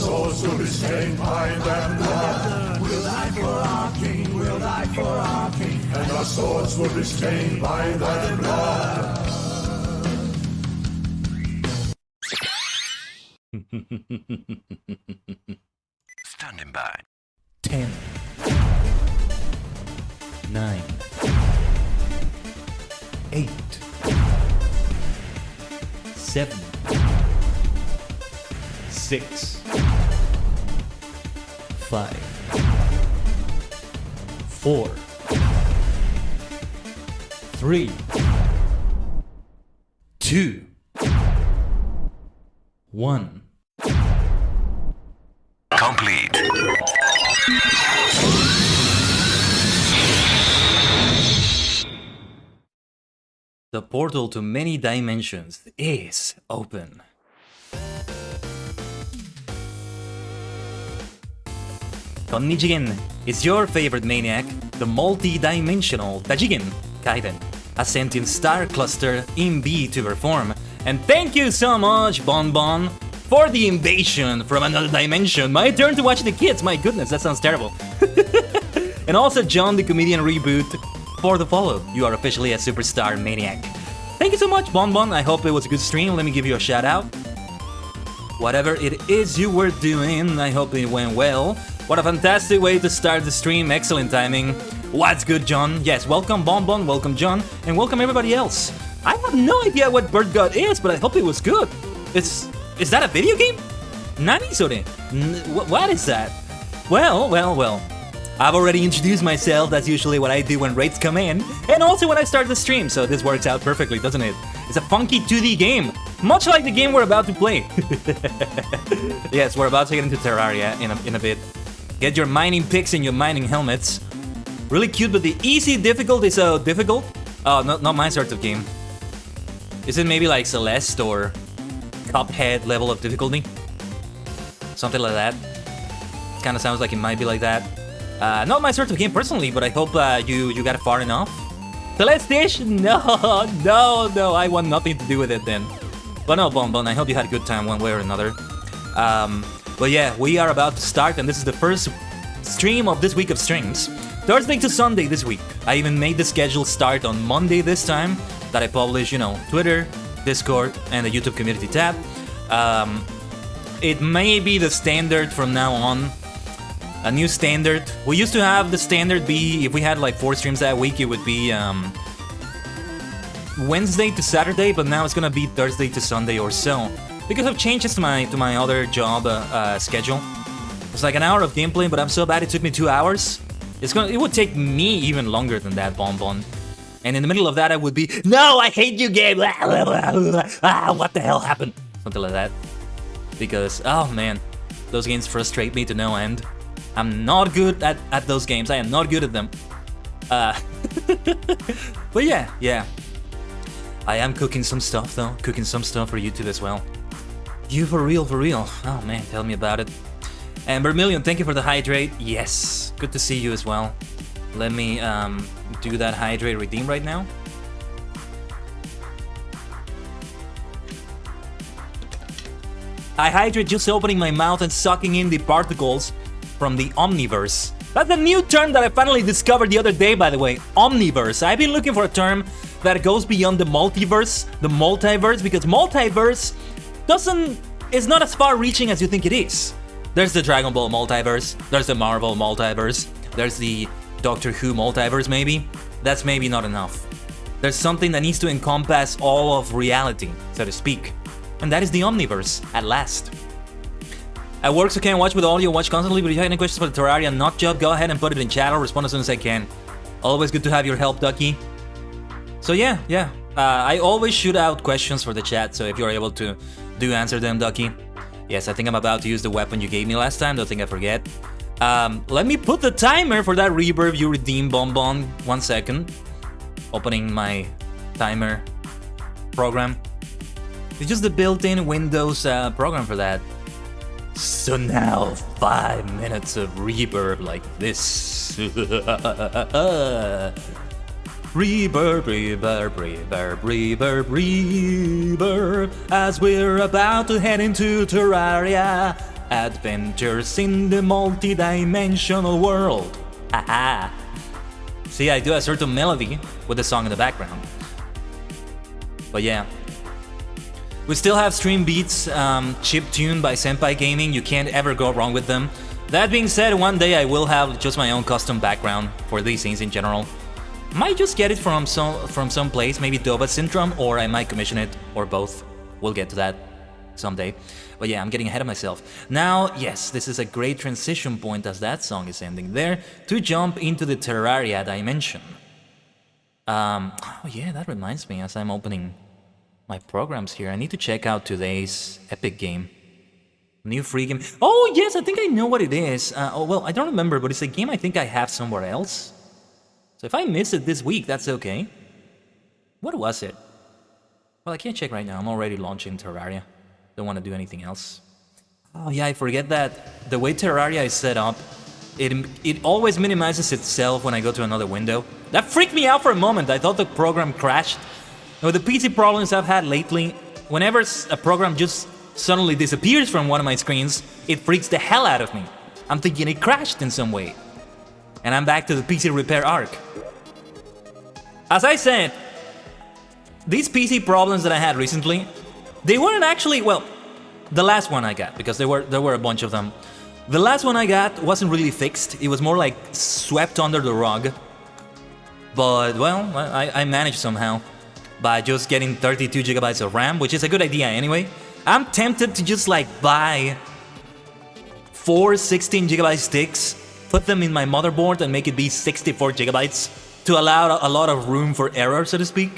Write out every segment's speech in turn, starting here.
souls will be stained by their blood. We'll die for our king, we'll die for our king, and our swords will be stained by their blood. Standing by. 10, 9, 8, 7, 6, 5, 4, 3, 2, 1. Complete. The portal to many dimensions is open. Konnichigen is your favorite maniac, the multi-dimensional Tajigen Khaiden, a sentient star cluster in VTuber form. And thank you so much, Bonbon, for the invasion from another dimension. My turn to watch the kids. My goodness, that sounds terrible. And also John, the comedian reboot, for the follow. You are officially a superstar maniac. Thank you so much, Bonbon. I hope it was a good stream. Let me give you a shout out. Whatever it is you were doing, I hope it went well. What a fantastic way to start the stream. Excellent timing. What's good, John? Yes, welcome, Bonbon. Welcome, John. And welcome everybody else. I have no idea what Bird God is, but I hope it was good. Is that a video game? Nani sore? What is that? Well. I've already introduced myself. That's usually what I do when raids come in, and also when I start the stream, so this works out perfectly, doesn't it? It's a funky 2D game, much like the game we're about to play. Yes, we're about to get into Terraria in a bit. Get your mining picks and your mining helmets. Really cute, but the easy difficulty is so difficult. Oh, not my sort of game. Is it maybe like Celeste or Cuphead level of difficulty? Something like that. Kind of sounds like it might be like that. Not my sort of game personally, but I hope you got it far enough. Celeste-ish? No, I want nothing to do with it then. But no, Bonbon, I hope you had a good time one way or another. But yeah, we are about to start, and this is the first stream of this week of streams. Thursday to Sunday this week. I even made the schedule start on Monday this time, that I publish, Twitter, Discord, and the YouTube community tab. It may be the standard from now on. A new standard. We used to have the standard be, if we had like 4 streams that week, it would be Wednesday to Saturday, but now it's gonna be Thursday to Sunday or so, because of changes to my other job schedule. It's like an hour of gameplay, but I'm so bad it took me 2 hours. It would take me even longer than that, Bonbon. And in the middle of that, I would be, no, I hate you, game. What the hell happened? Something like that. Because, oh man, those games frustrate me to no end. I'm not good at those games. I am not good at them. But yeah. I am cooking some stuff though. Cooking some stuff for YouTube as well. You for real? Oh man, tell me about it. And Vermilion, thank you for the hydrate. Yes, good to see you as well. Let me do that hydrate redeem right now. I hydrate just opening my mouth and sucking in the particles from the Omniverse. That's a new term that I finally discovered the other day, by the way. Omniverse. I've been looking for a term that goes beyond the multiverse, because multiverse is not as far-reaching as you think it is. There's the Dragon Ball multiverse, there's the Marvel multiverse, there's the Doctor Who multiverse maybe. That's maybe not enough. There's something that needs to encompass all of reality, so to speak. And that is the Omniverse, at last. At work, so can't watch with audio, watch constantly, but if you have any questions for the Terraria nut job, go ahead and put it in chat. I'll respond as soon as I can. Always good to have your help, Ducky. So yeah. I always shoot out questions for the chat, so if you're able to answer them, Ducky. Yes, I think I'm about to use the weapon you gave me last time, don't think I forget. Let me put the timer for that reverb you redeemed, Bonbon. 1 second. Opening my timer program. It's just the built-in Windows program for that. So now, 5 minutes of reverb like this. Reverb, as we're about to head into Terraria. Adventures in the multi-dimensional world. Haha. See, I do a certain melody with the song in the background. But yeah. We still have stream beats, chip-tuned by Senpai Gaming. You can't ever go wrong with them. That being said, one day I will have just my own custom background for these things in general. Might just get it from some place, maybe Doba Syndrome, or I might commission it, or both. We'll get to that someday. But yeah, I'm getting ahead of myself. Now, yes, this is a great transition point as that song is ending there, to jump into the Terraria dimension. Oh yeah, that reminds me, as I'm opening my programs here, I need to check out today's epic game. New free game. Oh yes, I think I know what it is. Oh well, I don't remember, but it's a game I think I have somewhere else. So if I miss it this week, that's okay. What was it? Well, I can't check right now. I'm already launching Terraria. Don't want to do anything else. Oh yeah, I forget that the way Terraria is set up, it always minimizes itself when I go to another window. That freaked me out for a moment. I thought the program crashed. With the PC problems I've had lately, whenever a program just suddenly disappears from one of my screens, it freaks the hell out of me. I'm thinking it crashed in some way. And I'm back to the PC repair arc. As I said, these PC problems that I had recently, they weren't actually, well, the last one I got, because there were a bunch of them. The last one I got wasn't really fixed. It was more like swept under the rug. But, well, I managed somehow by just getting 32 gigabytes of RAM, which is a good idea anyway. I'm tempted to just like buy 4 16 gigabyte sticks, put them in my motherboard and make it be 64 gigabytes to allow a lot of room for error, so to speak.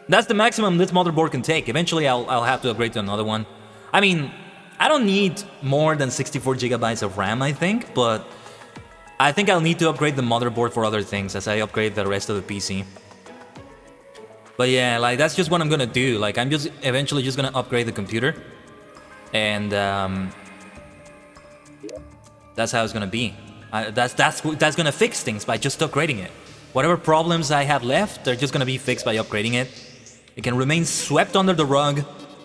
That's the maximum this motherboard can take. Eventually I'll have to upgrade to another one. I mean, I don't need more than 64 gigabytes of RAM, I think, but I think I'll need to upgrade the motherboard for other things as I upgrade the rest of the PC. But yeah, like that's just what I'm gonna do. Like I'm just eventually just gonna upgrade the computer, and that's how it's gonna be. That's gonna fix things by just upgrading it. Whatever problems I have left, they're just gonna be fixed by upgrading it. It can remain swept under the rug.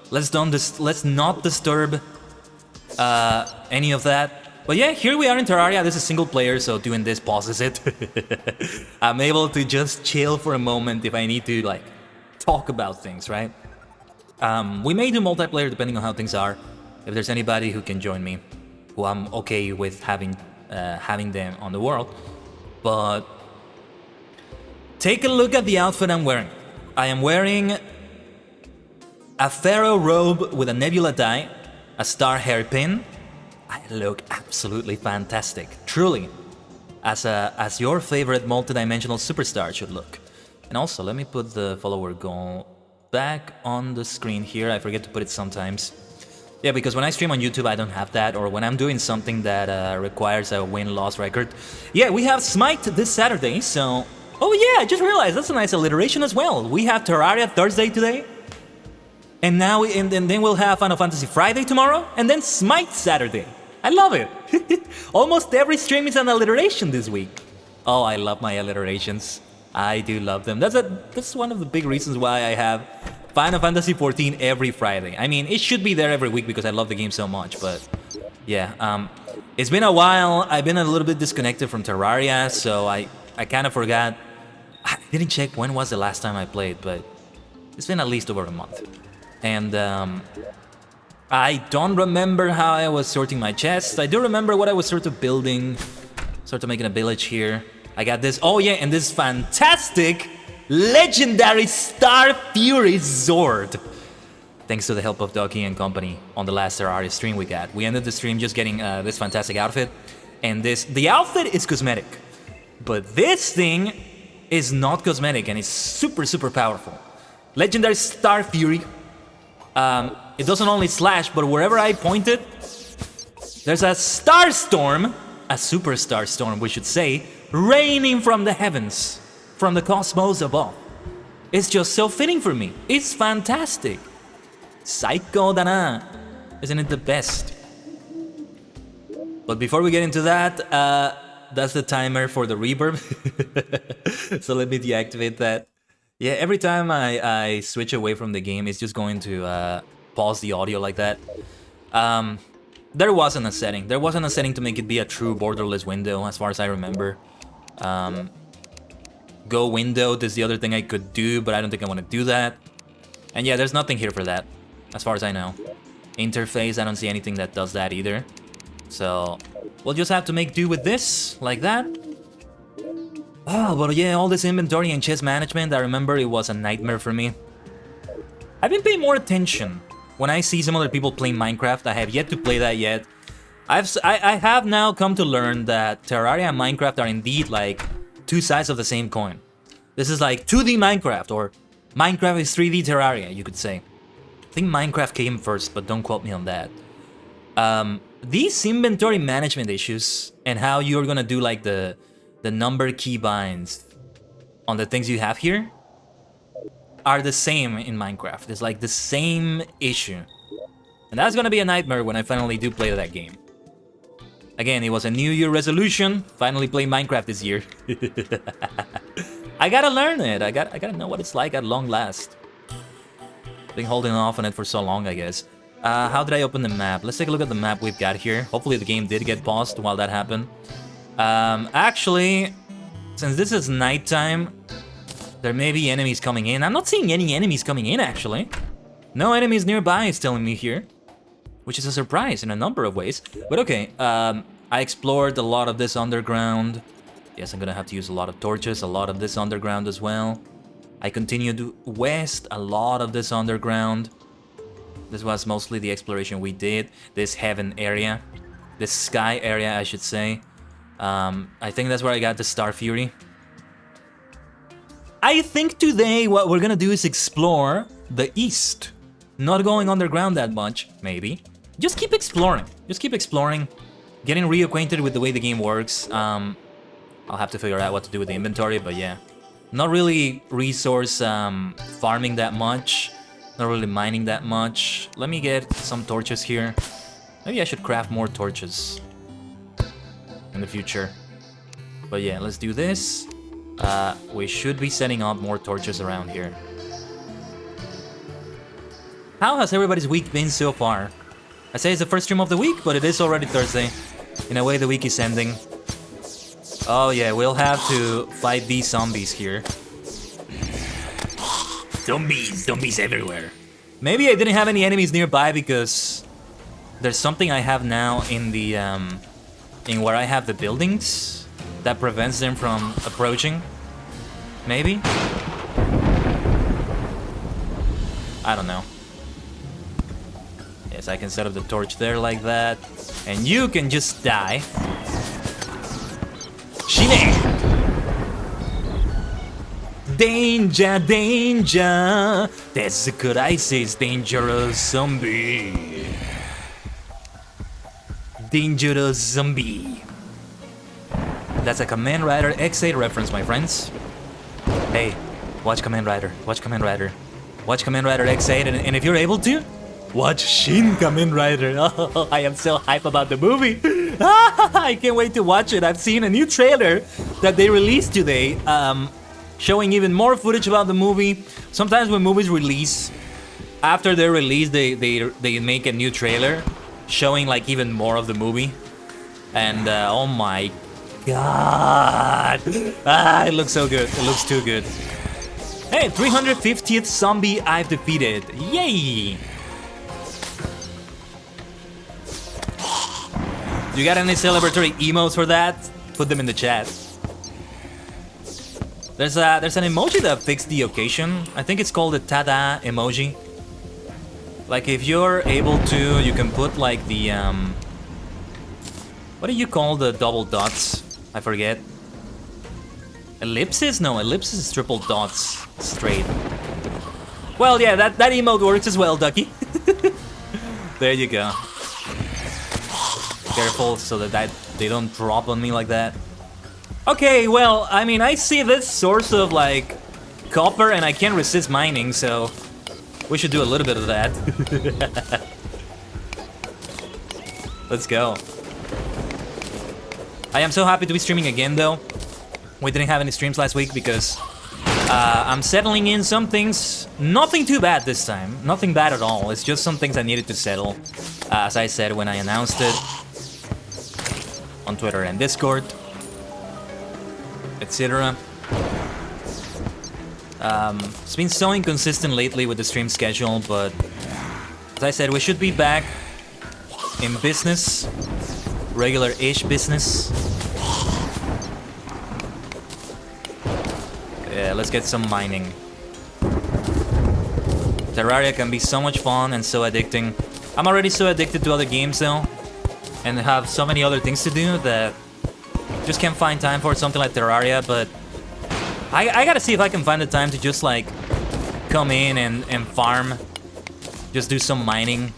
Let's not disturb any of that. But yeah, here we are in Terraria. This is single player, so doing this pauses it. I'm able to just chill for a moment if I need to like talk about things, right? We may do multiplayer depending on how things are. If there's anybody who can join me, who I'm okay with having them on the world. But take a look at the outfit I'm wearing. I am wearing a pharaoh robe with a nebula die, a star hairpin. I look absolutely fantastic, truly, as your favorite multidimensional superstar should look. And also, let me put the follower goal back on the screen here. I forget to put it sometimes. Yeah, because when I stream on YouTube, I don't have that, or when I'm doing something that requires a win-loss record. Yeah, we have Smite this Saturday, so... Oh yeah, I just realized that's a nice alliteration as well. We have Terraria Thursday today, and now and then we'll have Final Fantasy Friday tomorrow, and then Smite Saturday. I love it. Almost every stream is an alliteration this week. Oh, I love my alliterations. I do love them. That's one of the big reasons why I have Final Fantasy 14 every Friday. I mean, it should be there every week because I love the game so much, but yeah. It's been a while. I've been a little bit disconnected from Terraria, so I kind of forgot. I didn't check when was the last time I played, but it's been at least over a month. And I don't remember how I was sorting my chests. I do remember what I was sort of building, sort of making a village here. I got this, oh yeah, and this fantastic, legendary Star Fury Zord. Thanks to the help of Ducky and company on the last Terraria stream we got. We ended the stream just getting this fantastic outfit. And the outfit is cosmetic. But this thing is not cosmetic and it's super, super powerful. Legendary Star Fury. It doesn't only slash, but wherever I point it, there's a star storm, a superstar storm, we should say, raining from the heavens, from the cosmos above. It's just so fitting for me. It's fantastic. Psycho Dana. Isn't it the best? But before we get into that, that's the timer for the reverb. So let me deactivate that. Yeah, every time I switch away from the game, it's just going to pause the audio like that. There wasn't a setting. There wasn't a setting to make it be a true borderless window, as far as I remember. Go window, this is the other thing I could do, but I don't think I want to do that. And yeah, there's nothing here for that, as far as I know. Interface, I don't see anything that does that either. So, we'll just have to make do with this, like that. Oh, but yeah, all this inventory and chest management, I remember it was a nightmare for me. I've been paying more attention when I see some other people playing Minecraft. I have yet to play that yet. I have now come to learn that Terraria and Minecraft are indeed like two sides of the same coin. This is like 2D Minecraft, or Minecraft is 3D Terraria, you could say. I think Minecraft came first, but don't quote me on that. These inventory management issues and how you're gonna do like the number keybinds on the things you have here are the same in Minecraft. It's like the same issue. And that's gonna be a nightmare when I finally do play that game. Again, it was a New Year resolution, finally play Minecraft this year. I gotta learn it, I gotta know what it's like at long last. Been holding off on it for so long, I guess. How did I open the map? Let's take a look at the map we've got here. Hopefully the game did get paused while that happened. Actually, since this is nighttime, there may be enemies coming in. I'm not seeing any enemies coming in, actually. No enemies nearby is telling me here, which is a surprise in a number of ways. But okay, I explored a lot of this underground. Yes, I'm gonna have to use a lot of torches, a lot of this underground as well. I continued west, a lot of this underground. This was mostly the exploration we did. This heaven area, this sky area, I should say. I think that's where I got the Star Fury. I think today what we're gonna do is explore the east. Not going underground that much, maybe. Just keep exploring. Just keep exploring. Getting reacquainted with the way the game works. I'll have to figure out what to do with the inventory, but yeah. Not really resource farming that much. Not really mining that much. Let me get some torches here. Maybe I should craft more torches in the future. But yeah, let's do this. We should be setting up more torches around here. How has everybody's week been so far? I say it's the first stream of the week, but it is already Thursday. In a way, the week is ending. Oh yeah, we'll have to fight these zombies here. Zombies everywhere. Maybe I didn't have any enemies nearby because there's something I have now in the in where I have the buildings that prevents them from approaching. Maybe? I don't know. Yes, I can set up the torch there like that, and you can just die. Shine! Danger, danger! That's a good I say, it's dangerous zombie. Dangerous zombie. That's a Kamen Rider X8 reference, my friends. Hey, watch Kamen Rider, watch Kamen Rider. Watch Kamen Rider X8, and if you're able to, watch Shin Kamen Rider. Oh, I am so hype about the movie. I can't wait to watch it. I've seen a new trailer that they released today, showing even more footage about the movie. Sometimes when movies release, after they're released, they make a new trailer showing like even more of the movie. And oh my god, it looks so good. It looks too good. Hey, 350th zombie I've defeated. Yay! You got any celebratory emotes for that? Put them in the chat. There's an emoji that fixed the occasion. I think it's called the Tada emoji. Like if you're able to, you can put like the what do you call the double dots? I forget. Ellipses? No, ellipses is triple dots straight. Well, yeah, that emote works as well, Ducky. There you go. Careful so that they don't drop on me like that. Okay, well, I mean, I see this source of like copper and I can't resist mining, so we should do a little bit of that. Let's go. I am so happy to be streaming again, though. We didn't have any streams last week because I'm settling in some things. Nothing too bad this time. Nothing bad at all. It's just some things I needed to settle. As I said when I announced it on Twitter and Discord, etc. It's been so inconsistent lately with the stream schedule, but as I said, we should be back in business, regular-ish business. Yeah, let's get some mining. Terraria can be so much fun and so addicting. I'm already so addicted to other games though, and have so many other things to do that just can't find time for something like Terraria, but I gotta see if I can find the time to just like come in and farm, just do some mining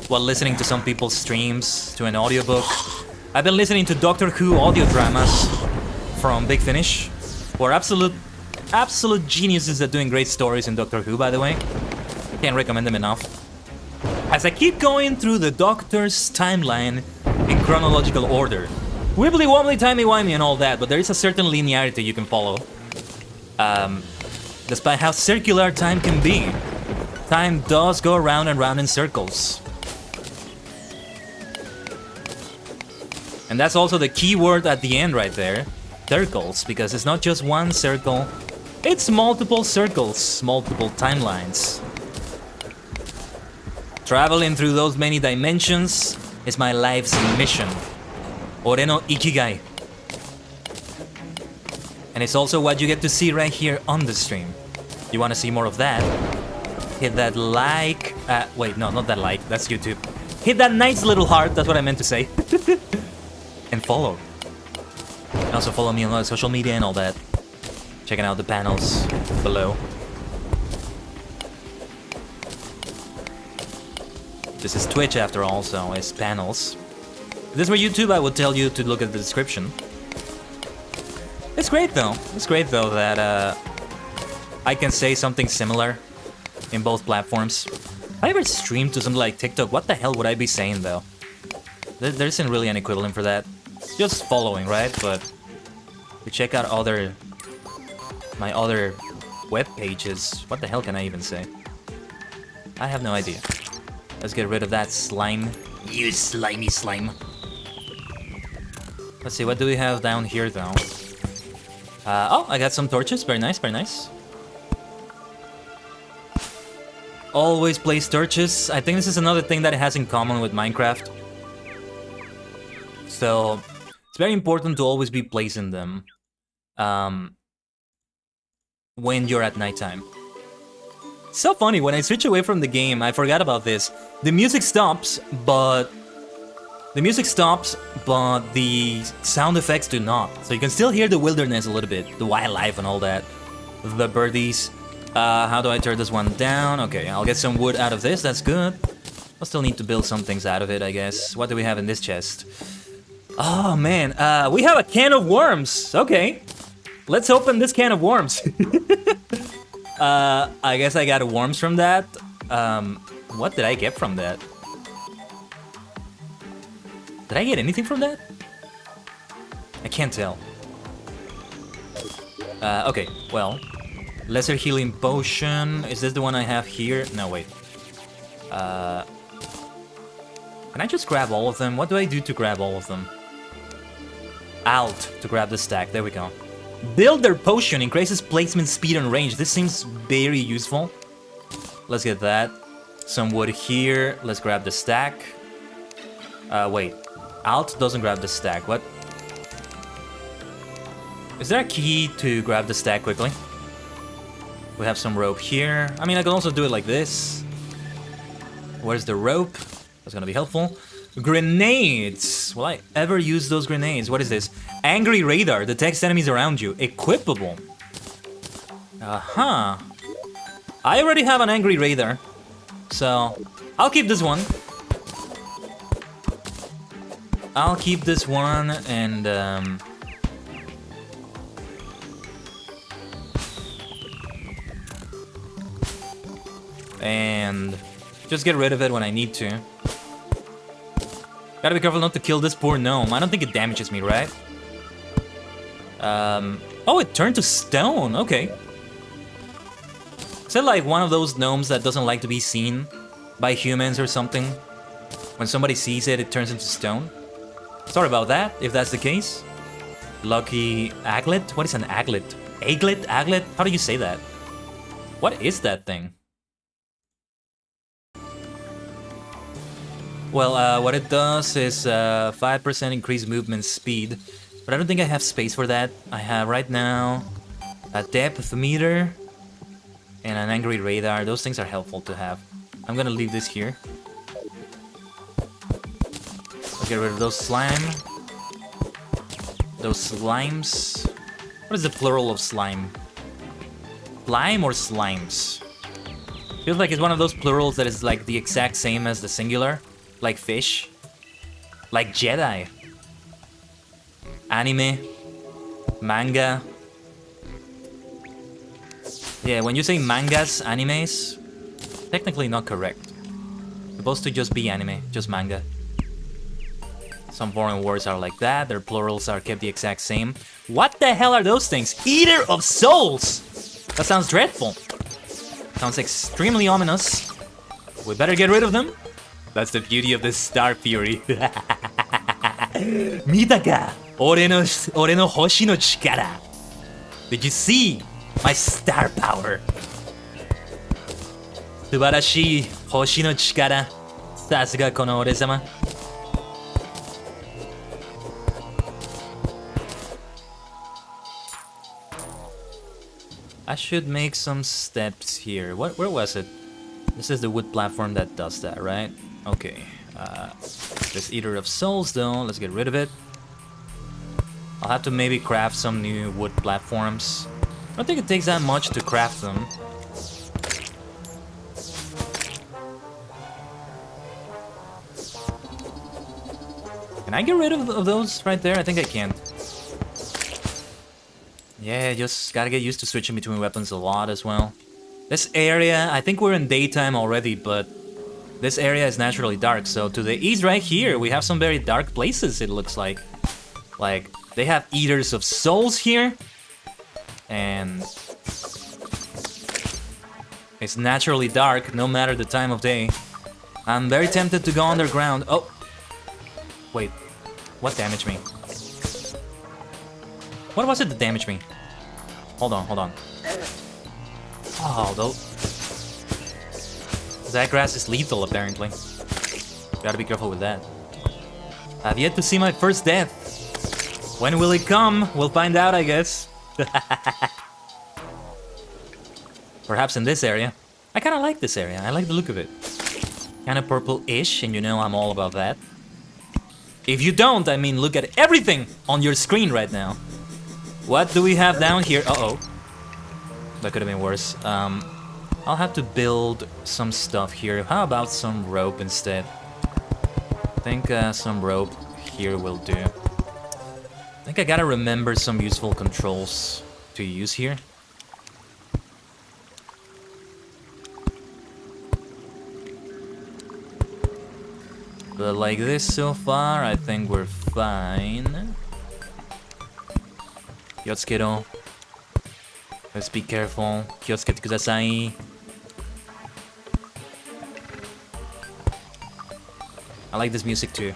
while listening to some people's streams, to an audiobook. I've been listening to Doctor Who audio dramas from Big Finish, who are absolute geniuses at doing great stories in Doctor Who, by the way. Can't recommend them enough. As I keep going through the Doctor's timeline in chronological order. Wibbly wobbly timey wimey and all that, but there is a certain linearity you can follow. Despite how circular time can be, time does go round and round in circles. And that's also the key word at the end right there, circles, because it's not just one circle, it's multiple circles, multiple timelines. Traveling through those many dimensions is my life's mission. Ore no ikigai. And it's also what you get to see right here on the stream. You want to see more of that? Hit that like... wait, no, not that like, that's YouTube. Hit that nice little heart, that's what I meant to say. And follow. And also follow me on social media and all that. Checking out the panels below. This is Twitch after all, so it's panels. If this were YouTube, I would tell you to look at the description. It's great though. It's great though that I can say something similar in both platforms. If I ever streamed to something like TikTok, what the hell would I be saying though? There isn't really an equivalent for that. It's just following, right? But to check out my other web pages, what the hell can I even say? I have no idea. Let's get rid of that slime. You slimy slime. Let's see, what do we have down here though? Oh, I got some torches. Very nice, very nice. Always place torches. I think this is another thing that it has in common with Minecraft. So, it's very important to always be placing them when you're at nighttime. So funny, when I switch away from the game, I forgot about this. The music stops, but the sound effects do not. So you can still hear the wilderness a little bit, the wildlife and all that. The birdies. How do I turn this one down? Okay, I'll get some wood out of this, that's good. I'll still need to build some things out of it, I guess. What do we have in this chest? Oh man, we have a can of worms. Okay, let's open this can of worms. I guess I got worms from that. What did I get from that? Did I get anything from that? I can't tell. Okay, well. Lesser healing potion. Is this the one I have here? No, wait. Can I just grab all of them? What do I do to grab all of them? Alt to grab the stack. There we go. Builder potion increases placement speed and range. This seems very useful. Let's get that. Some wood here. Let's grab the stack. Wait. Alt doesn't grab the stack. What? Is there a key to grab the stack quickly? We have some rope here. I mean, I can also do it like this. Where's the rope? That's gonna be helpful. Grenades! Will I ever use those grenades? What is this? Angry radar detects enemies around you. Equipable. Uh-huh. I already have an angry radar. So, I'll keep this one. I'll keep this one and just get rid of it when I need to. Gotta be careful not to kill this poor gnome. I don't think it damages me, right? Oh, it turned to stone. Okay. Is it like one of those gnomes that doesn't like to be seen by humans or something? When somebody sees it, it turns into stone. Sorry about that, if that's the case. Lucky aglet? What is an aglet? Aglet? Aglet? How do you say that? What is that thing? Well, what it does is 5% increased movement speed. But I don't think I have space for that. I have right now a depth meter and an angry radar. Those things are helpful to have. I'm gonna leave this here. I'll get rid of those slime. Those slimes. What is the plural of slime? Slime or slimes? Feels like it's one of those plurals that is like the exact same as the singular. Like fish. Like Jedi. Anime. Manga. Yeah, when you say mangas, animes, technically not correct. Supposed to just be anime, just manga. Some foreign words are like that, their plurals are kept the exact same. What the hell are those things? Eater of souls! That sounds dreadful. Sounds extremely ominous. We better get rid of them. That's the beauty of this Star Fury. Mitaka! Ore no hoshi no chikara. Did you see my star power? Subarashii hoshi no chikara. Sasuga kono ore-sama. I should make some steps here. Where was it? This is the wood platform that does that, right? Okay. This Eater of Souls, though. Let's get rid of it. I'll have to maybe craft some new wood platforms. I don't think it takes that much to craft them. Can I get rid of those right there? I think I can. Yeah, just gotta get used to switching between weapons a lot as well. This area, I think we're in daytime already, but this area is naturally dark. So to the east right here, we have some very dark places, it looks like. Like, they have Eaters of Souls here. And it's naturally dark, no matter the time of day. I'm very tempted to go underground. Oh! Wait, what damaged me? What was it that damaged me? Hold on, hold on. Oh, though. That grass is lethal, apparently. Gotta be careful with that. I've yet to see my first death. When will it come? We'll find out, I guess. Perhaps in this area. I kinda like this area. I like the look of it. Kinda purple-ish, and you know I'm all about that. If you don't, I mean, look at everything on your screen right now. What do we have down here? Uh-oh. That could have been worse. I'll have to build some stuff here. How about some rope instead? I think some rope here will do. I think I gotta remember some useful controls to use here. But like this so far, I think we're fine. Kyotsukedo. Let's be careful. Kyotsukete kudasai. I like this music too.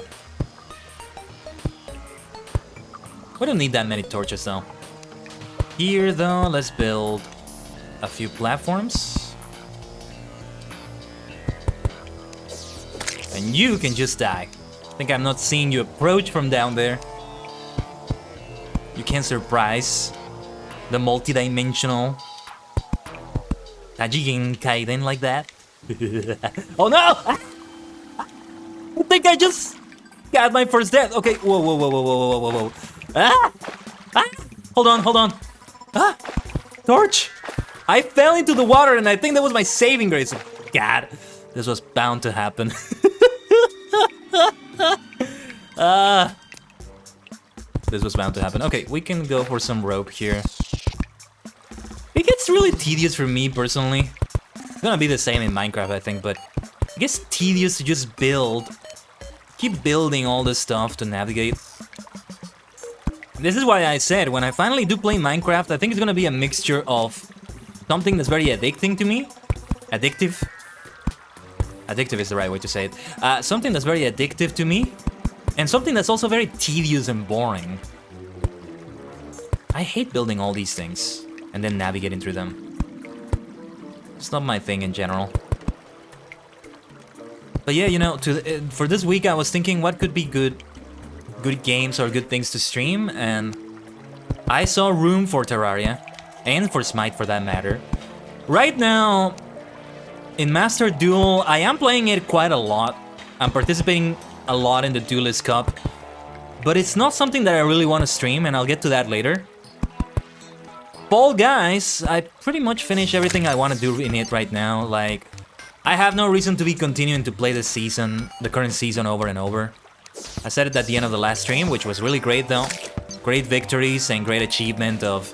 We don't need that many torches though. Here though, let's build a few platforms. And you can just die. I think I'm not seeing you approach from down there. You can't surprise the multi-dimensional Tajigin Khaiden like that. Oh no! I think I just got my first death. Okay, whoa, whoa, whoa, whoa, whoa, whoa, whoa, whoa. Ah! Ah! Hold on, hold on. Ah! Torch! I fell into the water and I think that was my saving grace. God, this was bound to happen. This was bound to happen. Okay, we can go for some rope here. It gets really tedious for me personally. It's gonna be the same in Minecraft, I think, but it gets tedious to just build. Keep building all this stuff to navigate. This is why I said, when I finally do play Minecraft, I think it's gonna be a mixture of something that's very addicting to me. Addictive. Addictive is the right way to say it. Something that's very addictive to me, and something that's also very tedious and boring. I hate building all these things and then navigating through them. It's not my thing in general. But yeah, you know, for this week I was thinking what could be good games or good things to stream, and I saw room for Terraria, and for Smite for that matter. Right now, in Master Duel, I am playing it quite a lot. I'm participating a lot in the Duelist Cup, but it's not something that I really want to stream, and I'll get to that later. Fall Guys, I pretty much finished everything I want to do in it right now. Like, I have no reason to be continuing to play the current season over and over. I said it at the end of the last stream, which was really great though. Great victories and great achievement of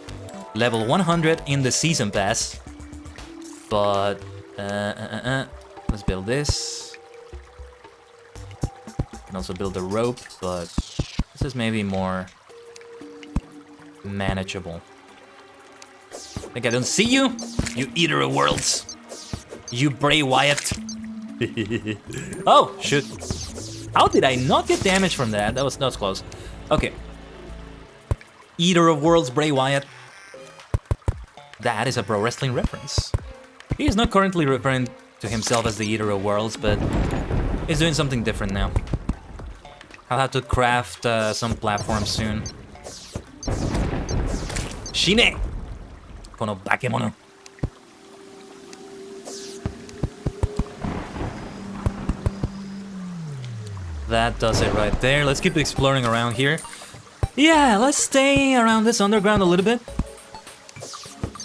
level 100 in the season pass. But, let's build this. Can also build a rope, but this is maybe more manageable. I think I don't see you, you eater of worlds. You Bray Wyatt. Oh, shoot. How did I not get damage from that? That was close. Okay. Eater of worlds, Bray Wyatt. That is a pro wrestling reference. He is not currently referring to himself as the Eater of Worlds, but he's doing something different now. I'll have to craft some platforms soon. Shine! Kono bakemono. That does it right there. Let's keep exploring around here. Yeah, let's stay around this underground a little bit.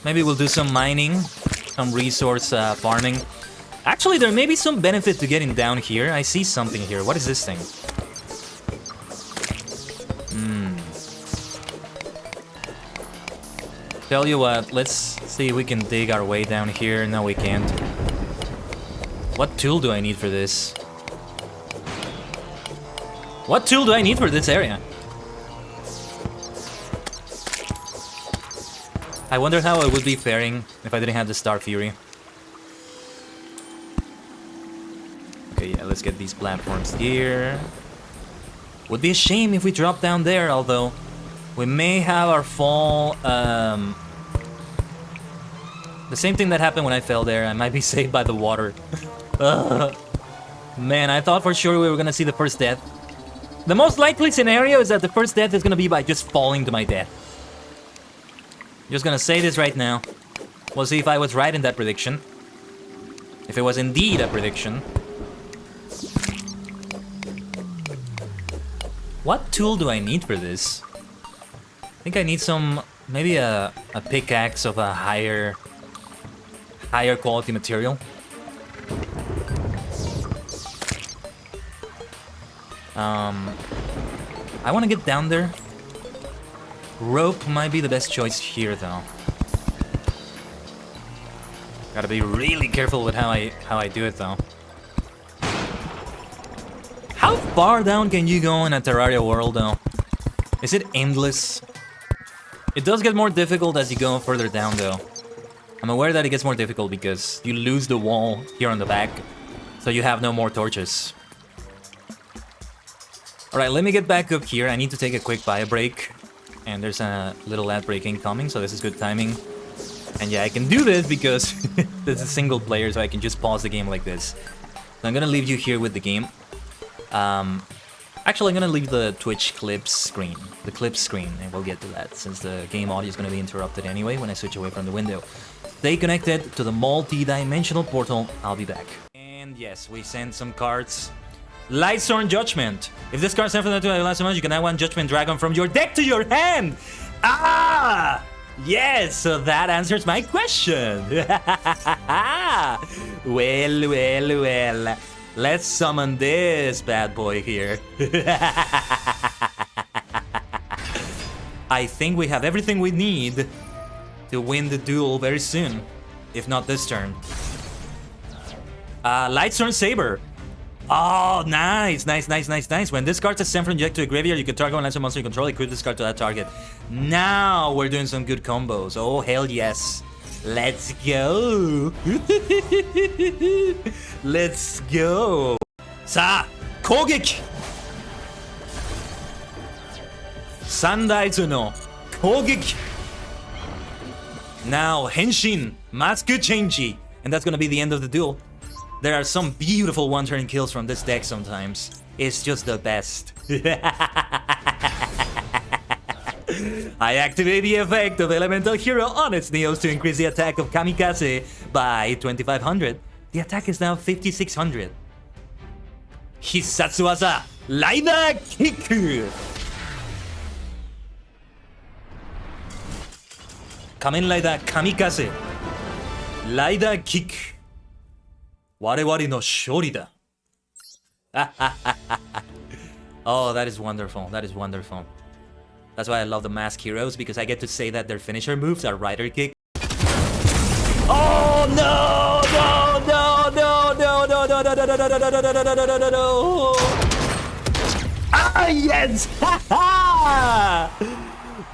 Maybe we'll do some mining, some resource farming. Actually, there may be some benefit to getting down here. I see something here. What is this thing? Tell you what, let's see if we can dig our way down here. No, we can't. What tool do I need for this? What tool do I need for this area? I wonder how I would be faring if I didn't have the Star Fury. Okay, yeah, let's get these platforms here. Would be a shame if we drop down there, although we may have our fall. The same thing that happened when I fell there. I might be saved by the water. Man, I thought for sure we were gonna see the first death. The most likely scenario is that the first death is gonna be by just falling to my death. Just gonna say this right now. We'll see if I was right in that prediction. If it was indeed a prediction. What tool do I need for this? I think I need some, maybe a pickaxe of a higher quality material. I want to get down there. Rope might be the best choice here, though. Gotta be really careful with how I do it, though. How far down can you go in a Terraria world, though? Is it endless? It does get more difficult as you go further down, though. I'm aware that it gets more difficult because you lose the wall here on the back, so you have no more torches. Alright, let me get back up here. I need to take a quick bio break. And there's a little ad break incoming, so this is good timing. And yeah, I can do this because this is single player, so I can just pause the game like this. So I'm gonna leave you here with the game. Actually, I'm gonna leave the Twitch clips screen. The clips screen, and we'll get to that, since the game audio is gonna be interrupted anyway when I switch away from the window. Stay connected to the multi-dimensional portal. I'll be back. And yes, we sent some cards. Lightstorm Judgment. If this card sent from that to the last match, you can add one Judgment Dragon from your deck to your hand. Ah! Yes, so that answers my question. Well. Let's summon this bad boy here. I think we have everything we need to win the duel very soon. If not this turn. Lightstorm Saber. Oh, nice. When this card is sent from your deck to a graveyard, you can target one monster you control, equip this card to that target. Now we're doing some good combos. Oh, hell yes. Let's go. Let's go. さあ、攻撃。三大図の攻撃。Now, 変身 Mask change. And that's gonna be the end of the duel. There are some beautiful one-turn kills from this deck sometimes. It's just the best. I activate the effect of Elemental Hero on its Neos to increase the attack of Kamikaze by 2500. The attack is now 5600. Hissatsuwaza, Rider Kick! Kamen Rider Kamikaze, Rider Kick. 我々の勝利だ. Oh, that is wonderful. That is wonderful. That's why I love the Mask Heroes, because I get to say that their finisher moves are Rider Kick. Oh no! No! No! No! No! No! No! No! No! No! No! No! No! No! No! No! Ah, yes!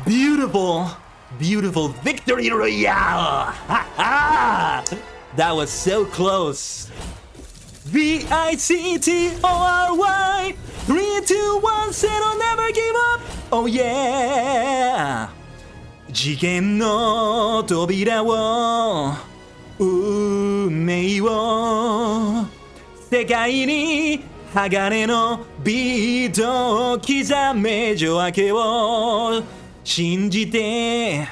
Beautiful, beautiful victory royale! That was so close. VICTORY 3, 2, 1, settle, never give up. Oh yeah. 次元の扉を運命を世界に鋼のビートを刻め夜明けを信じて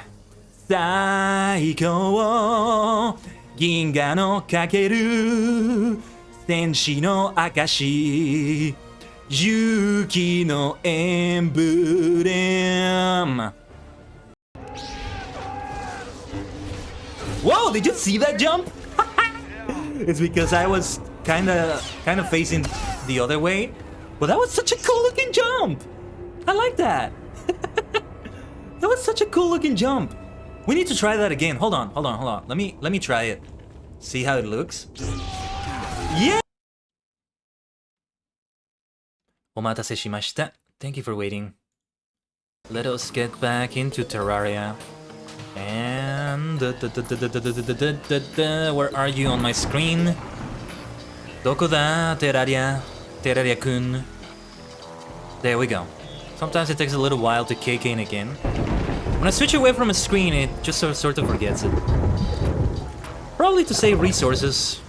最高銀河のかける戦士の証勇気のエンブレム Whoa, did you see that jump? It's because I was kind of facing the other way. But that was such a cool looking jump. I like that. That was such a cool looking jump. We need to try that again. Hold on. Let me try it. See how it looks. Yeah. お待たせしました. Thank you for waiting. Let us get back into Terraria. And where are you on my screen? どこだ, Terraria? Terraria-kun. There we go. Sometimes it takes a little while to kick in again. When I switch away from a screen, it just sort of forgets it. Probably to save resources.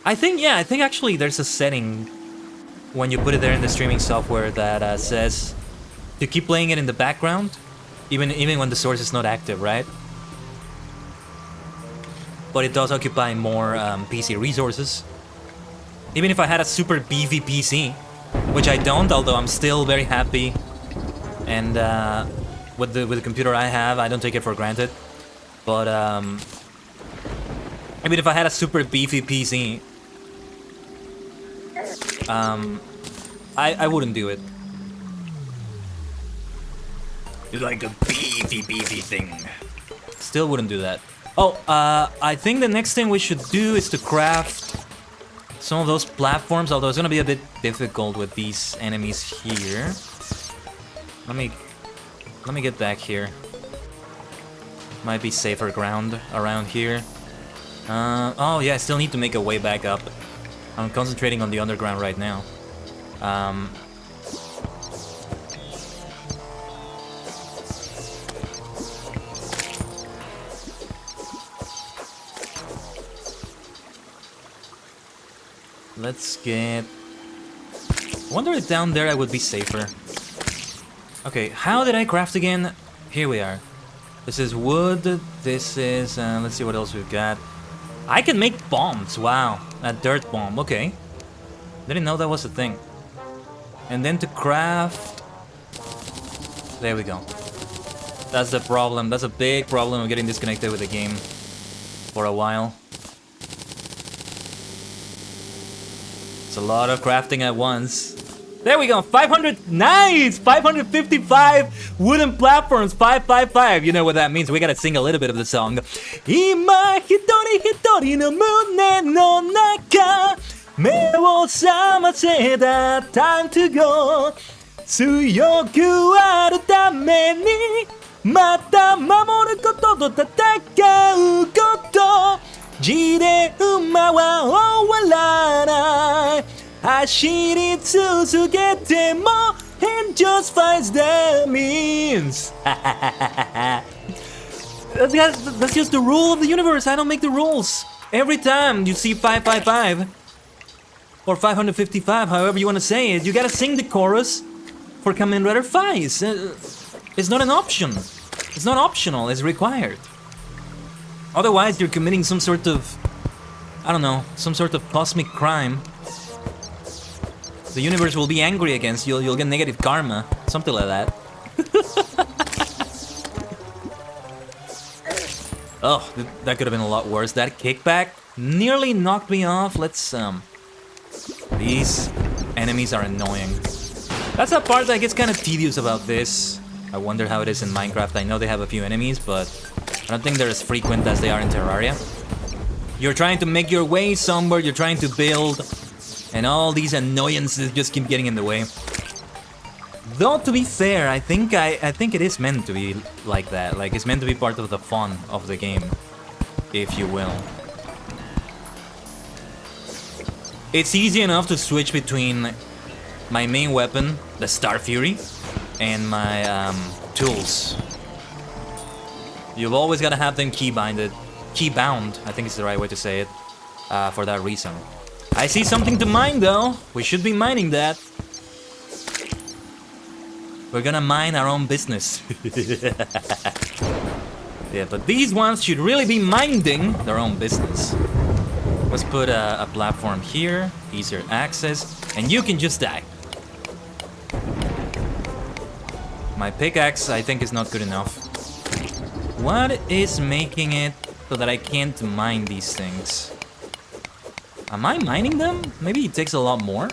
I think actually there's a setting when you put it there in the streaming software that says to keep playing it in the background, even when the source is not active, right? But it does occupy more PC resources. Even if I had a super beefy PC, which I don't, although I'm still very happy, and with the computer I have, I don't take it for granted. But even if I had a super beefy PC, I wouldn't do it. It's like a beefy thing. Still wouldn't do that. Oh, I think the next thing we should do is to craft some of those platforms, although it's gonna be a bit difficult with these enemies here. Let me get back here. Might be safer ground around here. Oh yeah, I still need to make a way back up. I'm concentrating on the underground right now. Let's get... I wonder if down there I would be safer. Okay, how did I craft again? Here we are. This is wood, this is... let's see what else we've got. I can make bombs, wow. A dirt bomb, okay. Didn't know that was a thing. And then to craft... There we go. That's the problem, that's a big problem of getting disconnected with the game for a while. It's a lot of crafting at once. There we go, 500, nice! 555 wooden platforms, 555. You know what that means, we gotta sing a little bit of the song. 今一人一人の胸の中目を覚ませた Time to go 強くあるためにまた守ることと戦うこと地で馬は終わらない走り続けても and just finds the means that's just the rule of the universe. I don't make the rules. Every time you see 555 or 555, however you want to say it, you gotta sing the chorus for Kamen Rider Faiz. It's not an option. It's not optional, it's required. Otherwise, you're committing some sort of, I don't know, some sort of cosmic crime. The universe will be angry against you, you'll get negative karma, something like that. Oh, that could have been a lot worse. That kickback nearly knocked me off. Let's, these enemies are annoying. That's a part that gets kind of tedious about this. I wonder how it is in Minecraft. I know they have a few enemies, but I don't think they're as frequent as they are in Terraria. You're trying to make your way somewhere, you're trying to build, and all these annoyances just keep getting in the way. Though, to be fair, I think it is meant to be like that. Like, it's meant to be part of the fun of the game, if you will. It's easy enough to switch between my main weapon, the Star Fury, and my tools. You've always got to have them keybound, I think it's the right way to say it, for that reason. I see something to mine though. We should be mining that. We're gonna mine our own business. Yeah, but these ones should really be minding their own business. Let's put a platform here, easier access, and you can just die. My pickaxe, I think, is not good enough. What is making it so that I can't mine these things? Am I mining them? Maybe it takes a lot more.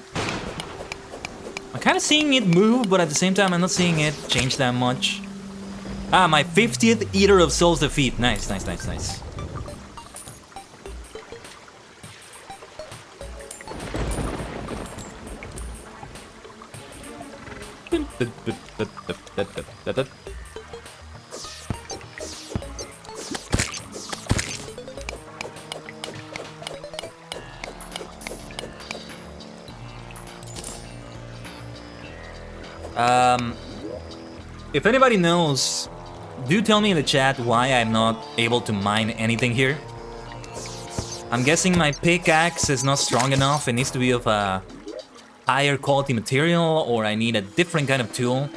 I'm kind of seeing it move, but at the same time, I'm not seeing it change that much. Ah, my 50th Eater of Souls defeat. Nice, nice, nice, nice. If anybody knows, do tell me in the chat why I'm not able to mine anything here. I'm guessing my pickaxe is not strong enough. It needs to be of a higher quality material, or I need a different kind of tool,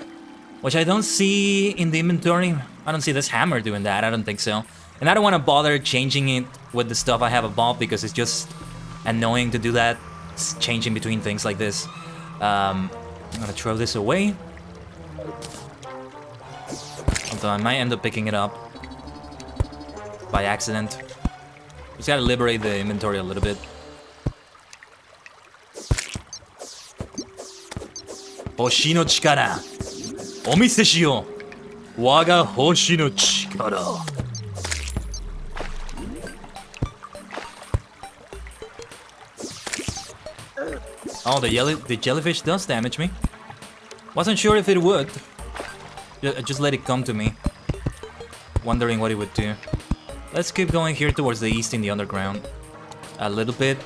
which I don't see in the inventory. I don't see this hammer doing that. I don't think so. And I don't want to bother changing it with the stuff I have above because it's just annoying to do that. It's changing between things like this. I'm gonna throw this away. Although I might end up picking it up by accident. Just gotta liberate the inventory a little bit. Hoshi no chikara. Omise shiyou. Waga hoshi no chikara. Oh, the jellyfish does damage me. Wasn't sure if it would. Just let it come to me. Wondering what it would do. Let's keep going here towards the east in the underground. A little bit.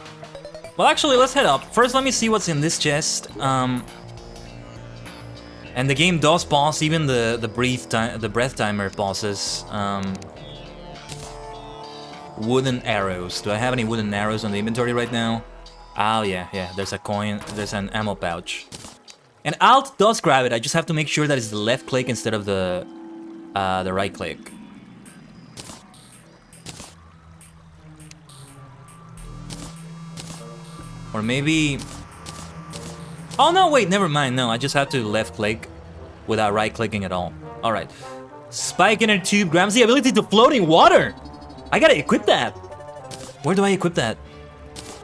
Well, actually, let's head up. First, let me see what's in this chest. And the game does pause, even the breath timer pauses. Wooden arrows. Do I have any wooden arrows on the inventory right now? Oh yeah, there's a coin, there's an ammo pouch. And Alt does grab it, I just have to make sure that it's the left click instead of the right click. Or maybe... Oh no, wait, never mind, no, I just have to left click without right clicking at all. Alright. Spike inner tube grabs the ability to float in water! I gotta equip that! Where do I equip that?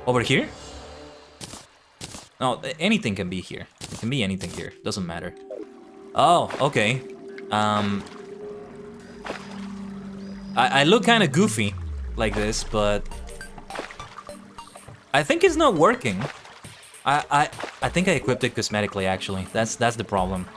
Over here? Oh, anything can be here. It can be anything here. Doesn't matter. Oh, okay. I look kind of goofy like this, but I think it's not working. I think I equipped it cosmetically, actually. That's the problem.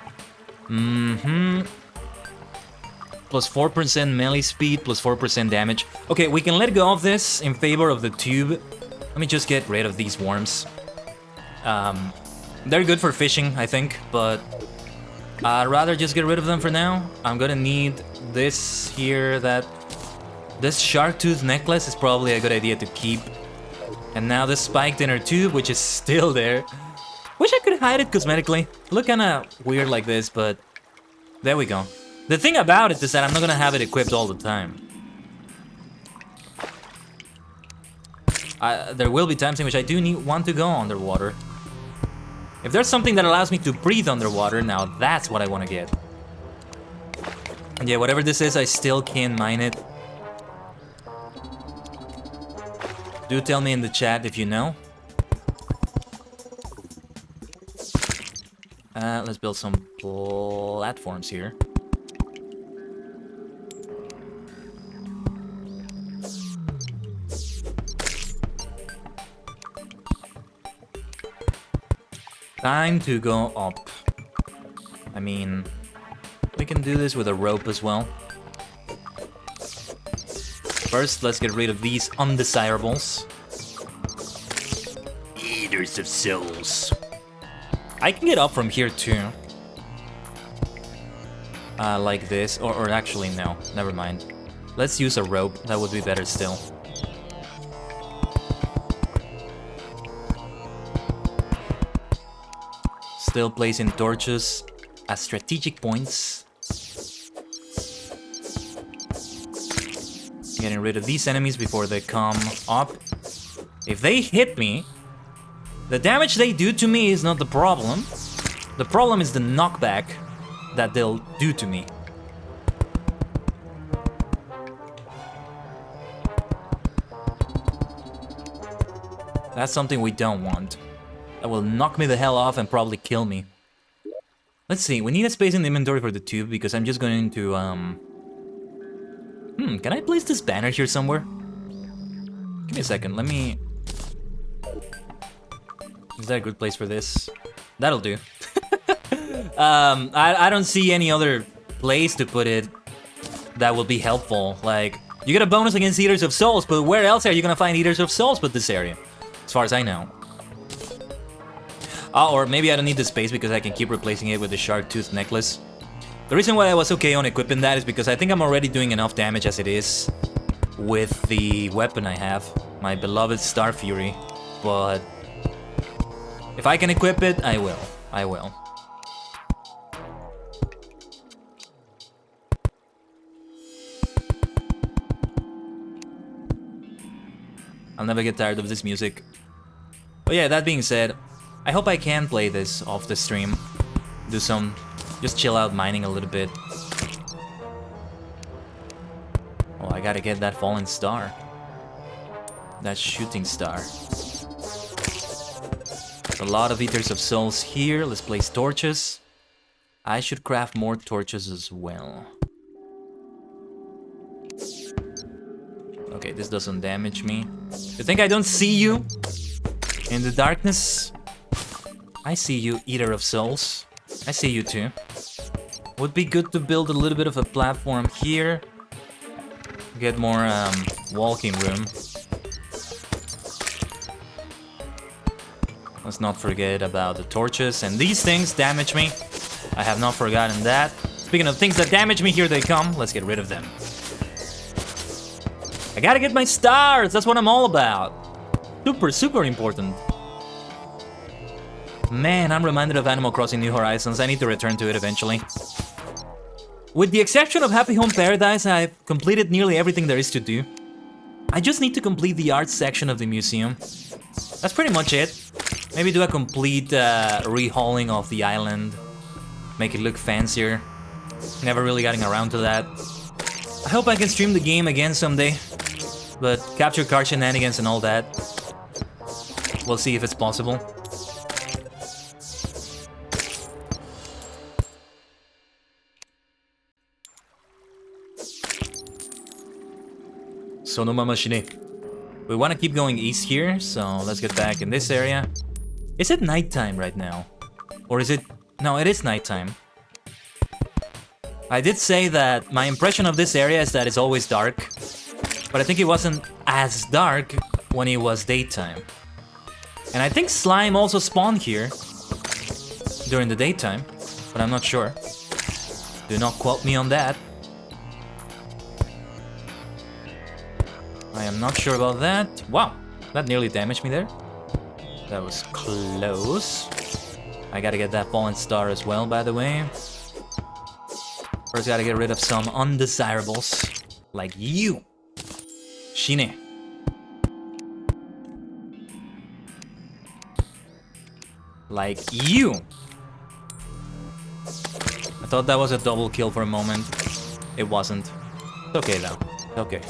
plus 4% melee speed, plus 4% damage. Okay, we can let go of this in favor of the tube. Let me just get rid of these worms. They're good for fishing, I think, but I'd rather just get rid of them for now. I'm gonna need this here, this shark tooth necklace is probably a good idea to keep. And now this spiked inner tube, which is still there. Wish I could hide it cosmetically. Look kinda weird like this, but there we go. The thing about it is that I'm not gonna have it equipped all the time. There will be times in which I do want to go underwater. If there's something that allows me to breathe underwater, now that's what I want to get. And yeah, whatever this is, I still can mine it. Do tell me in the chat if you know. Let's build some platforms here. Time to go up. I mean, we can do this with a rope as well. First, let's get rid of these undesirables. Eaters of souls. I can get up from here too. Like this, or actually no, never mind. Let's use a rope, that would be better still. Still placing torches as strategic points. Getting rid of these enemies before they come up. If they hit me, the damage they do to me is not the problem. The problem is the knockback that they'll do to me. That's something we don't want. That will knock me the hell off and probably kill me. Let's see, we need a space in the inventory for the tube because I'm just going to, can I place this banner here somewhere? Give me a second, let me... Is that a good place for this? That'll do. I don't see any other place to put it that will be helpful. Like, you get a bonus against Eaters of Souls, but where else are you gonna find Eaters of Souls but this area? As far as I know. Oh, or maybe I don't need the space because I can keep replacing it with the shark tooth necklace. The reason why I was okay on equipping that is because I think I'm already doing enough damage as it is with the weapon I have, my beloved Star Fury. But if I can equip it, I will. I will. I'll never get tired of this music. But yeah, that being said, I hope I can play this off the stream. Do some, just chill out mining a little bit. Oh, I gotta get that fallen star. That shooting star. There's a lot of Eaters of Souls here. Let's place torches. I should craft more torches as well. Okay, this doesn't damage me. You think I don't see you? In the darkness? I see you, Eater of Souls. I see you too. Would be good to build a little bit of a platform here. Get more walking room. Let's not forget about the torches. And these things damage me. I have not forgotten that. Speaking of things that damage me, here they come. Let's get rid of them. I gotta get my stars. That's what I'm all about. Super, super important. Man, I'm reminded of Animal Crossing New Horizons. I need to return to it eventually. With the exception of Happy Home Paradise, I've completed nearly everything there is to do. I just need to complete the art section of the museum. That's pretty much it. Maybe do a complete rehauling of the island. Make it look fancier. Never really getting around to that. I hope I can stream the game again someday. But capture card shenanigans and all that. We'll see if it's possible. Sonoma Machine. We want to keep going east here, so let's get back in this area. Is it nighttime right now? Or is it... No, it is nighttime. I did say that my impression of this area is that it's always dark, but I think it wasn't as dark when it was daytime. And I think slime also spawned here during the daytime, but I'm not sure. Do not quote me on that. I am not sure about that. Wow, that nearly damaged me there. That was close. I gotta get that fallen star as well, by the way. First, gotta get rid of some undesirables, like you, Shine. Like you. I thought that was a double kill for a moment. It wasn't. It's okay though. It's okay.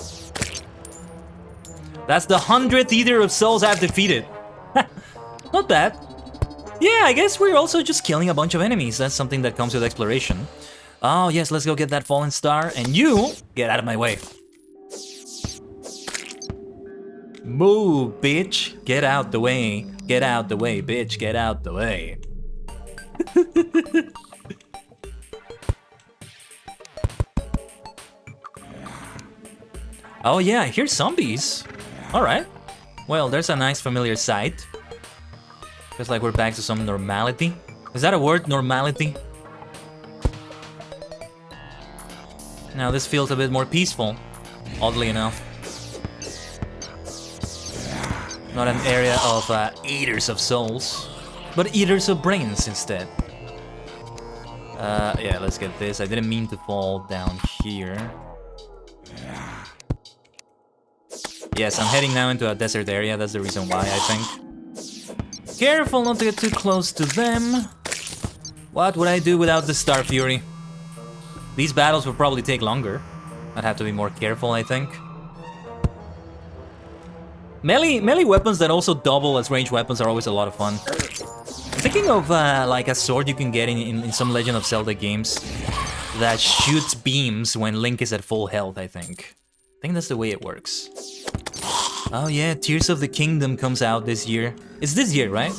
That's the 100th Eater of Souls I've defeated. Not bad. Yeah, I guess we're also just killing a bunch of enemies. That's something that comes with exploration. Oh yes, let's go get that fallen star. And you, get out of my way. Move, bitch. Get out the way. Get out the way, bitch. Get out the way. Oh yeah, here's zombies. Alright. Well, there's a nice familiar sight. Feels like we're back to some normality. Is that a word, normality? Now this feels a bit more peaceful, oddly enough. Not an area of eaters of souls, but eaters of brains instead. Yeah, let's get this. I didn't mean to fall down here. Yes, I'm heading now into a desert area. That's the reason why, I think. Careful not to get too close to them. What would I do without the Star Fury? These battles would probably take longer. I'd have to be more careful, I think. Melee weapons that also double as ranged weapons are always a lot of fun. I'm thinking of like a sword you can get in some Legend of Zelda games that shoots beams when Link is at full health, I think. I think that's the way it works. Oh yeah, Tears of the Kingdom comes out this year. It's this year, right?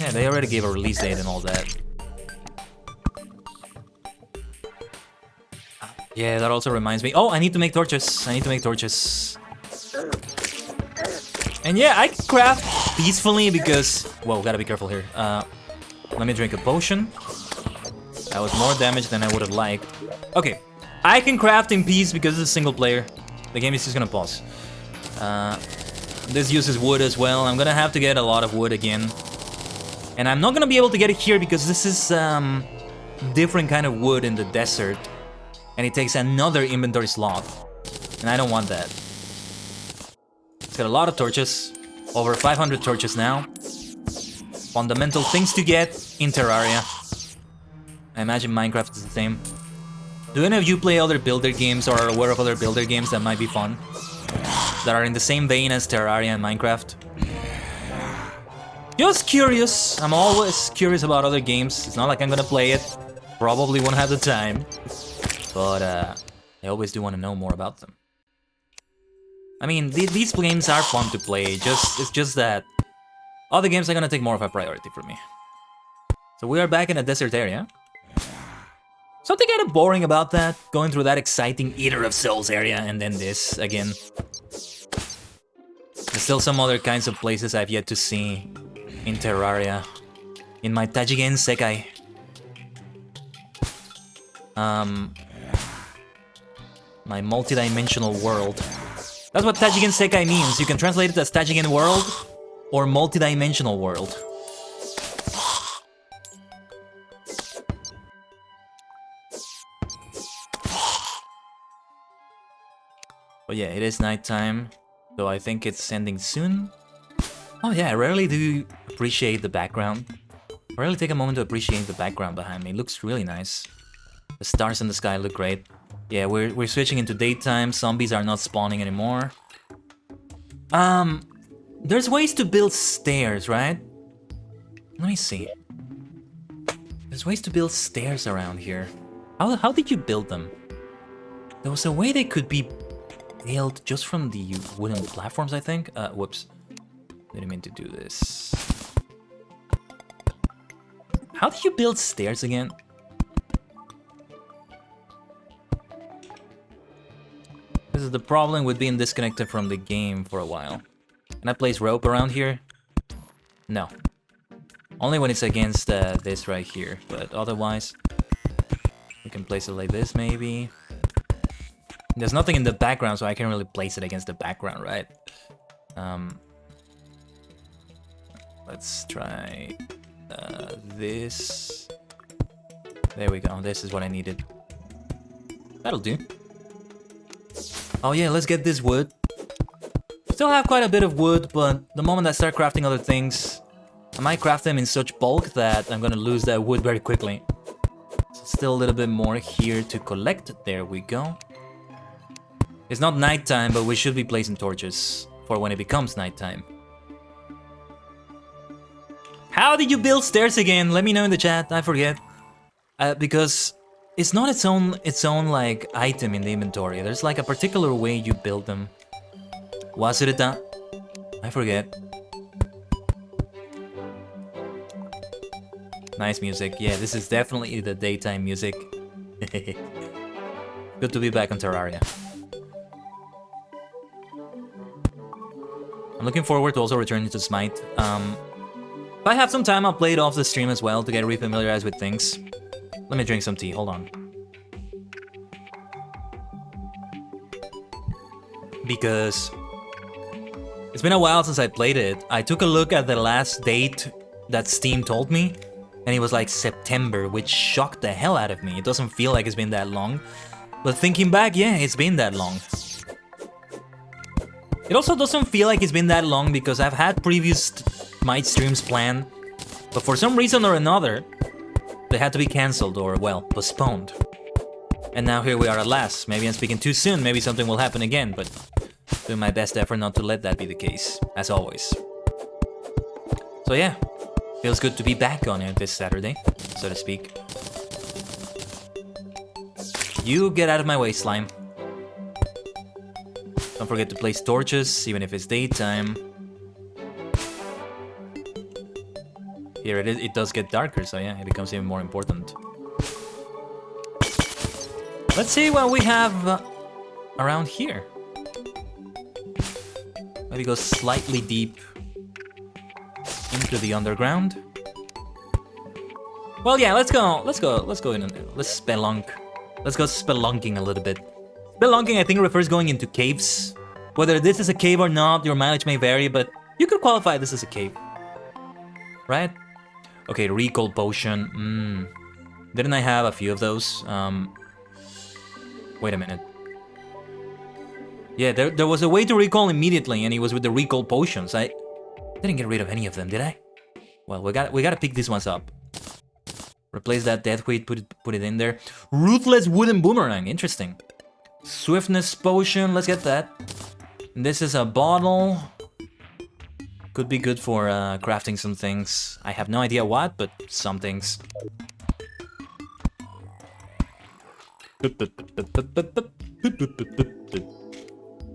Yeah, they already gave a release date and all that. Yeah, that also reminds me. Oh, I need to make torches. I need to make torches. And yeah, I can craft peacefully because... Whoa, gotta be careful here. Let me drink a potion. That was more damage than I would have liked. Okay, I can craft in peace because it's a single player. The game is just gonna pause. This uses wood as well. I'm gonna have to get a lot of wood again. And I'm not gonna be able to get it here because this is different kind of wood in the desert. And it takes another inventory slot. And I don't want that. It's got a lot of torches. Over 500 torches now. Fundamental things to get in Terraria. I imagine Minecraft is the same. Do any of you play other builder games or are aware of other builder games that might be fun? That are in the same vein as Terraria and Minecraft? Just curious. I'm always curious about other games. It's not like I'm gonna play it. Probably won't have the time. But I always do want to know more about them. I mean, these games are fun to play. It's just that other games are gonna take more of a priority for me. So we are back in a desert area. Something kind of boring about that, going through that exciting Eater of Souls area and then this again. There's still some other kinds of places I've yet to see in Terraria. In my Tajigen Sekai. My multi-dimensional world. That's what Tajigen Sekai means. You can translate it as Tajigen world or multi-dimensional world. But yeah, it is nighttime, so I think it's ending soon. Oh yeah, I rarely do appreciate the background. I rarely take a moment to appreciate the background behind me. It looks really nice. The stars in the sky look great. Yeah, we're switching into daytime. Zombies are not spawning anymore. There's ways to build stairs, right? Let me see. There's ways to build stairs around here. How did you build them? There was a way they could be built just from the wooden platforms, I think. Whoops. Didn't mean to do this. How do you build stairs again? This is the problem with being disconnected from the game for a while. Can I place rope around here? No. Only when it's against this right here, but otherwise... We can place it like this, maybe. There's nothing in the background, so I can't really place it against the background, right? Let's try this. There we go. This is what I needed. That'll do. Oh yeah, let's get this wood. Still have quite a bit of wood, but the moment I start crafting other things, I might craft them in such bulk that I'm gonna lose that wood very quickly. So still a little bit more here to collect. There we go. It's not nighttime, but we should be placing torches for when it becomes nighttime. How did you build stairs again? Let me know in the chat. I forget. Because it's not its own like item in the inventory. There's like a particular way you build them. Was it that? I forget. Nice music. Yeah, this is definitely the daytime music. Good to be back on Terraria. I'm looking forward to also returning to Smite. If I have some time, I'll play it off the stream as well to get refamiliarized with things. Let me drink some tea, hold on. Because it's been a while since I played it. I took a look at the last date that Steam told me, and it was like September, which shocked the hell out of me. It doesn't feel like it's been that long. But thinking back, yeah, it's been that long. It also doesn't feel like it's been that long because I've had previous Might streams planned, but for some reason or another, they had to be cancelled or, well, postponed. And now here we are at last. Maybe I'm speaking too soon, maybe something will happen again, but doing my best effort not to let that be the case, as always. So yeah, feels good to be back on it this Saturday, so to speak. You get out of my way, slime. Don't forget to place torches, even if it's daytime. Here it is, it does get darker, so yeah, it becomes even more important. Let's see what we have around here. Maybe go slightly deep into the underground. Well, yeah, let's go in and let's spelunk. Let's go spelunking a little bit. Spelunking, I think, refers going into caves. Whether this is a cave or not, your mileage may vary, but you could qualify this as a cave. Right? Okay, recall potion. Didn't I have a few of those? Wait a minute. Yeah, there was a way to recall immediately, and it was with the recall potions. I didn't get rid of any of them, did I? Well, we gotta pick these ones up. Replace that death weight, put it in there. Ruthless wooden boomerang, interesting. Swiftness potion, let's get that. This is a bottle. Could be good for crafting some things. I have no idea what, but some things.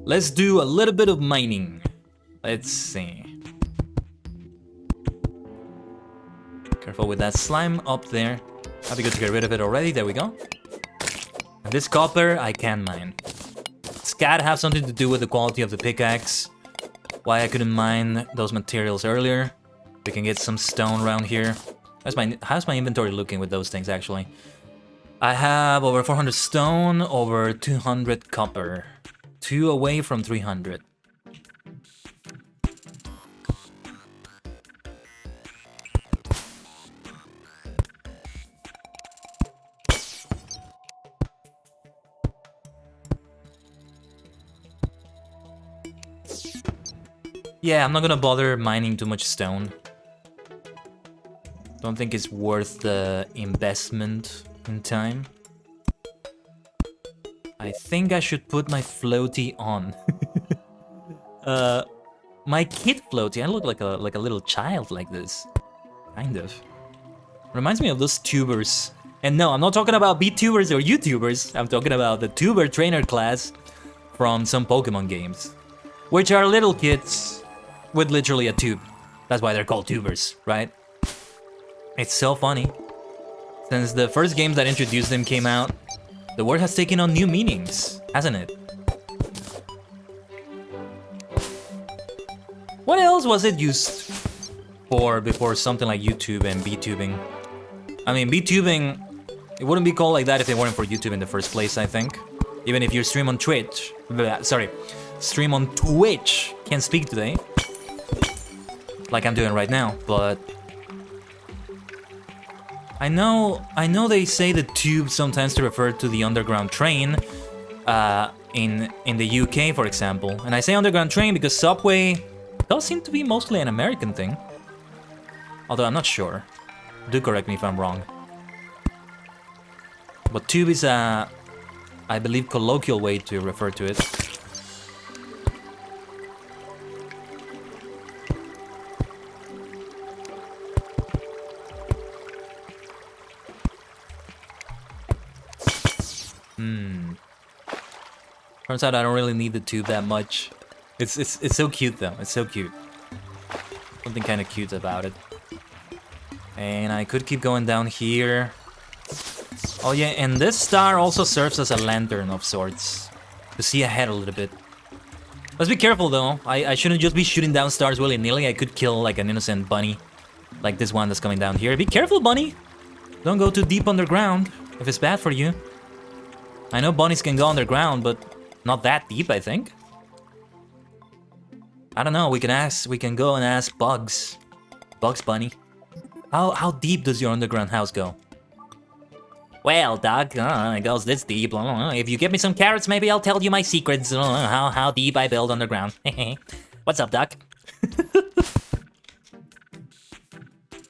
Let's do a little bit of mining. Let's see. Careful with that slime up there. I'll be good to get rid of it already. There we go. And this copper, I can mine. It's gotta have something to do with the quality of the pickaxe. Why I couldn't mine those materials earlier. We can get some stone around here. How's my inventory looking with those things, actually? I have over 400 stone, over 200 copper. 2 away from 300. Yeah, I'm not gonna bother mining too much stone. Don't think it's worth the investment in time. I think I should put my floaty on. My kid floaty. I look like a little child like this. Kind of. Reminds me of those tubers. And no, I'm not talking about VTubers or YouTubers. I'm talking about the tuber trainer class from some Pokemon games, which are little kids with literally a tube. That's why they're called tubers, right? It's so funny. Since the first games that introduced them came out, the word has taken on new meanings, hasn't it? What else was it used for before something like YouTube and VTubing? I mean, VTubing, it wouldn't be called like that if it weren't for YouTube in the first place, I think. Even if you stream on Twitch, stream on Twitch, can't speak today, like I'm doing right now, but I know they say the tube sometimes to refer to the underground train in the UK, for example. And I say underground train because subway does seem to be mostly an American thing. Although I'm not sure. Do correct me if I'm wrong. But tube is a, I believe, colloquial way to refer to it. Turns out I don't really need the tube that much. It's so cute though. It's so cute. Something kind of cute about it. And I could keep going down here. Oh yeah, and this star also serves as a lantern of sorts to see ahead a little bit. Let's be careful though. I shouldn't just be shooting down stars willy-nilly. I could kill like an innocent bunny, like this one that's coming down here. Be careful, bunny. Don't go too deep underground if it's bad for you. I know bunnies can go underground, but not that deep, I think. I don't know. We can go and ask Bugs Bunny. How deep does your underground house go? Well, Doug, it goes this deep. If you give me some carrots, maybe I'll tell you my secrets. How deep I build underground. What's up, Doug?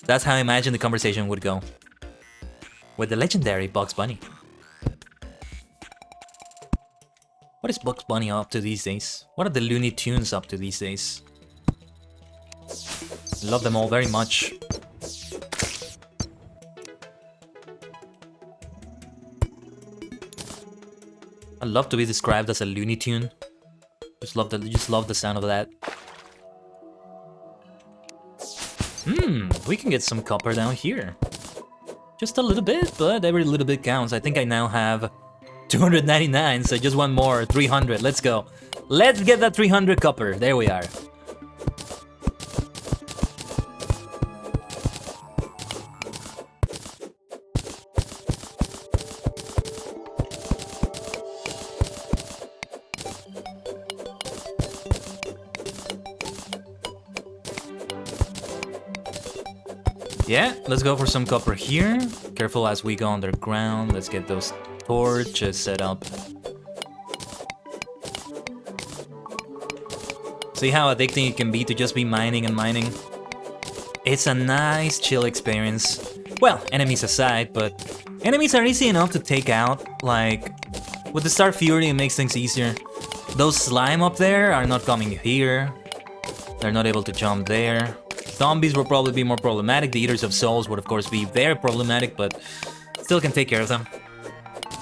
That's how I imagine the conversation would go with the legendary Bugs Bunny. What is Bugs Bunny up to these days? What are the Looney Tunes up to these days? Love them all very much. I love to be described as a Looney Tune. Just love the sound of that. We can get some copper down here. Just a little bit, but every little bit counts. I think I now have 299, so just one more, 300. Let's go. Let's get that 300 copper. There we are. Yeah, let's go for some copper here. Careful as we go underground. Let's get those torches set up. See how addicting it can be to just be mining and mining? It's a nice chill experience. Well, enemies aside, but enemies are easy enough to take out. Like, with the Star Fury it makes things easier. Those slime up there are not coming here. They're not able to jump there. Zombies will probably be more problematic. The Eaters of Souls would of course be very problematic, but still can take care of them.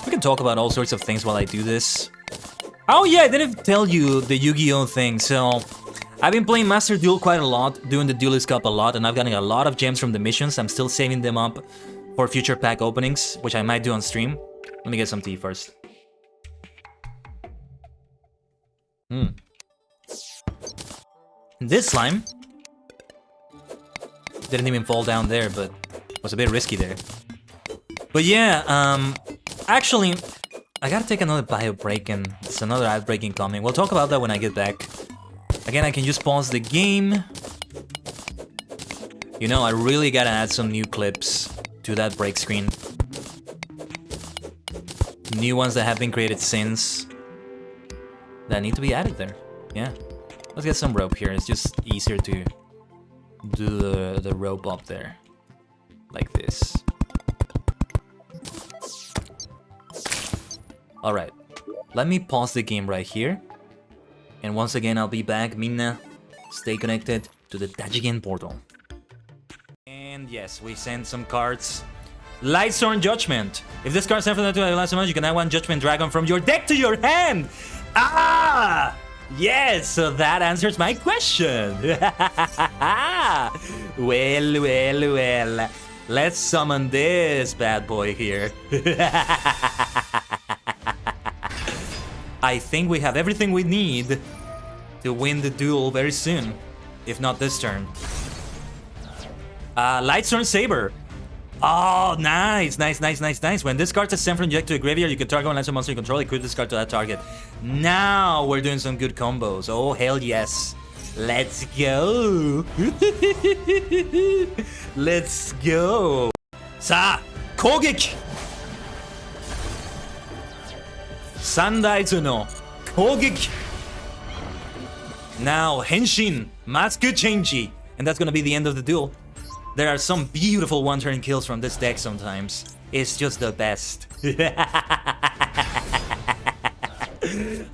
We can talk about all sorts of things while I do this. Oh yeah, I didn't tell you the Yu-Gi-Oh thing. So I've been playing Master Duel quite a lot, doing the Duelist Cup a lot, and I've gotten a lot of gems from the missions. I'm still saving them up for future pack openings, which I might do on stream. Let me get some tea first. This slime didn't even fall down there, but was a bit risky there. But yeah, actually, I gotta take another bio break, and it's another ad break incoming. We'll talk about that when I get back. Again, I can just pause the game. You know, I really gotta add some new clips to that break screen. New ones that have been created since that need to be added there. Yeah. Let's get some rope here. It's just easier to do the rope up there. Like this. Alright. Let me pause the game right here. And once again, I'll be back. Minna, stay connected to the Dajigen portal. And yes, we sent some cards. Lightstorm Judgment. If this card sent from the last match, you can add one Judgment Dragon from your deck to your hand. Ah! Yes, so that answers my question. Well. Let's summon this bad boy here. I think we have everything we need to win the duel very soon. if not this turn. Lightstorm Saber. Oh, nice. When this card is sent from your deck to a graveyard, you can target one monster you control, equip this card to that target. Now we're doing some good combos. Oh, hell yes. Let's go. Let's go. Sa, Kogeki. Sandaitsu no Kogeki. Now, Henshin, Mask Change. And that's gonna be the end of the duel. There are some beautiful one-turn kills from this deck sometimes. It's just the best.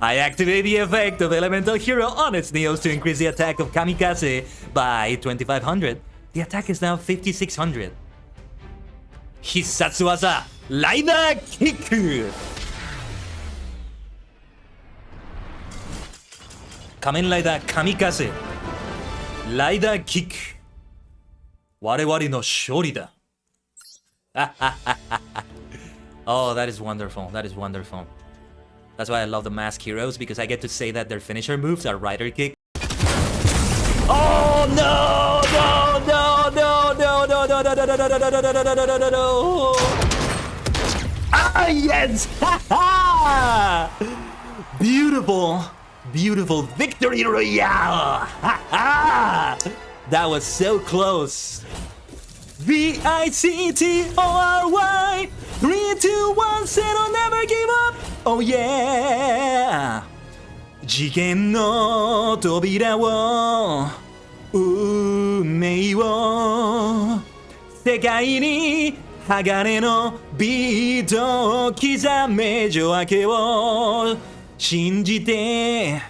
I activate the effect of Elemental Hero on its Neos to increase the attack of Kamikaze by 2500. The attack is now 5600. Hissatsuwaza, Rider Kick! Kamen Rider Kamikaze, Rider Kick. Warewari no shori da. Oh, that is wonderful. That is wonderful. That's why I love the Mask Heroes, because I get to say that their finisher moves are Rider Kick. Oh no! No! Ah, yes! Beautiful, beautiful victory royale! That was so close. VICTORY 3, 2, 1, settle, never give up. Oh yeah. 次元の扉を運命を世界に鋼のビートを刻め夜明けを信じて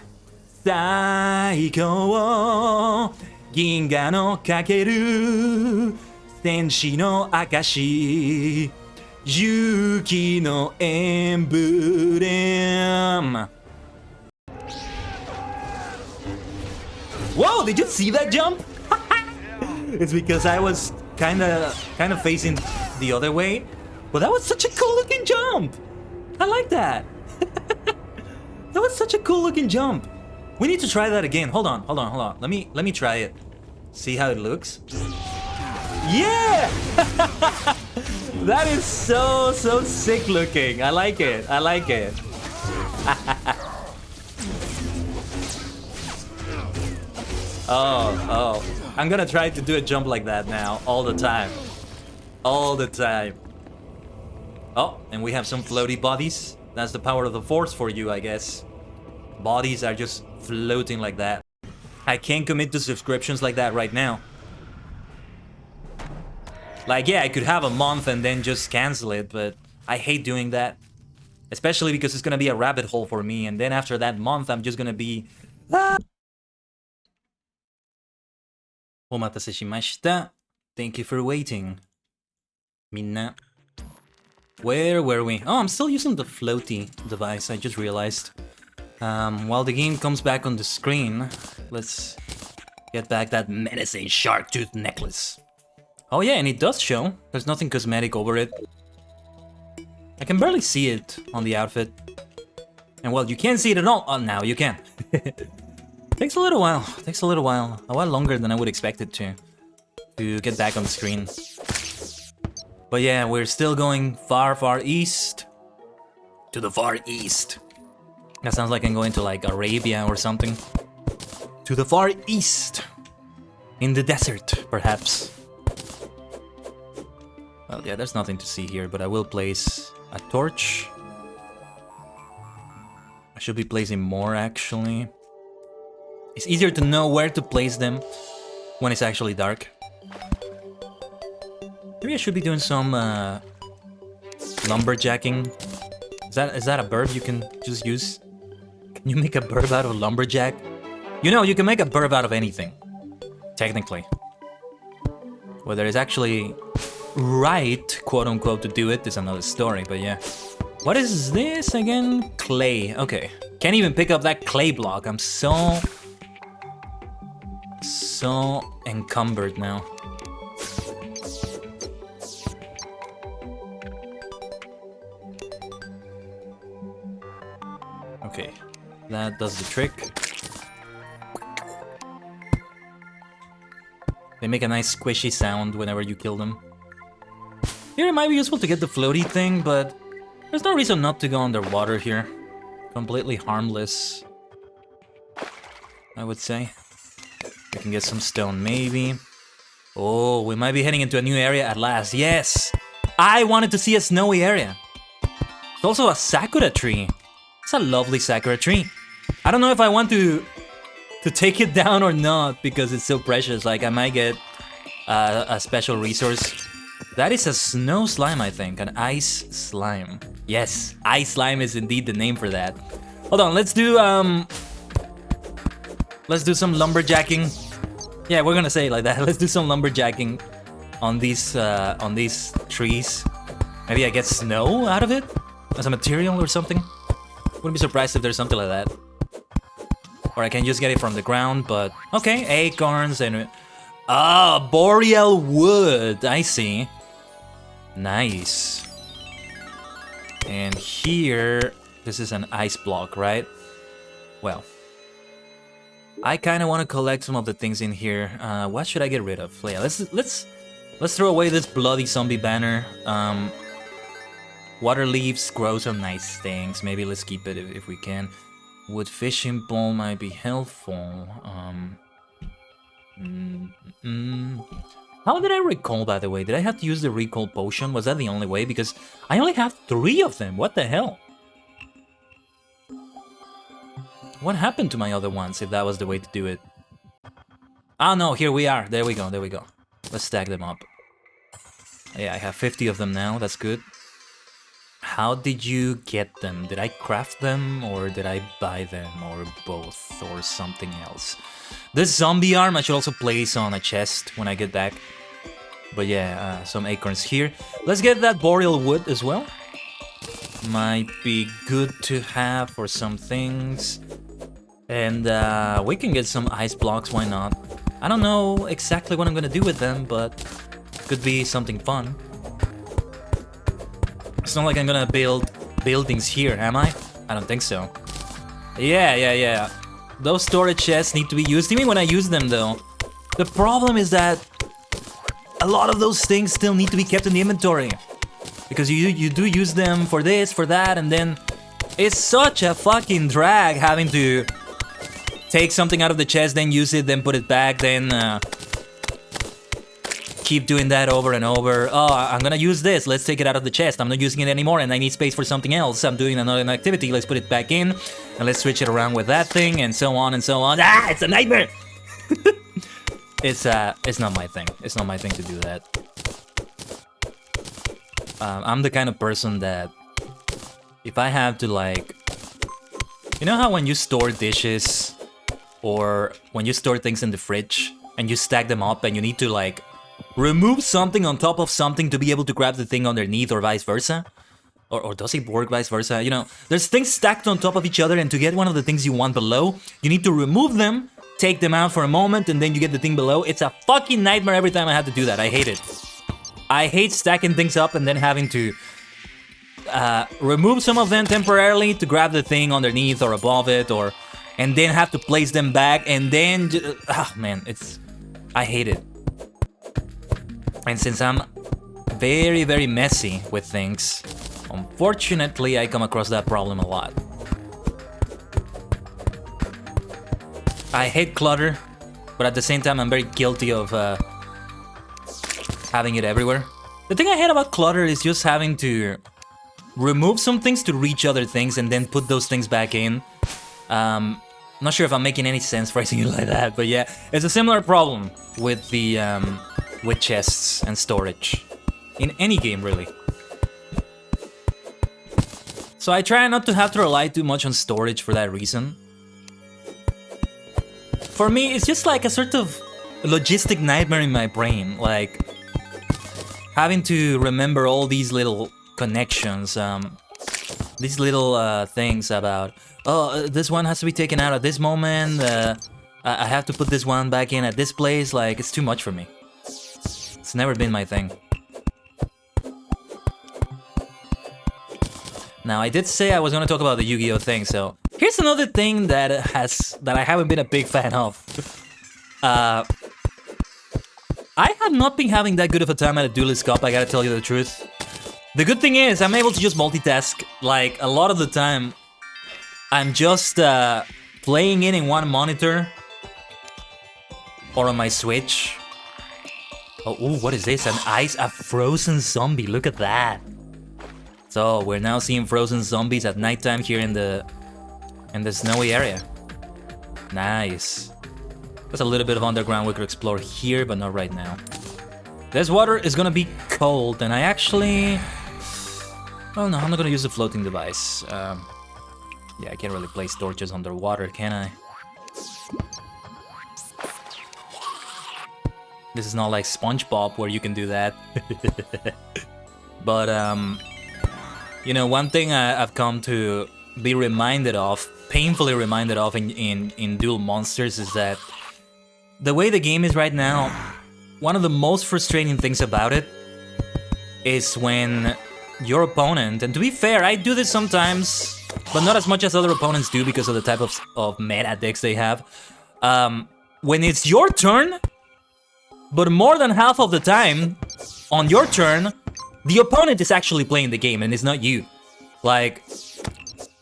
最高銀河のかける戦士の証勇気のエンブレム Whoa, did you see that jump? It's because I was kind of facing the other way. But that was such a cool looking jump. I like that. That was such a cool looking jump. We need to try that again. Hold on. Let me try it. See how it looks. Yeah! That is so sick looking. I like it. Oh. I'm gonna try to do a jump like that now, all the time. Oh, and we have some floaty bodies. That's the power of the Force for you, I guess. Bodies are just floating like that. I can't commit to subscriptions like that right now. Like, yeah, I could have a month and then just cancel it, but I hate doing that. Especially because it's gonna be a rabbit hole for me, and then after that month, I'm just gonna be... Omatase shimashita. Thank you for waiting. Minna. Where were we? Oh, I'm still using the floaty device, I just realized. While the game comes back on the screen, let's get back that menacing shark tooth necklace. Oh yeah, and it does show. There's nothing cosmetic over it. I can barely see it on the outfit. And well, you can't see it at all. Oh, now you can. Takes a little while. A while longer than I would expect it to get back on the screen. But yeah, we're still going far east. To the far east. That sounds like I'm going to like Arabia or something. To the far east. In the desert, perhaps. Well, yeah, there's nothing to see here, but I will place a torch. I should be placing more, actually. It's easier to know where to place them when it's actually dark. Maybe I should be doing some lumberjacking. Is that a verb you can just use? Can you make a verb out of lumberjack? You know, you can make a verb out of anything. Technically. Whether it's actually right, quote unquote, to do it is another story, but yeah. What is this again? Clay. Okay. Can't even pick up that clay block. I'm so encumbered now. Okay, that does the trick. They make a nice squishy sound whenever you kill them. Here it might be useful to get the floaty thing, but there's no reason not to go underwater here. Completely harmless, I would say. We can get some stone, maybe. Oh, we might be heading into a new area at last. Yes! I wanted to see a snowy area. It's also a sakura tree. It's a lovely sakura tree. I don't know if I want to take it down or not because it's so precious. Like, I might get a special resource. That is a snow slime, I think. An ice slime. Yes, ice slime is indeed the name for that. Hold on, let's do some lumberjacking. Yeah, we're gonna say it like that. Let's do some lumberjacking on these trees. Maybe I get snow out of it as a material or something. Wouldn't be surprised if there's something like that. Or I can just get it from the ground, but okay, acorns and boreal wood. I see. Nice. And here, this is an ice block, right? Well, I kind of want to collect some of the things in here. What should I get rid of? Yeah, let's throw away this bloody zombie banner. Water leaves grow some nice things. Maybe let's keep it if we can. Wood fishing pole might be helpful. How did I recall, by the way? Did I have to use the recall potion? Was that the only way? Because I only have 3 of them. What the hell? What happened to my other ones, if that was the way to do it? Oh no, here we are. There we go, there we go. Let's stack them up. Yeah, I have 50 of them now. That's good. How did you get them? Did I craft them, or did I buy them, or both, or something else? This zombie arm I should also place on a chest when I get back. But yeah, some acorns here. Let's get that boreal wood as well. Might be good to have for some things. And we can get some ice blocks, why not? I don't know exactly what I'm gonna do with them, but could be something fun. It's not like I'm gonna build buildings here, am I? I don't think so. Yeah. Those storage chests need to be used, even when I use them though. The problem is that a lot of those things still need to be kept in the inventory. Because you do use them for this, for that, and then it's such a fucking drag having to take something out of the chest, then use it, then put it back, then keep doing that over and over. Oh, I'm gonna use this, let's take it out of the chest. I'm not using it anymore and I need space for something else. I'm doing another activity, let's put it back in, and let's switch it around with that thing, and so on and so on. Ah, it's a nightmare! It's not my thing. It's not my thing to do that. I'm the kind of person that if I have to, like, you know how when you store dishes or when you store things in the fridge and you stack them up and you need to, like, remove something on top of something to be able to grab the thing underneath, or vice versa? Or does it work vice versa? You know, there's things stacked on top of each other, and to get one of the things you want below, you need to remove them, take them out for a moment, and then you get the thing below. It's a fucking nightmare every time I have to do that. I hate it. I hate stacking things up and then having to remove some of them temporarily to grab the thing underneath or above it, and then have to place them back, and then man, I hate it. And since I'm very, very messy with things, unfortunately I come across that problem a lot. I hate clutter, but at the same time I'm very guilty of having it everywhere. The thing I hate about clutter is just having to remove some things to reach other things and then put those things back in. Not sure if I'm making any sense phrasing it like that, but yeah, it's a similar problem with the with chests and storage in any game, really. So I try not to have to rely too much on storage for that reason. For me, it's just like a sort of logistic nightmare in my brain, like having to remember all these little connections, these little things about, oh, this one has to be taken out at this moment, I have to put this one back in at this place. Like, it's too much for me. It's never been my thing. Now, I did say I was gonna talk about the Yu-Gi-Oh thing, so here's another thing that I haven't been a big fan of. I have not been having that good of a time at a Duelist Cup, I gotta tell you the truth. The good thing is, I'm able to just multitask. Like, a lot of the time, I'm just playing it in one monitor. Or on my Switch. Oh, ooh, what is this? A frozen zombie, look at that. So, we're now seeing frozen zombies at nighttime here in the snowy area. Nice. There's a little bit of underground we could explore here, but not right now. This water is gonna be cold, and I actually... Oh no, I'm not gonna use the floating device. Yeah, I can't really place torches underwater, can I? This is not like SpongeBob where you can do that. But, you know, one thing I've come to be reminded of, painfully reminded of in Duel Monsters is that the way the game is right now, one of the most frustrating things about it is when your opponent, and to be fair, I do this sometimes, but not as much as other opponents do because of the type of meta decks they have. When it's your turn, but more than half of the time, on your turn, the opponent is actually playing the game and it's not you. Like,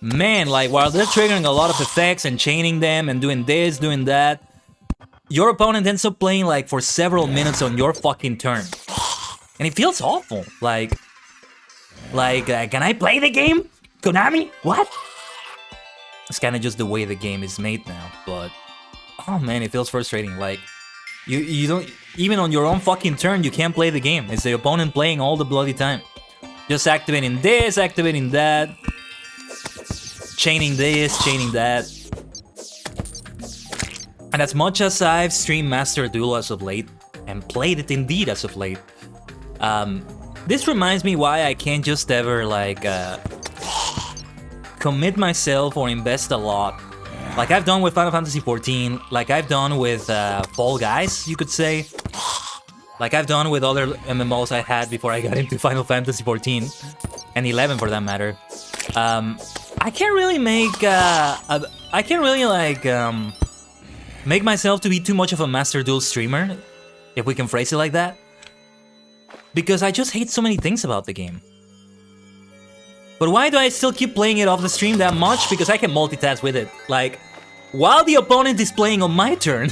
man, like while they're triggering a lot of effects and chaining them and doing this, doing that, your opponent ends up playing like for several minutes on your fucking turn. And it feels awful. Like, can I play the game? Konami? What? It's kind of just the way the game is made now, but... Oh man, it feels frustrating. Like, you don't... Even on your own fucking turn, you can't play the game. It's the opponent playing all the bloody time. Just activating this, activating that. Chaining this, chaining that. And as much as I've streamed Master Duel as of late, and played it indeed as of late, this reminds me why I can't just ever, like, commit myself or invest a lot. Like I've done with Final Fantasy XIV, like I've done with Fall Guys, you could say. Like I've done with other MMOs I had before I got into Final Fantasy XIV, and 11 for that matter. I can't really make, I can't really, like, make myself to be too much of a Master Duel streamer, if we can phrase it like that. Because I just hate so many things about the game. But why do I still keep playing it off the stream that much? Because I can multitask with it. Like, while the opponent is playing on my turn,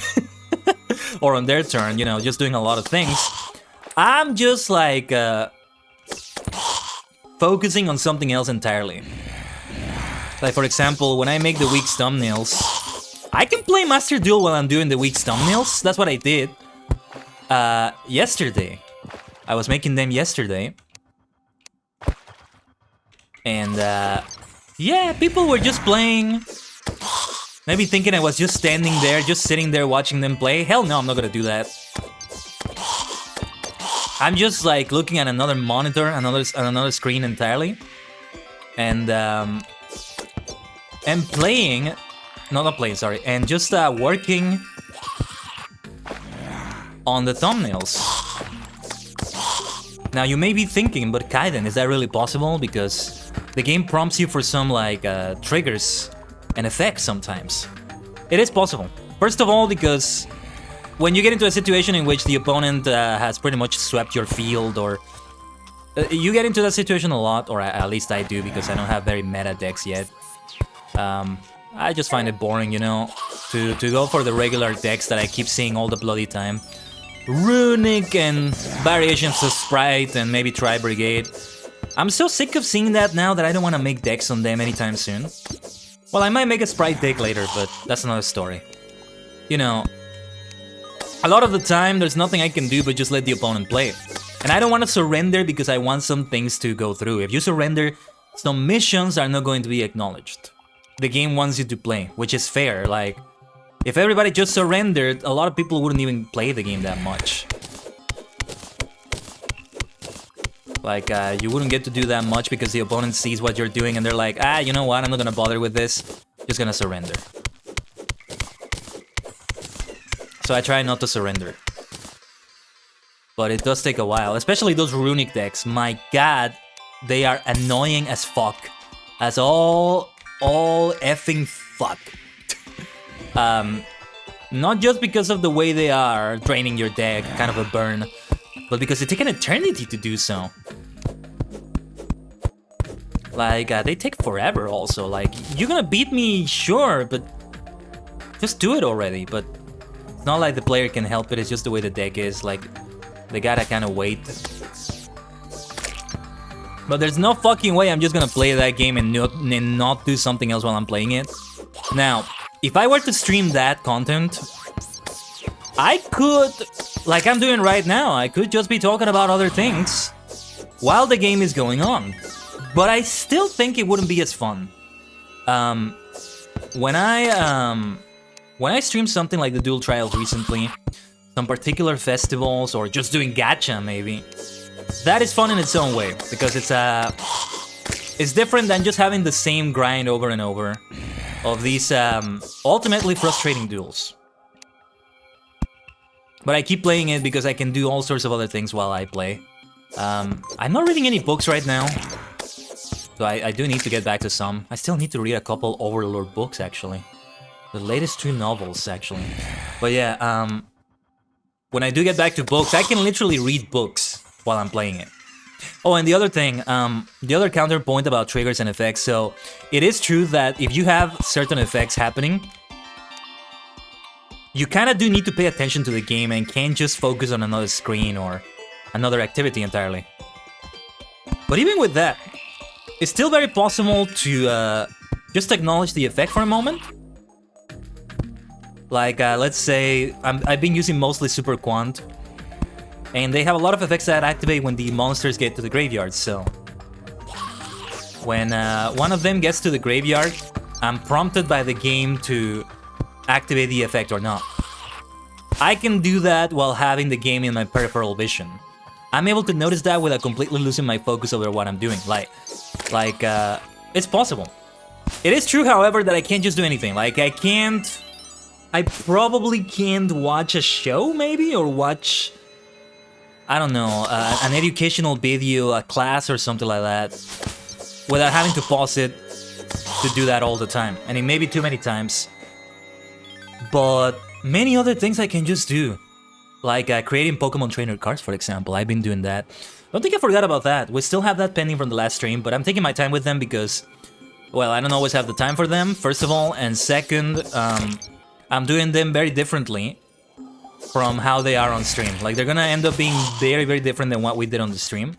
or on their turn, you know, just doing a lot of things, I'm just like, focusing on something else entirely. Like, for example, when I make the week's thumbnails, I can play Master Duel while I'm doing the week's thumbnails. That's what I did yesterday. I was making them yesterday. And, yeah, people were just playing. Maybe thinking I was just standing there, just sitting there watching them play. Hell no, I'm not gonna do that. I'm just, like, looking at another monitor, another screen entirely. And playing... No, not playing, sorry. And just, working on the thumbnails. Now, you may be thinking, but Khaiden, is that really possible? Because the game prompts you for some, like, triggers and effects sometimes. It is possible. First of all, because when you get into a situation in which the opponent has pretty much swept your field, or... you get into that situation a lot, or at least I do, because I don't have very meta decks yet. I just find it boring, you know, to go for the regular decks that I keep seeing all the bloody time. Runic and variations of Sprite and maybe Tri-Brigade. I'm so sick of seeing that now that I don't want to make decks on them anytime soon. Well, I might make a Sprite deck later, but that's another story. You know, a lot of the time there's nothing I can do but just let the opponent play. And I don't want to surrender because I want some things to go through. If you surrender, some missions are not going to be acknowledged. The game wants you to play, which is fair. Like, if everybody just surrendered, a lot of people wouldn't even play the game that much. Like, you wouldn't get to do that much because the opponent sees what you're doing and they're like, ah, you know what, I'm not gonna bother with this. Just gonna surrender. So I try not to surrender. But it does take a while, especially those runic decks. My god, they are annoying as fuck. As all effing fuck. Not just because of the way they are draining your deck, kind of a burn, but because they take an eternity to do so. Like, they take forever also. Like, you're gonna beat me, sure, but just do it already. But it's not like the player can help it, it's just the way the deck is. Like, they gotta kind of wait. But there's no fucking way I'm just gonna play that game and not do something else while I'm playing it. Now, if I were to stream that content, I could, like I'm doing right now, I could just be talking about other things while the game is going on. But I still think it wouldn't be as fun. When I streamed something like the Duel Trials recently, some particular festivals, or just doing gacha maybe, that is fun in its own way, because it's different than just having the same grind over and over of these ultimately frustrating duels. But I keep playing it because I can do all sorts of other things while I play. I'm not reading any books right now, so I do need to get back to some. I still need to read a couple Overlord books, actually. The latest 2 novels, actually. But yeah, when I do get back to books, I can literally read books while I'm playing it. Oh, and the other thing, the other counterpoint about triggers and effects, so it is true that if you have certain effects happening, you kind of do need to pay attention to the game and can't just focus on another screen or another activity entirely. But even with that, it's still very possible to just acknowledge the effect for a moment. Like, let's say, I've been using mostly Super Quant, and they have a lot of effects that activate when the monsters get to the graveyard, so when one of them gets to the graveyard, I'm prompted by the game to activate the effect or not. I can do that while having the game in my peripheral vision. I'm able to notice that without completely losing my focus over what I'm doing. Like, it's possible. It is true, however, that I can't just do anything. Like, I probably can't watch a show, maybe, or watch, I don't know, an educational video, a class or something like that, without having to pause it to do that all the time. And it may be too many times, but many other things I can just do. Like creating Pokemon Trainer cards, for example. I've been doing that. Don't think I forgot about that. We still have that pending from the last stream, but I'm taking my time with them because, well, I don't always have the time for them, first of all, and second, I'm doing them very differently from how they are on stream. Like, they're gonna end up being very, very different than what we did on the stream.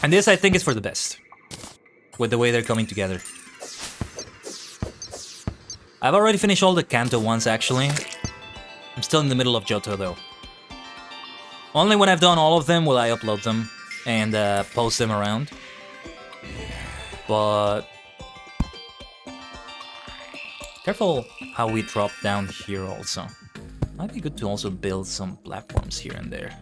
And this, I think, is for the best, with the way they're coming together. I've already finished all the Kanto ones, actually. I'm still in the middle of Johto, though. Only when I've done all of them will I upload them and post them around. But careful how we drop down here also. Might be good to also build some platforms here and there.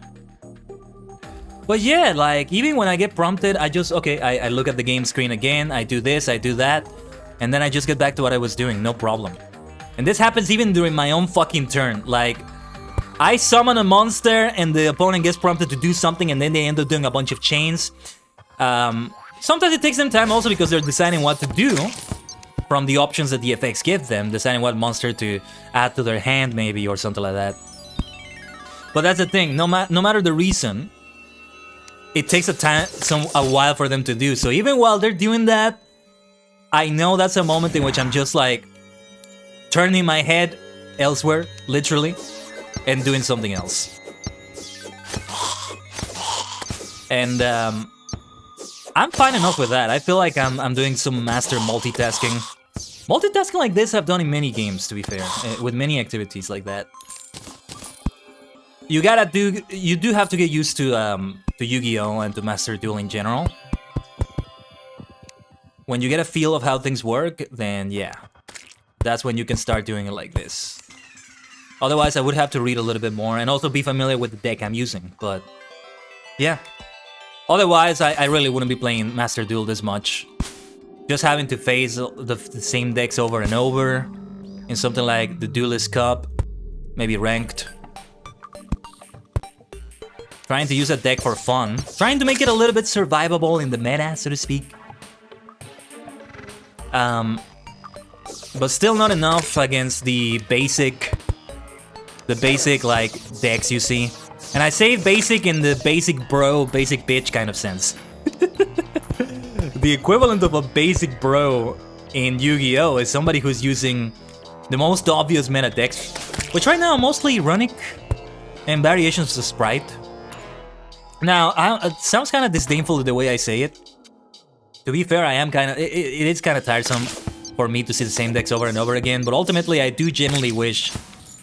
But yeah, like, even when I get prompted, I just, okay, I look at the game screen again, I do this, I do that, and then I just get back to what I was doing, no problem. And this happens even during my own fucking turn. Like, I summon a monster and the opponent gets prompted to do something and then they end up doing a bunch of chains. Sometimes it takes them time also because they're deciding what to do from the options that the effects give them, deciding what monster to add to their hand maybe or something like that. But that's the thing, no matter the reason, it takes a while for them to do. So even while they're doing that, I know that's a moment in which I'm just like turning my head elsewhere, literally, and doing something else. And I'm fine enough with that. I feel like I'm doing some master multitasking. Multitasking like this I've done in many games, to be fair, with many activities like that. You do have to get used to Yu-Gi-Oh! And to Master Duel in general. When you get a feel of how things work, then yeah, that's when you can start doing it like this. Otherwise, I would have to read a little bit more and also be familiar with the deck I'm using, but yeah. Otherwise, I really wouldn't be playing Master Duel this much. Just having to face the same decks over and over in something like the Duelist Cup, maybe ranked. Trying to use a deck for fun. Trying to make it a little bit survivable in the meta, so to speak. but still not enough against the basic like decks you see. And I say basic in the basic bro, basic bitch kind of sense. The equivalent of a basic bro in Yu-Gi-Oh! Is somebody who's using the most obvious meta decks, which right now are mostly Runic and variations of Sprite. Now, it sounds kind of disdainful the way I say it. To be fair, I am kind of... It is kind of tiresome for me to see the same decks over and over again, but ultimately I do genuinely wish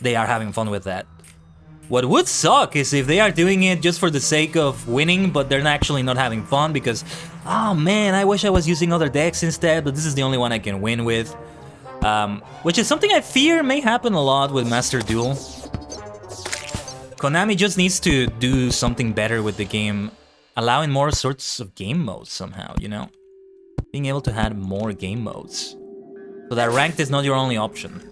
they are having fun with that. What would suck is if they are doing it just for the sake of winning, but they're actually not having fun because, oh man, I wish I was using other decks instead, but this is the only one I can win with. Which is something I fear may happen a lot with Master Duel. Konami just needs to do something better with the game, allowing more sorts of game modes somehow, you know? Being able to add more game modes. So that ranked is not your only option.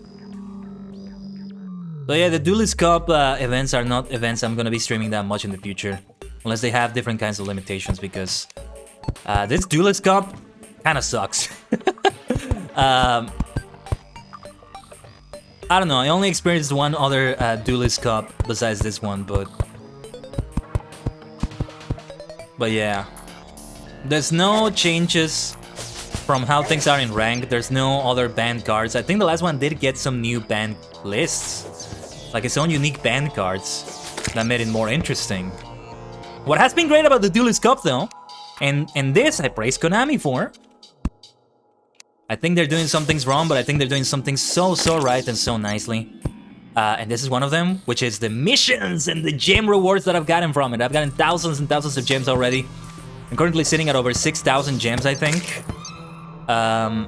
So yeah, the Duelist Cup events are not events I'm gonna be streaming that much in the future. Unless they have different kinds of limitations, because this Duelist Cup kinda sucks. I don't know, I only experienced one other Duelist Cup besides this one, but yeah. There's no changes from how things are in rank. There's no other banned cards. I think the last one did get some new banned lists. Like its own unique banned cards that made it more interesting. What has been great about the Duelist Cup though, and this I praise Konami for. I think they're doing some things wrong, but I think they're doing something so right and so nicely. And this is one of them, which is the missions and the gem rewards that I've gotten from it. I've gotten thousands and thousands of gems already. I'm currently sitting at over 6,000 gems, I think. And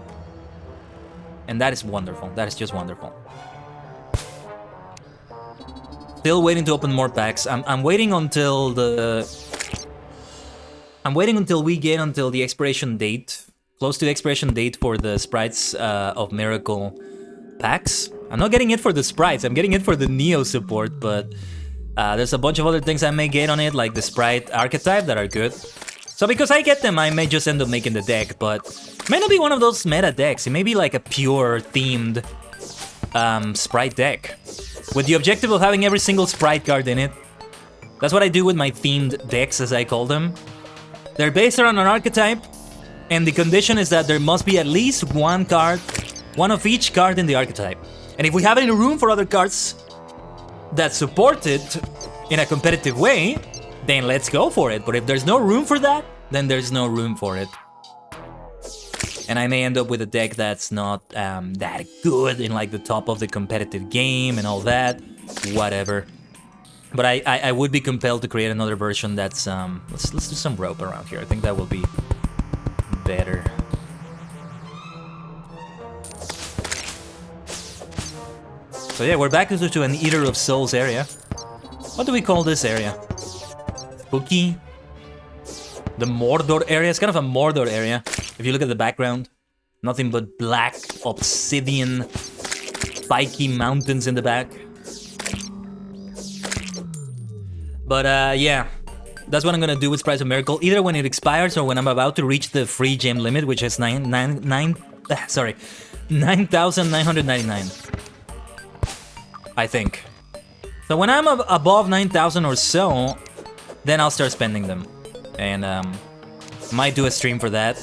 that is wonderful. That is just wonderful. Still waiting to open more packs. I'm waiting until the... I'm waiting until we get until the expiration date. Close to the expiration date for the Sprites of Miracle packs. I'm not getting it for the Sprites, I'm getting it for the Neo support, but there's a bunch of other things I may get on it, like the Sprite archetype that are good. So because I get them, I may just end up making the deck, but it may not be one of those meta decks. It may be like a pure themed Sprite deck, with the objective of having every single Sprite card in it. That's what I do with my themed decks, as I call them. They're based around an archetype, and the condition is that there must be at least one card, one of each card in the archetype. And if we have any room for other cards that support it in a competitive way, then let's go for it. But if there's no room for that, then there's no room for it. And I may end up with a deck that's not that good in like the top of the competitive game and all that, whatever. But I would be compelled to create another version that's let's do some rope around here. I think that will be better. So yeah, we're back to an Eater of Souls area. What do we call this area? Spooky? The Mordor area? It's kind of a Mordor area. If you look at the background, nothing but black, obsidian, spiky mountains in the back. But yeah, that's what I'm gonna do with Sprites of Miracle, either when it expires or when I'm about to reach the free gem limit, which is 9,999. I think. So when I'm above 9,000 or so, then I'll start spending them. And might do a stream for that,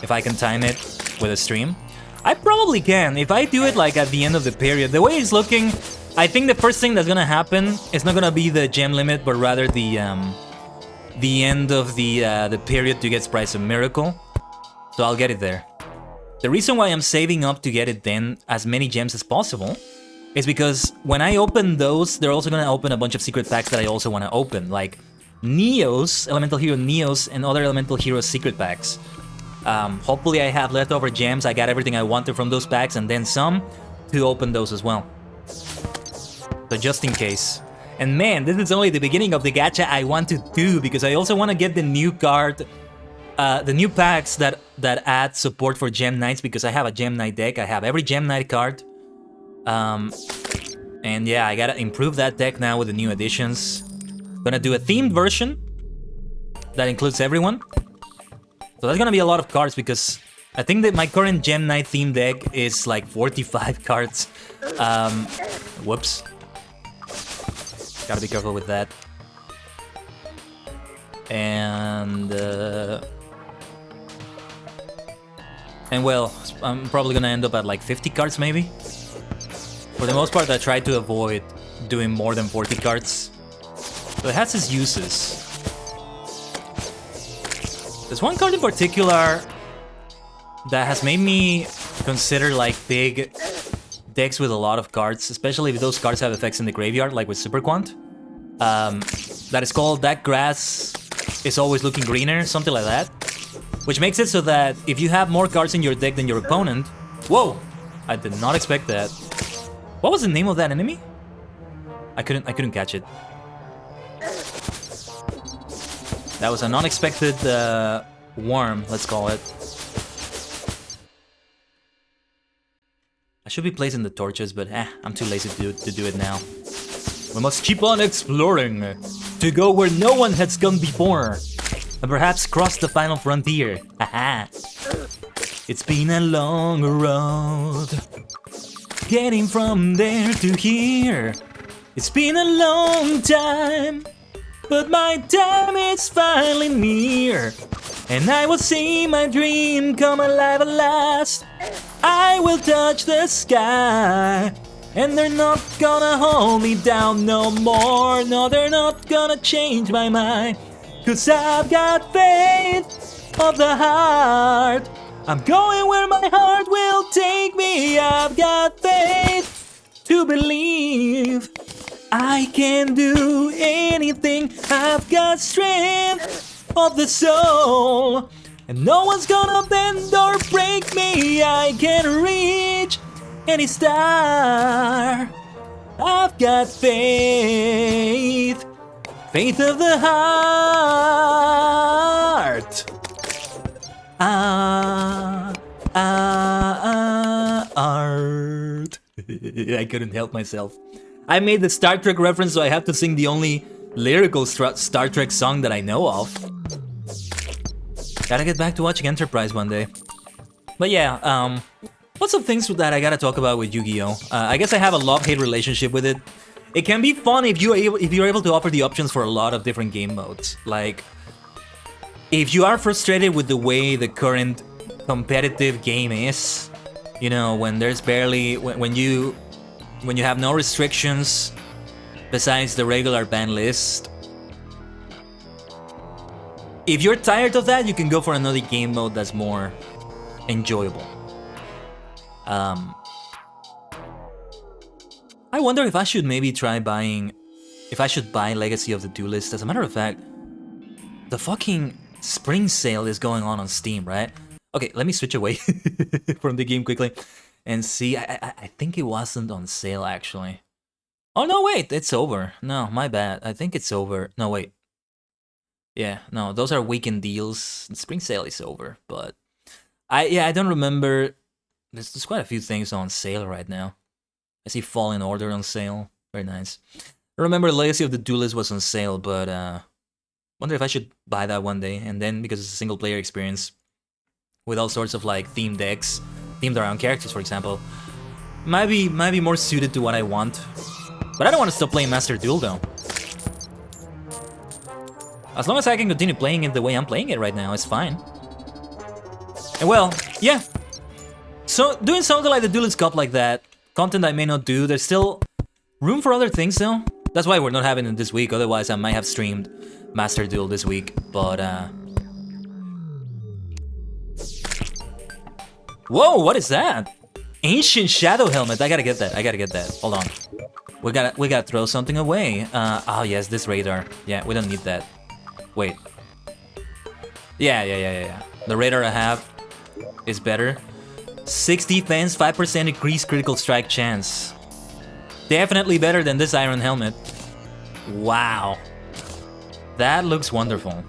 if I can time it with a stream. I probably can, if I do it like at the end of the period. The way it's looking, I think the first thing that's gonna happen is not gonna be the gem limit, but rather the end of the period to get Sprites of Miracle. So I'll get it there. The reason why I'm saving up to get it then, as many gems as possible, is because when I open those, they're also gonna open a bunch of secret packs that I also wanna open, like Neos, Elemental Hero Neos, and other Elemental Hero secret packs. Hopefully I have leftover gems, I got everything I wanted from those packs, and then some to open those as well. So just in case. And man, this is only the beginning of the gacha I want to do, because I also want to get the new card, the new packs that add support for Gem Knights, because I have a Gem Knight deck, I have every Gem Knight card. And yeah, I gotta improve that deck now with the new additions. Gonna do a themed version that includes everyone. So that's gonna be a lot of cards, because I think that my current Gem Knight theme deck is like 45 cards. Whoops. Gotta be careful with that. And well, I'm probably gonna end up at like 50 cards maybe. For the most part, I try to avoid doing more than 40 cards. But it has its uses. There's one card in particular that has made me consider like big decks with a lot of cards, especially if those cards have effects in the graveyard, like with Super Quant. That is called That Grass Is Always Looking Greener, something like that. Which makes it so that if you have more cards in your deck than your opponent... Whoa! I did not expect that. What was the name of that enemy? I couldn't catch it. That was an unexpected worm, let's call it. I should be placing the torches, but I'm too lazy to do it now. We must keep on exploring, to go where no one has gone before, and perhaps cross the final frontier. Haha. It's been a long road, getting from there to here. It's been a long time, but my time is finally near, and I will see my dream come alive at last. I will touch the sky, and they're not gonna hold me down no more. No, they're not gonna change my mind, 'cause I've got faith of the heart. I'm going where my heart will take me. I've got faith to believe I can do anything. I've got strength of the soul, and no one's gonna bend or break me. I can reach any star. I've got faith, faith of the heart. Art. I couldn't help myself. I made the Star Trek reference, so I have to sing the only lyrical Star Trek song that I know of. Gotta get back to watching Enterprise one day. But yeah, lots of things that I gotta talk about with Yu-Gi-Oh! I guess I have a love-hate relationship with it. It can be fun if you're able to offer the options for a lot of different game modes. Like, if you are frustrated with the way the current competitive game is, you know, when there's barely... when you have no restrictions besides the regular ban list. If you're tired of that, you can go for another game mode that's more enjoyable. I wonder if I should maybe try buying... if I should buy Legacy of the Duelist. As a matter of fact, the fucking spring sale is going on Steam, right? Okay, let me switch away from the game quickly and see. I think it wasn't on sale, actually. Oh, no, wait, it's over. No, my bad. I think it's over. No, wait. Yeah, no, those are weekend deals. The spring sale is over, but... I don't remember... There's quite a few things on sale right now. I see Fallen Order on sale. Very nice. I remember Legacy of the Duelist was on sale, but... wonder if I should buy that one day, and then, because it's a single-player experience, with all sorts of, like, themed decks, themed around characters, for example, might be more suited to what I want. But I don't want to stop playing Master Duel, though. As long as I can continue playing it the way I'm playing it right now, it's fine. And well, yeah. So, doing something like the Duelist Cup like that, content I may not do, there's still room for other things, though. That's why we're not having it this week, otherwise I might have streamed Master Duel this week, but whoa, what is that? Ancient Shadow Helmet, I gotta get that, hold on. We gotta throw something away. Oh yes, this radar. Yeah, we don't need that. Wait. Yeah. The radar I have is better. 6 defense, 5% increased critical strike chance. Definitely better than this Iron Helmet. Wow. That looks wonderful.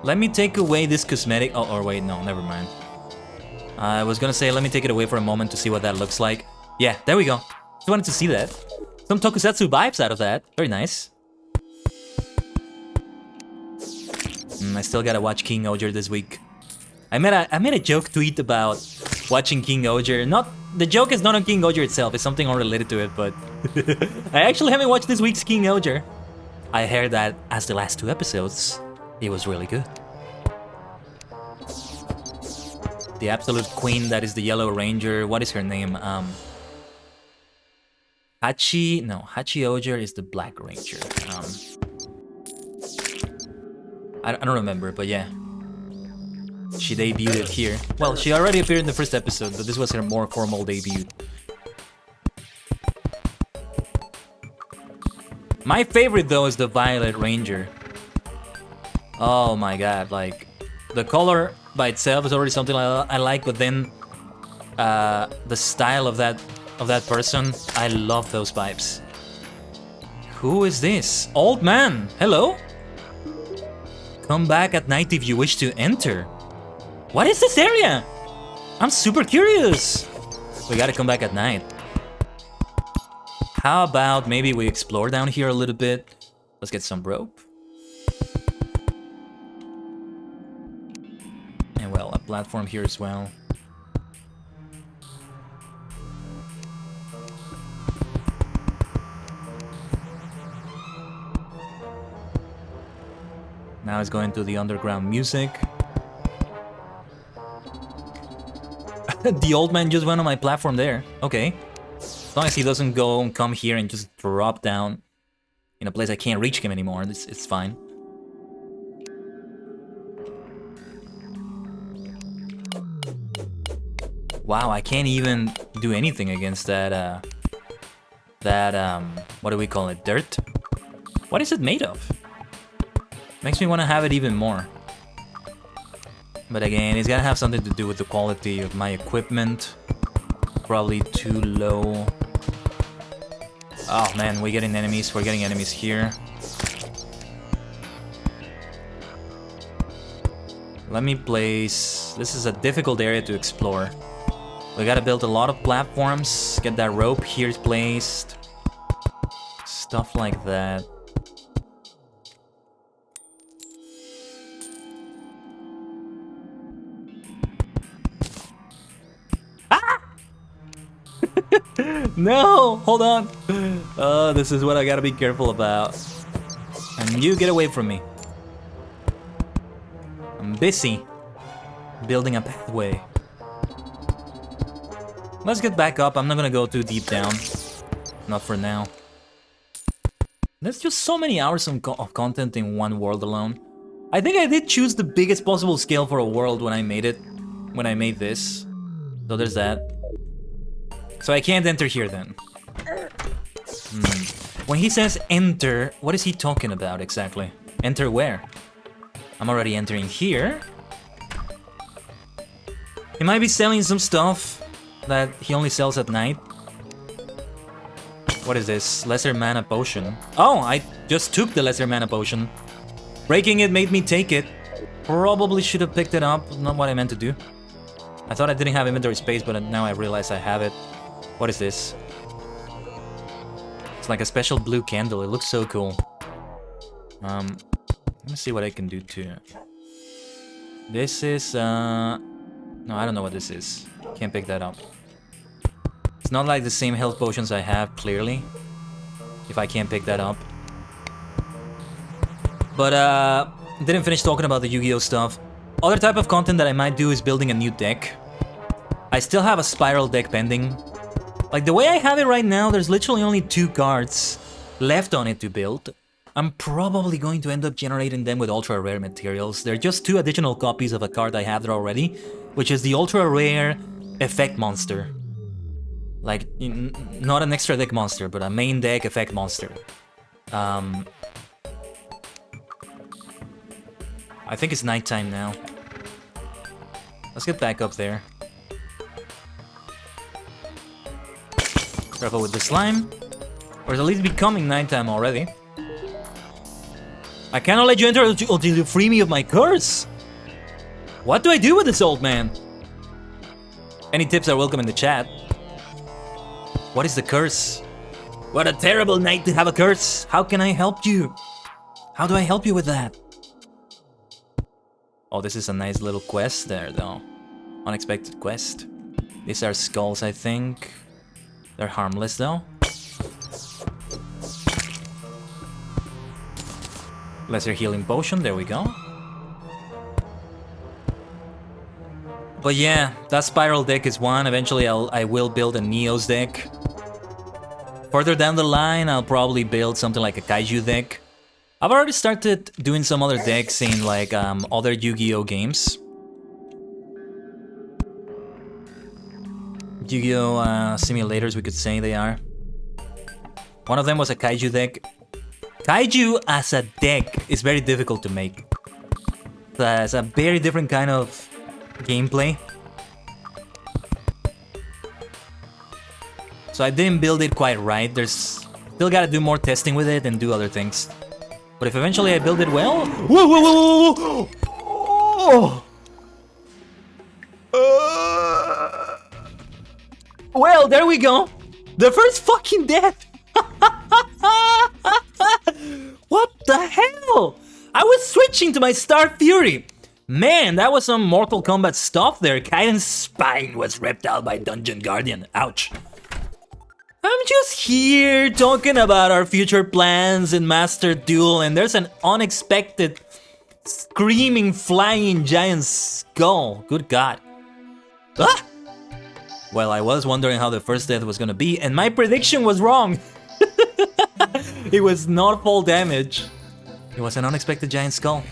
Let me take away this cosmetic. Oh, or wait, no, never mind. I was gonna say, let me take it away for a moment to see what that looks like. Yeah, there we go. Just wanted to see that. Some tokusatsu vibes out of that. Very nice. I still gotta watch King Oger this week. I made a joke tweet about watching King Oger. Not the joke is not on King Oger itself. It's something unrelated to it, but I actually haven't watched this week's King Oger. I heard that as the last 2 episodes, it was really good. The absolute queen that is the Yellow Ranger. What is her name? Hachi Oger is the Black Ranger. I don't remember, but yeah. She debuted here. Well, she already appeared in the first episode, but this was her more formal debut. My favorite, though, is the Violet Ranger. Oh my god, like, the color by itself is already something I like, but then the style of that person, I love those vibes. Who is this? Old man, hello? Come back at night if you wish to enter. What is this area? I'm super curious. We gotta come back at night. How about maybe we explore down here a little bit? Let's get some rope. And well, a platform here as well. Now it's going to the underground music. The old man just went on my platform there. Okay. As long as he doesn't go and come here and just drop down in a place I can't reach him anymore, it's fine. Wow, I can't even do anything against that, what do we call it, dirt? What is it made of? Makes me want to have it even more. But again, it's gotta have something to do with the quality of my equipment. Probably too low. Oh man, we're getting enemies here. Let me place... This is a difficult area to explore. We gotta build a lot of platforms, get that rope here placed. Stuff like that. No! Hold on! Oh, this is what I gotta be careful about. And you get away from me. I'm busy building a pathway. Let's get back up. I'm not gonna go too deep down. Not for now. There's just so many hours of content in one world alone. I think I did choose the biggest possible scale for a world when I made it. When I made this. So there's that. So I can't enter here then. When he says enter, what is he talking about exactly? Enter where? I'm already entering here. He might be selling some stuff that he only sells at night. What is this? Lesser mana potion. Oh, I just took the lesser mana potion. Breaking it made me take it. Probably should have picked it up. Not what I meant to do. I thought I didn't have inventory space, but now I realize I have it. What is this? It's like a special blue candle. It looks so cool. Let me see what I can do too. This is no, I don't know what this is. Can't pick that up. It's not like the same health potions I have, clearly. If I can't pick that up. But didn't finish talking about the Yu-Gi-Oh stuff. Other type of content that I might do is building a new deck. I still have a spiral deck pending. Like, the way I have it right now, there's literally only 2 cards left on it to build. I'm probably going to end up generating them with ultra rare materials. They're just 2 additional copies of a card I have there already, which is the ultra rare effect monster. Like, not an extra deck monster, but a main deck effect monster. I think it's nighttime now. Let's get back up there. Careful with the slime. Or it's at least becoming nighttime already. I cannot let you enter until you free me of my curse! What do I do with this old man? Any tips are welcome in the chat. What is the curse? What a terrible night to have a curse! How can I help you? How do I help you with that? Oh, this is a nice little quest there, though. Unexpected quest. These are skulls, I think. They're harmless, though. Lesser healing potion, there we go. But yeah, that spiral deck is one. Eventually I will build a Neos deck. Further down the line, I'll probably build something like a Kaiju deck. I've already started doing some other decks in like other Yu-Gi-Oh games. Yu-Gi-Oh simulators, we could say they are. One of them was a Kaiju deck. Kaiju as a deck is very difficult to make. It's a very different kind of gameplay. So I didn't build it quite right. There's still gotta do more testing with it and do other things. But if eventually I build it well... Whoa, whoa, whoa, whoa, whoa! Oh. Well, there we go. The first fucking death. What the hell? I was switching to my Star Fury. Man, that was some Mortal Kombat stuff there. Khaiden's spine was ripped out by Dungeon Guardian. Ouch. I'm just here talking about our future plans in Master Duel, and there's an unexpected screaming flying giant skull. Good God. Ah! Well, I was wondering how the first death was gonna be, and my prediction was wrong. It was not full damage. It was an unexpected giant skull.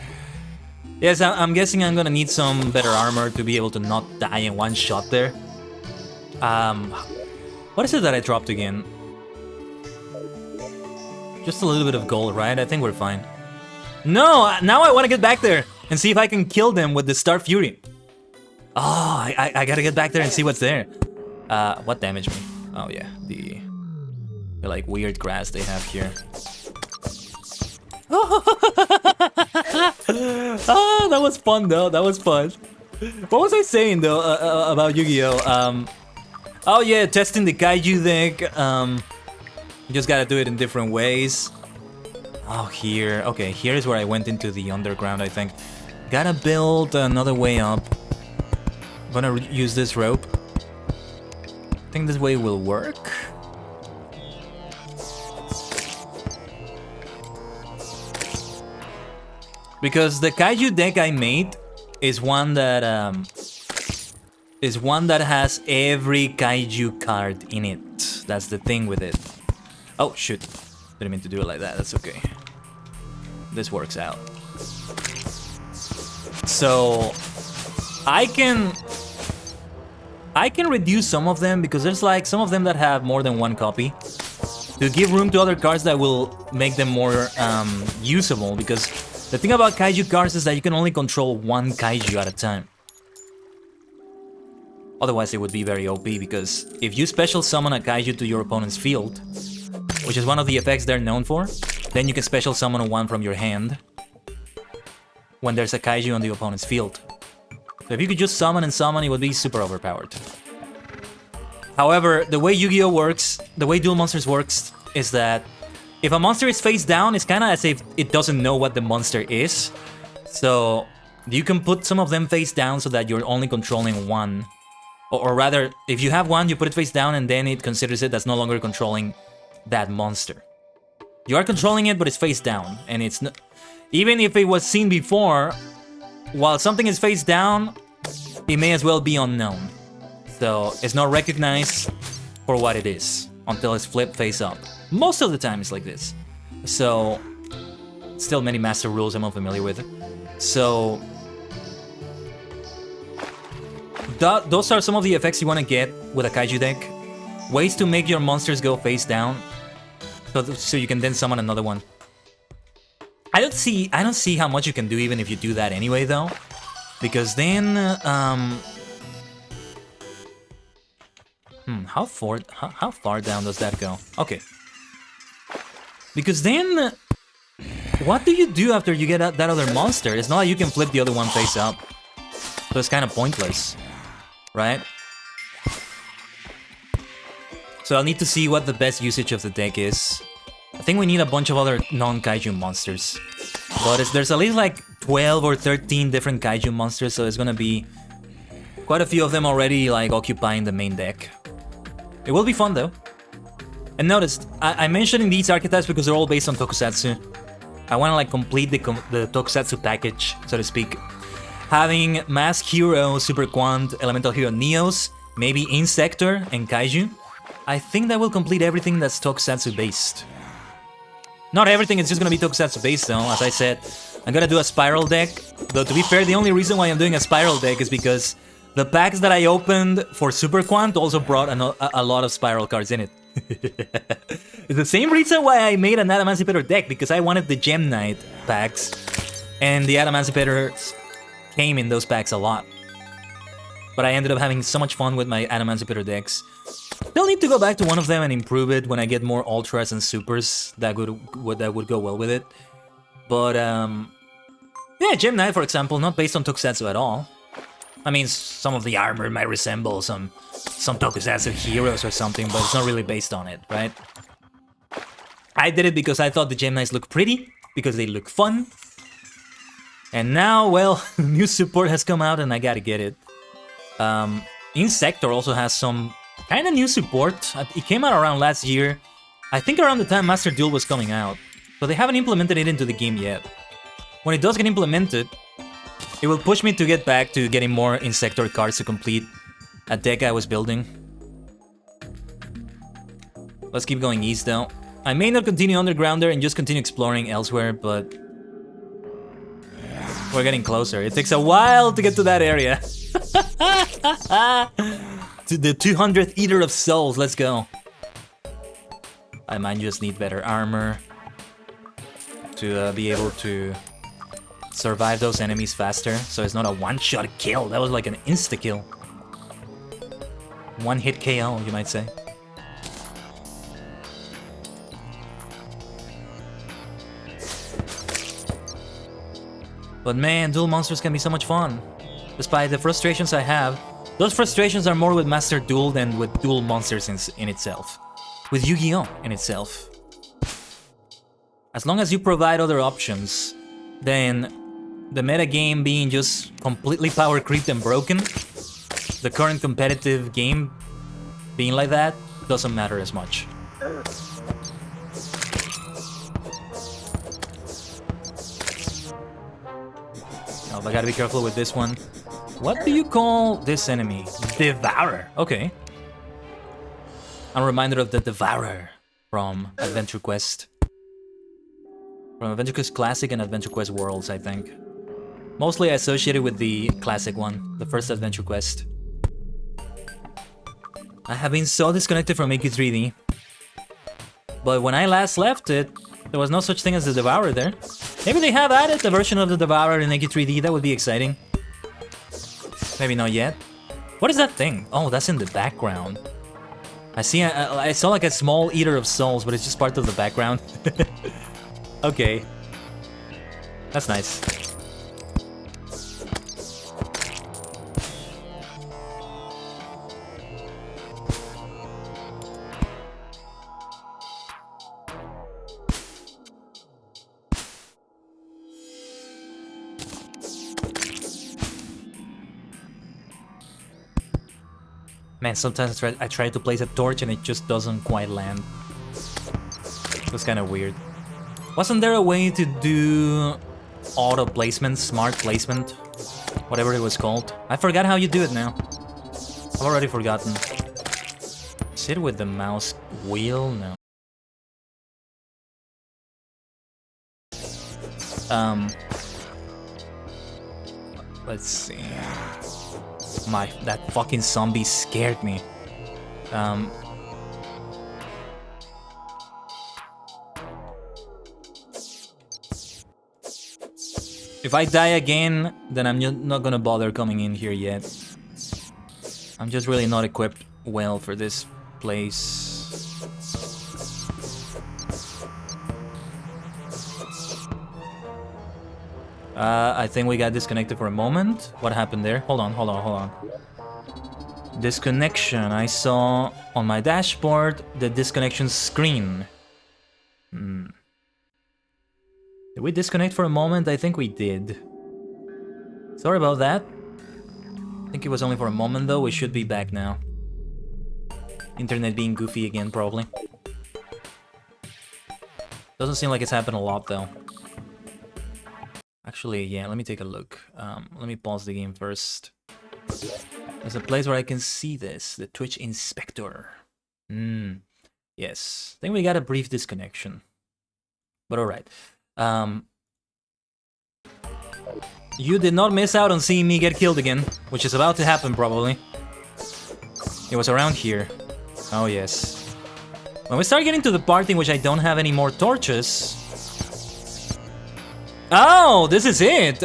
Yes, I'm guessing I'm gonna need some better armor to be able to not die in one shot there. What is it that I dropped again? Just a little bit of gold, right? I think we're fine. No, now I want to get back there and see if I can kill them with the Star Fury. Oh, I gotta get back there and see what's there. What damaged me? Oh yeah, the like weird grass they have here. Oh, that was fun though. That was fun. What was I saying though about Yu-Gi-Oh? Oh yeah, testing the Kaiju deck. You just gotta do it in different ways. Oh, here. Okay, here is where I went into the underground, I think. Gotta build another way up. I'm gonna use this rope. I think this way will work. Because the Kaiju deck I made is one that has every Kaiju card in it. That's the thing with it. Oh shoot. Didn't mean to do it like that. That's okay. This works out. So I can reduce some of them because there's like some of them that have more than one copy to give room to other cards that will make them more usable, because the thing about Kaiju cards is that you can only control one Kaiju at a time. Otherwise, it would be very OP, because if you special summon a Kaiju to your opponent's field, which is one of the effects they're known for, then you can special summon one from your hand when there's a Kaiju on the opponent's field. So if you could just summon and summon, it would be super overpowered. However, the way Yu-Gi-Oh works, the way Duel Monsters works, is that if a monster is face down, it's kind of as if it doesn't know what the monster is. So you can put some of them face down so that you're only controlling one. Or rather, if you have one, you put it face down and then it considers it as no longer controlling that monster. You are controlling it, but it's face down. And it's not, even if it was seen before, while something is face down, it may as well be unknown. So it's not recognized for what it is until it's flipped face up. Most of the time it's like this. So, still many master rules I'm unfamiliar with. So, those are some of the effects you want to get with a Kaiju deck. Ways to make your monsters go face down, so you can then summon another one. I don't see how much you can do even if you do that anyway though, because then how far down does that go? Okay. Because then, what do you do after you get that other monster? It's not like you can flip the other one face up. So it's kind of pointless, right? So I'll need to see what the best usage of the deck is. I think we need a bunch of other non-kaiju monsters. But there's at least like 12 or 13 different kaiju monsters, so it's gonna be quite a few of them already like occupying the main deck. It will be fun though. And notice, I'm mentioning these archetypes because they're all based on tokusatsu. I want to like complete the tokusatsu package, so to speak. Having Mask Hero, Super Quant, Elemental Hero Neos, maybe Insector, and Kaiju. I think that will complete everything that's tokusatsu based. Not everything is just gonna be tokusatsu based though, as I said. I'm gonna do a spiral deck, though to be fair, the only reason why I'm doing a spiral deck is because the packs that I opened for Super Quant also brought a lot of spiral cards in it. It's the same reason why I made an Adamantipator deck, because I wanted the Gem Knight packs, and the Adamantipator came in those packs a lot. But I ended up having so much fun with my Adamantipator decks. They'll need to go back to one of them and improve it when I get more Ultras and Supers that would go well with it. But, yeah, Gem Knight, for example, not based on Tokusatsu at all. I mean, some of the armor might resemble some Tokusatsu heroes or something, but it's not really based on it, right? I did it because I thought the Gem Knights look pretty, because they look fun. And now, well, new support has come out and I gotta get it. Insector also has some kind of new support. It came out around last year. I think around the time Master Duel was coming out. So they haven't implemented it into the game yet. When it does get implemented, it will push me to get back to getting more Insector cards to complete a deck I was building. Let's keep going east though. I may not continue undergrounder and just continue exploring elsewhere, but we're getting closer. It takes a while to get to that area. To the 200th Eater of Souls, let's go. I might just need better armor to be able to survive those enemies faster, so it's not a one-shot kill. That was like an insta-kill. One-hit KO, you might say. But man, dual monsters can be so much fun. Despite the frustrations I have, those frustrations are more with Master Duel than with dual monsters in itself. With Yu-Gi-Oh! In itself. As long as you provide other options, then the metagame being just completely power creeped and broken, the current competitive game being like that, doesn't matter as much. Oh, I gotta be careful with this one. What do you call this enemy? Devourer. Okay. I'm reminded of the Devourer from Adventure Quest. From Adventure Quest Classic and Adventure Quest Worlds, I think. Mostly associated with the classic one, the first Adventure Quest. I have been so disconnected from AQ3D. But when I last left it, there was no such thing as the Devourer there. Maybe they have added a version of the Devourer in AQ3D, that would be exciting. Maybe not yet. What is that thing? Oh, that's in the background. I see, I saw like a small Eater of Souls, but it's just part of the background. Okay. That's nice. Man, sometimes I try to place a torch and it just doesn't quite land. It's kind of weird. Wasn't there a way to do auto placement, smart placement? Whatever it was called. I forgot how you do it now. I've already forgotten. Is it with the mouse wheel? No. Let's see. That fucking zombie scared me. If I die again, then I'm not gonna bother coming in here yet. I'm just really not equipped well for this place. I think we got disconnected for a moment. What happened there? Hold on. Disconnection. I saw on my dashboard the disconnection screen. Did we disconnect for a moment? I think we did. Sorry about that. I think it was only for a moment though. We should be back now. Internet being goofy again, probably. Doesn't seem like it's happened a lot though. Actually, yeah, let me take a look. Let me pause the game first. There's a place where I can see this. The Twitch Inspector. Yes. I think we got a brief disconnection. But alright. You did not miss out on seeing me get killed again, which is about to happen probably. It was around here. Oh yes. When we start getting to the part in which I don't have any more torches... Oh, this is it!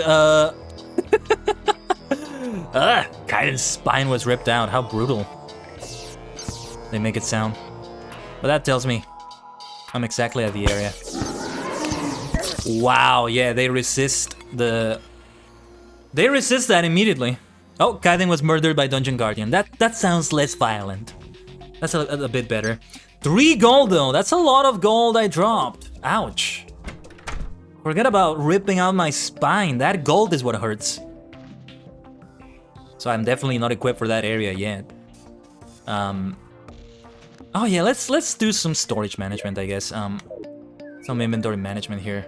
Khaiden's spine was ripped out, how brutal. They make it sound. But that tells me I'm exactly at the area. Wow, yeah, they resist the... They resist that immediately. Oh, Khaiden was murdered by Dungeon Guardian. That sounds less violent. That's a bit better. 3 gold though, that's a lot of gold I dropped. Ouch. Forget about ripping out my spine, that gold is what hurts. So I'm definitely not equipped for that area yet. Oh yeah, let's do some storage management, I guess. Some inventory management here.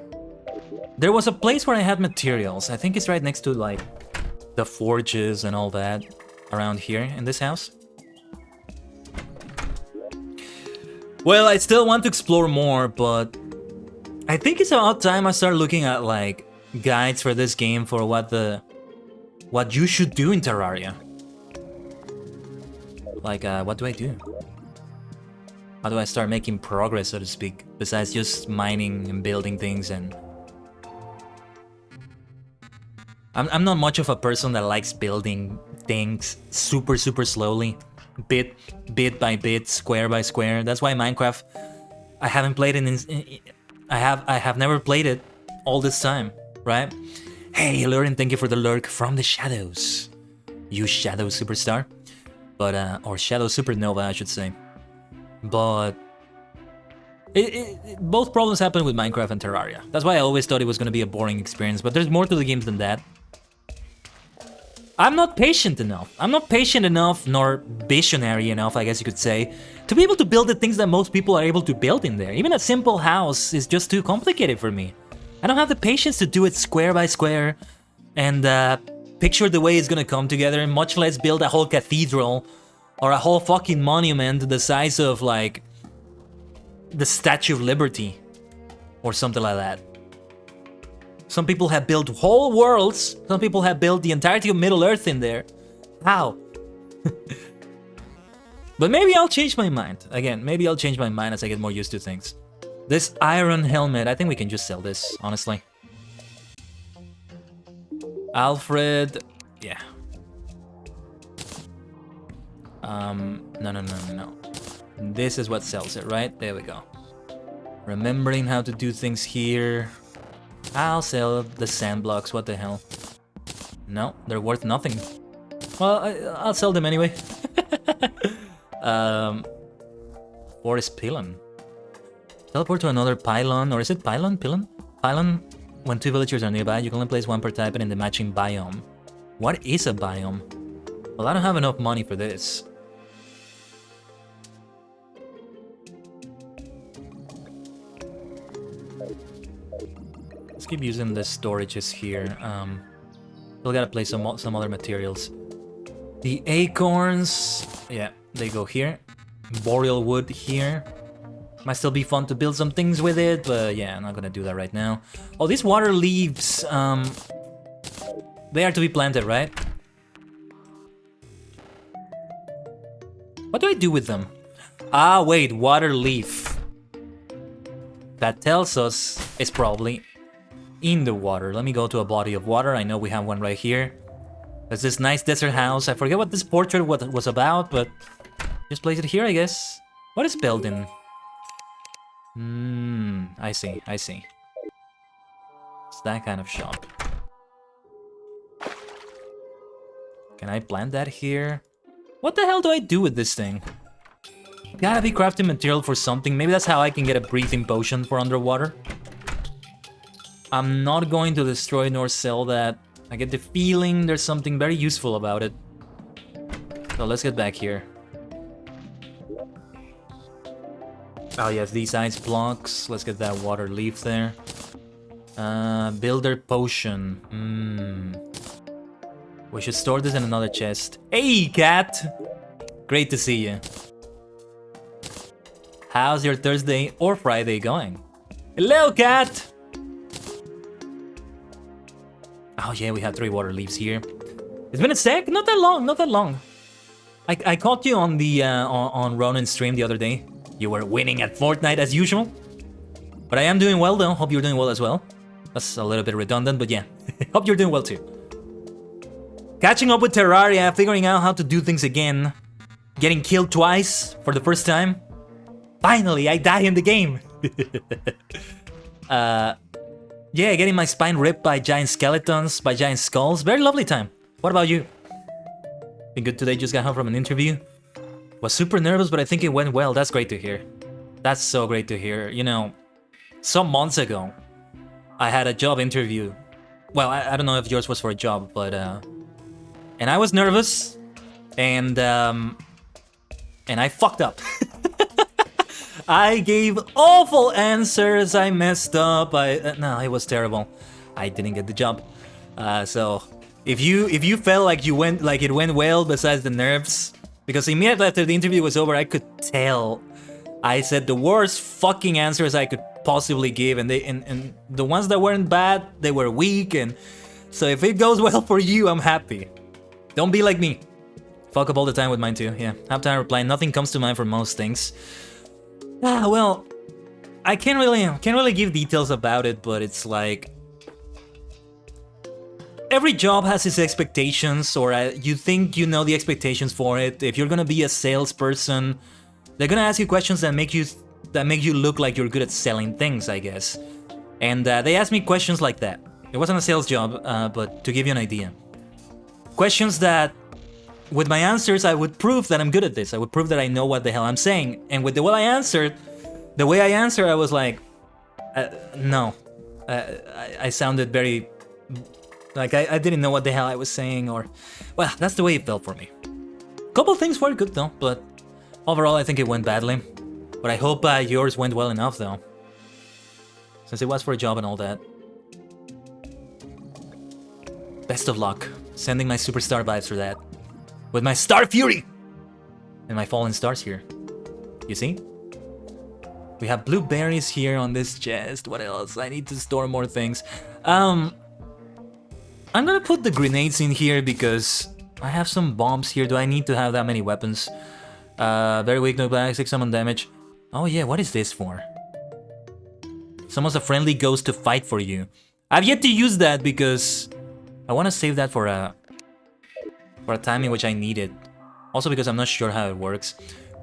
There was a place where I had materials. I think it's right next to like the forges and all that around here in this house. Well, I still want to explore more, but I think it's about time I start looking at like guides for this game for what you should do in Terraria. Like, what do I do? How do I start making progress, so to speak, besides just mining and building things and... I'm not much of a person that likes building things super slowly, bit by bit, square by square. That's why Minecraft, I haven't played it I have never played it all this time, right? Hey, Lurin, thank you for the lurk from the shadows. You shadow superstar, but or shadow supernova, I should say. But both problems happen with Minecraft and Terraria. That's why I always thought it was gonna be a boring experience. But there's more to the games than that. I'm not patient enough. I'm not patient enough, nor visionary enough, I guess you could say, to be able to build the things that most people are able to build in there. Even a simple house is just too complicated for me. I don't have the patience to do it square by square and picture the way it's gonna come together, much less build a whole cathedral or a whole fucking monument the size of, like, the Statue of Liberty or something like that. Some people have built whole worlds. Some people have built the entirety of Middle Earth in there. How? But maybe I'll change my mind. Again, maybe I'll change my mind as I get more used to things. This iron helmet, I think we can just sell this, honestly. Alfred, yeah. No. This is what sells it, right? There we go. Remembering how to do things here. I'll sell the sand blocks, what the hell. No, they're worth nothing. Well, I'll sell them anyway. Forest pylon. Teleport to another pylon, or is it pylon? Pylon? Pylon, when 2 villagers are nearby, you can only place 1 per type and in the matching biome. What is a biome? Well, I don't have enough money for this. Let's keep using the storages here. Still gotta place some other materials. The acorns, yeah, they go here. Boreal wood here. Might still be fun to build some things with it, but yeah, I'm not gonna do that right now. Oh, these water leaves, they are to be planted, right? What do I do with them? Ah, wait, water leaf. That tells us it's probably in the water. Let me go to a body of water. I know we have one right here. There's this nice desert house. I forget what this portrait was about, but just place it here, I guess. What is building? I see. It's that kind of shop. Can I plant that here? What the hell do I do with this thing? Gotta be crafting material for something. Maybe that's how I can get a breathing potion for underwater. I'm not going to destroy nor sell that I get the feeling there's something very useful about it. So let's get back here. Oh yes, these ice blocks. Let's get that water leaf there. Builder potion. We should store this in another chest. Hey, cat! Great to see you. How's your Thursday or Friday going? Hello, cat! Oh yeah, we have 3 water leaves here. It's been a sec, not that long, not that long. I caught you on the on Ronan's stream the other day. You were winning at Fortnite as usual. But I am doing well though, hope you're doing well as well. That's a little bit redundant, but yeah. Hope you're doing well too. Catching up with Terraria, figuring out how to do things again. Getting killed twice for the first time. Finally, I die in the game. Yeah, getting my spine ripped by giant skeletons, by giant skulls. Very lovely time. What about you? Been good today, just got home from an interview. Was super nervous, but I think it went well. That's great to hear. That's so great to hear. You know, some months ago, I had a job interview. Well, I don't know if yours was for a job, but and I was nervous, and I fucked up. I gave awful answers. I messed up. No, it was terrible. I didn't get the job. So if you felt like it went well, besides the nerves, because immediately after the interview was over, I could tell I said the worst fucking answers I could possibly give, and the ones that weren't bad, they were weak. And so if it goes well for you, I'm happy. Don't be like me. Fuck up all the time with mine too. Yeah, have time replying. Nothing comes to mind for most things. Well, I can't really give details about it, but it's like every job has its expectations, or you think you know the expectations for it. If you're gonna be a salesperson, they're gonna ask you questions that make you look like you're good at selling things, I guess. And they asked me questions like that. It wasn't a sales job, but to give you an idea, questions that, with my answers, I would prove that I'm good at this. I would prove that I know what the hell I'm saying. And with the way I answered, I was like, no. I sounded very, like I didn't know what the hell I was saying, or, well, that's the way it felt for me. Couple things were good though, but overall I think it went badly. But I hope yours went well enough though, since it was for a job and all that. Best of luck. Sending my superstar vibes for that. With my Star Fury! And my fallen stars here. You see? We have blueberries here on this chest. What else? I need to store more things. I'm gonna put the grenades in here because I have some bombs here. Do I need to have that many weapons? Very weak, no black, 6 summon damage. Oh yeah, what is this for? Summons a friendly ghost to fight for you. I've yet to use that because I want to save that for a time in which I need it. Also because I'm not sure how it works.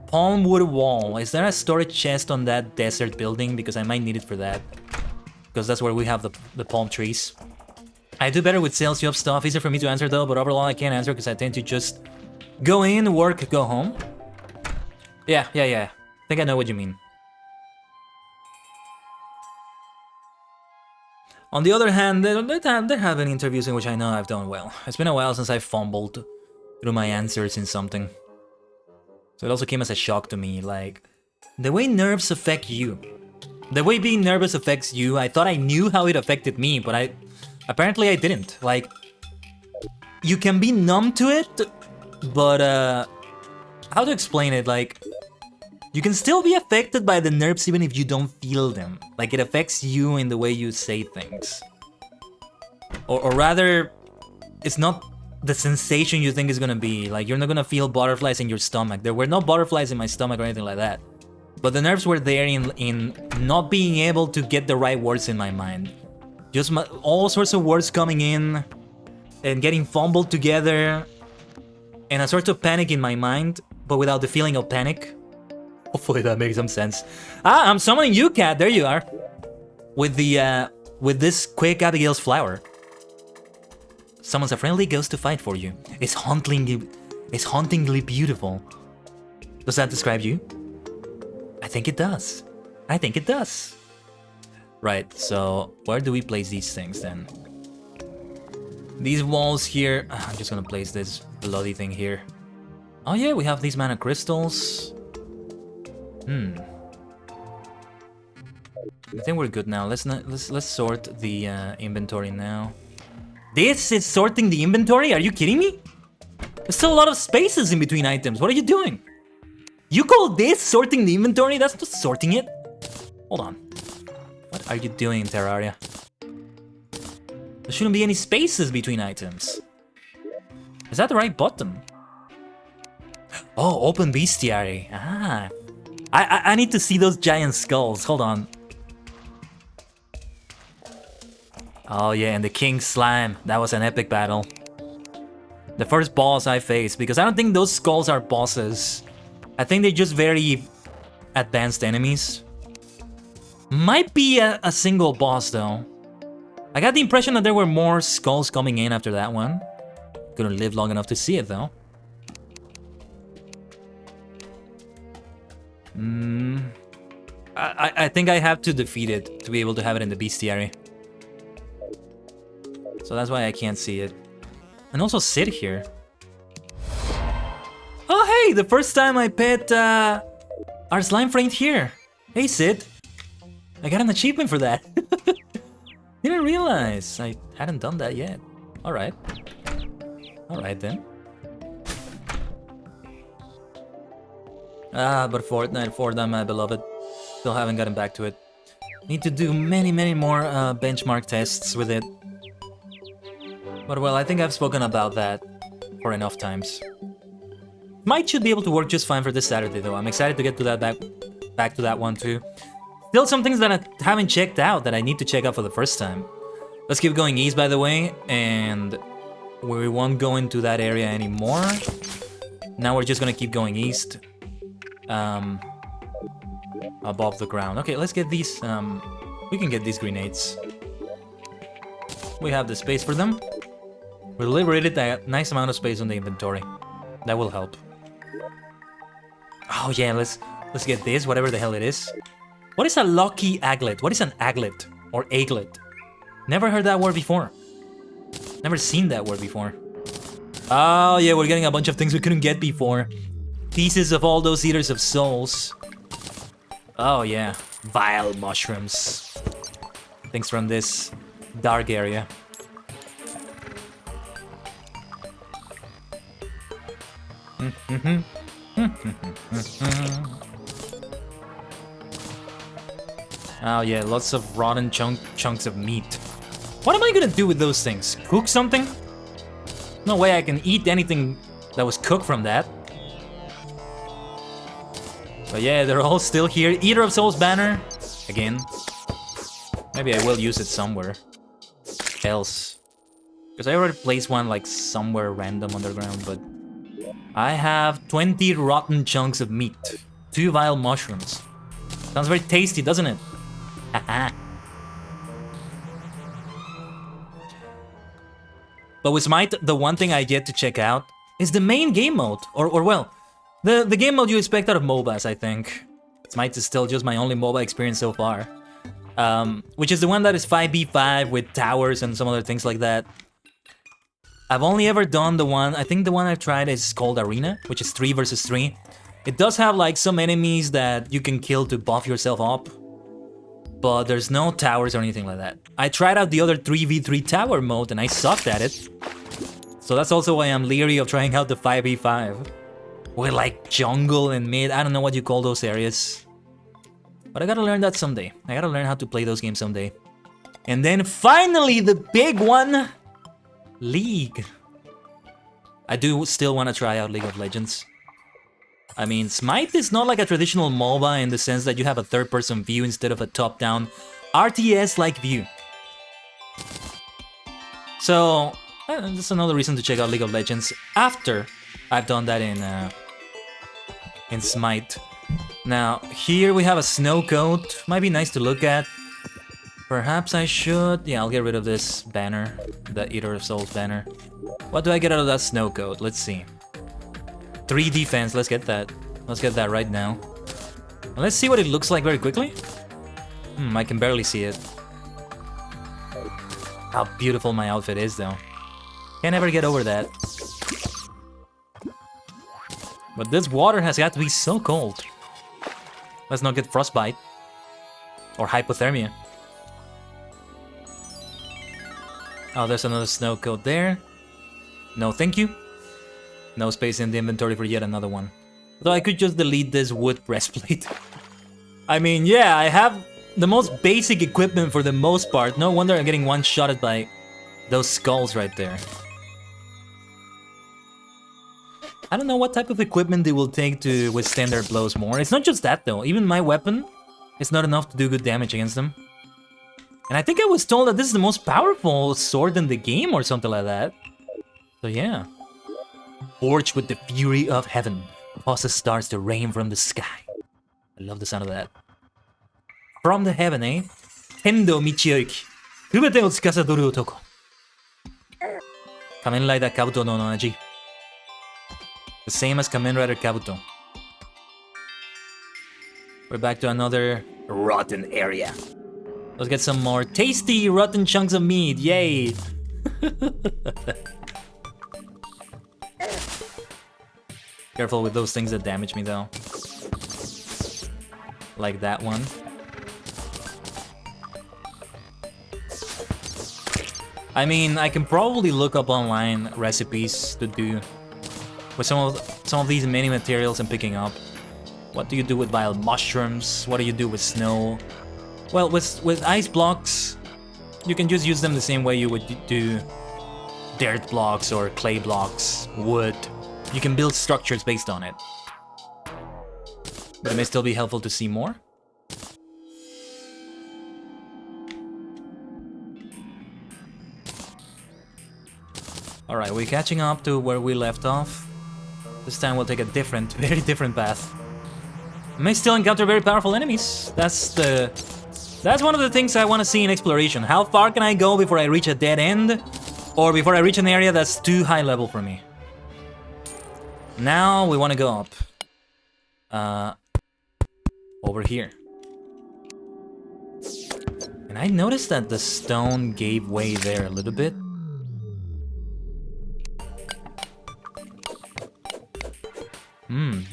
Palmwood wall. Is there a storage chest on that desert building? Because I might need it for that. Because that's where we have the palm trees. I do better with sales job stuff. Easier for me to answer though, but overall I can't answer because I tend to just go in, work, go home. Yeah. I think I know what you mean. On the other hand, there have been interviews in which I know I've done well. It's been a while since I fumbled through my answers in something. So it also came as a shock to me, like, the way nerves affect you. The way being nervous affects you, I thought I knew how it affected me, but apparently I didn't. Like, you can be numb to it, but, how to explain it, like, you can still be affected by the nerves even if you don't feel them. Like, it affects you in the way you say things. Or rather, it's not the sensation you think is gonna be. Like, you're not gonna feel butterflies in your stomach. There were no butterflies in my stomach or anything like that. But the nerves were there in not being able to get the right words in my mind. Just all sorts of words coming in and getting fumbled together. And a sort of panic in my mind, but without the feeling of panic. Hopefully that makes some sense. Ah, I'm summoning you, cat. There you are. With this quick Abigail's flower. Summons a friendly ghost to fight for you. It's hauntingly beautiful. Does that describe you? I think it does. I think it does. Right, so where do we place these things then? These walls here... I'm just gonna place this bloody thing here. Oh yeah, we have these mana crystals. I think we're good now. Let's sort the inventory now. This is sorting the inventory? Are you kidding me? There's still a lot of spaces in between items. What are you doing? You call this sorting the inventory? That's not sorting it. Hold on. What are you doing in Terraria? There shouldn't be any spaces between items. Is that the right button? Oh, open bestiary. Ah. I need to see those giant skulls. Hold on. Oh yeah, and the King Slime. That was an epic battle. The first boss I faced, because I don't think those skulls are bosses. I think they're just very advanced enemies. Might be a single boss though. I got the impression that there were more skulls coming in after that one. Couldn't live long enough to see it though. I think I have to defeat it to be able to have it in the bestiary. So that's why I can't see it. And also sit here. Oh hey, the first time I pet our slime friend here. Hey Sid. I got an achievement for that. Didn't realize I hadn't done that yet. Alright. Alright then. But Fortnite, my beloved. Still haven't gotten back to it. Need to do many more benchmark tests with it. But well, I think I've spoken about that for enough times. Might should be able to work just fine for this Saturday though. I'm excited to get to that back to that one too. Still some things that I haven't checked out that I need to check out for the first time. Let's keep going east by the way, and we won't go into that area anymore. Now we're just gonna keep going east. Above the ground. Okay, let's get these, we can get these grenades. We have the space for them. We liberated a nice amount of space on the inventory. That will help. Oh yeah, let's get this, whatever the hell it is. What is a lucky aglet? What is an aglet? Or aglet? Never heard that word before. Never seen that word before. Oh yeah, we're getting a bunch of things we couldn't get before. Pieces of all those eaters of souls. Oh yeah, vile mushrooms. Things from this dark area. Oh yeah, lots of rotten chunks of meat. What am I gonna do with those things? Cook something? No way I can eat anything that was cooked from that. But yeah, they're all still here. Eater of Souls banner. Again. Maybe I will use it somewhere else. Because I already placed one like somewhere random underground, but... I have 20 rotten chunks of meat. 2 vile mushrooms. Sounds very tasty, doesn't it? Haha. But with Smite, the one thing I yet to check out is the main game mode. Or well, the game mode you expect out of MOBAs, I think. Smite is still just my only MOBA experience so far. Which is the one that is 5v5 with towers and some other things like that. I've only ever done the one, I think the one I've tried is called Arena, which is 3 versus 3. It does have like some enemies that you can kill to buff yourself up, but there's no towers or anything like that. I tried out the other 3v3 tower mode and I sucked at it. So that's also why I'm leery of trying out the 5v5. With like jungle and mid, I don't know what you call those areas. But I gotta learn that someday. I gotta learn how to play those games someday. And then finally the big one! League. I do still want to try out League of Legends. I mean, Smite is not like a traditional MOBA in the sense that you have a third-person view instead of a top-down RTS-like view. So, that's another reason to check out League of Legends after I've done that in Smite. Now, here we have a snow coat. Might be nice to look at. Perhaps I should... Yeah, I'll get rid of this banner. The Eater of Souls banner. What do I get out of that snow coat? Let's see. 3 defense, let's get that. Let's get that right now. Let's see what it looks like very quickly. I can barely see it. How beautiful my outfit is, though. Can't ever get over that. But this water has got to be so cold. Let's not get frostbite. Or hypothermia. Oh, there's another snow coat there. No, thank you. No space in the inventory for yet another one. Though I could just delete this wood breastplate. I mean, yeah, I have the most basic equipment for the most part. No wonder I'm getting one-shotted by those skulls right there. I don't know what type of equipment they will take to withstand their blows more. It's not just that though. Even my weapon is not enough to do good damage against them. And I think I was told that this is the most powerful sword in the game or something like that. So yeah. Forged with the fury of heaven, causes stars to rain from the sky. I love the sound of that. From the heaven, eh? Tendo Michioiki. Subete o tsukasa otoko. Kamen Rider Kabuto no Naji. The same as Kamen Rider Kabuto. We're back to another rotten area. Let's get some more tasty rotten chunks of meat. Yay! Careful with those things that damage me though. Like that one. I mean, I can probably look up online recipes to do with some of these mini materials I'm picking up. What do you do with wild mushrooms? What do you do with snow? Well, with ice blocks, you can just use them the same way you would do dirt blocks or clay blocks, wood. You can build structures based on it. But it may still be helpful to see more. Alright, we're catching up to where we left off. This time we'll take a different, very different path. May still encounter very powerful enemies. That's one of the things I want to see in exploration. How far can I go before I reach a dead end? Or before I reach an area that's too high level for me? Now we want to go up. Over here. And I noticed that the stone gave way there a little bit.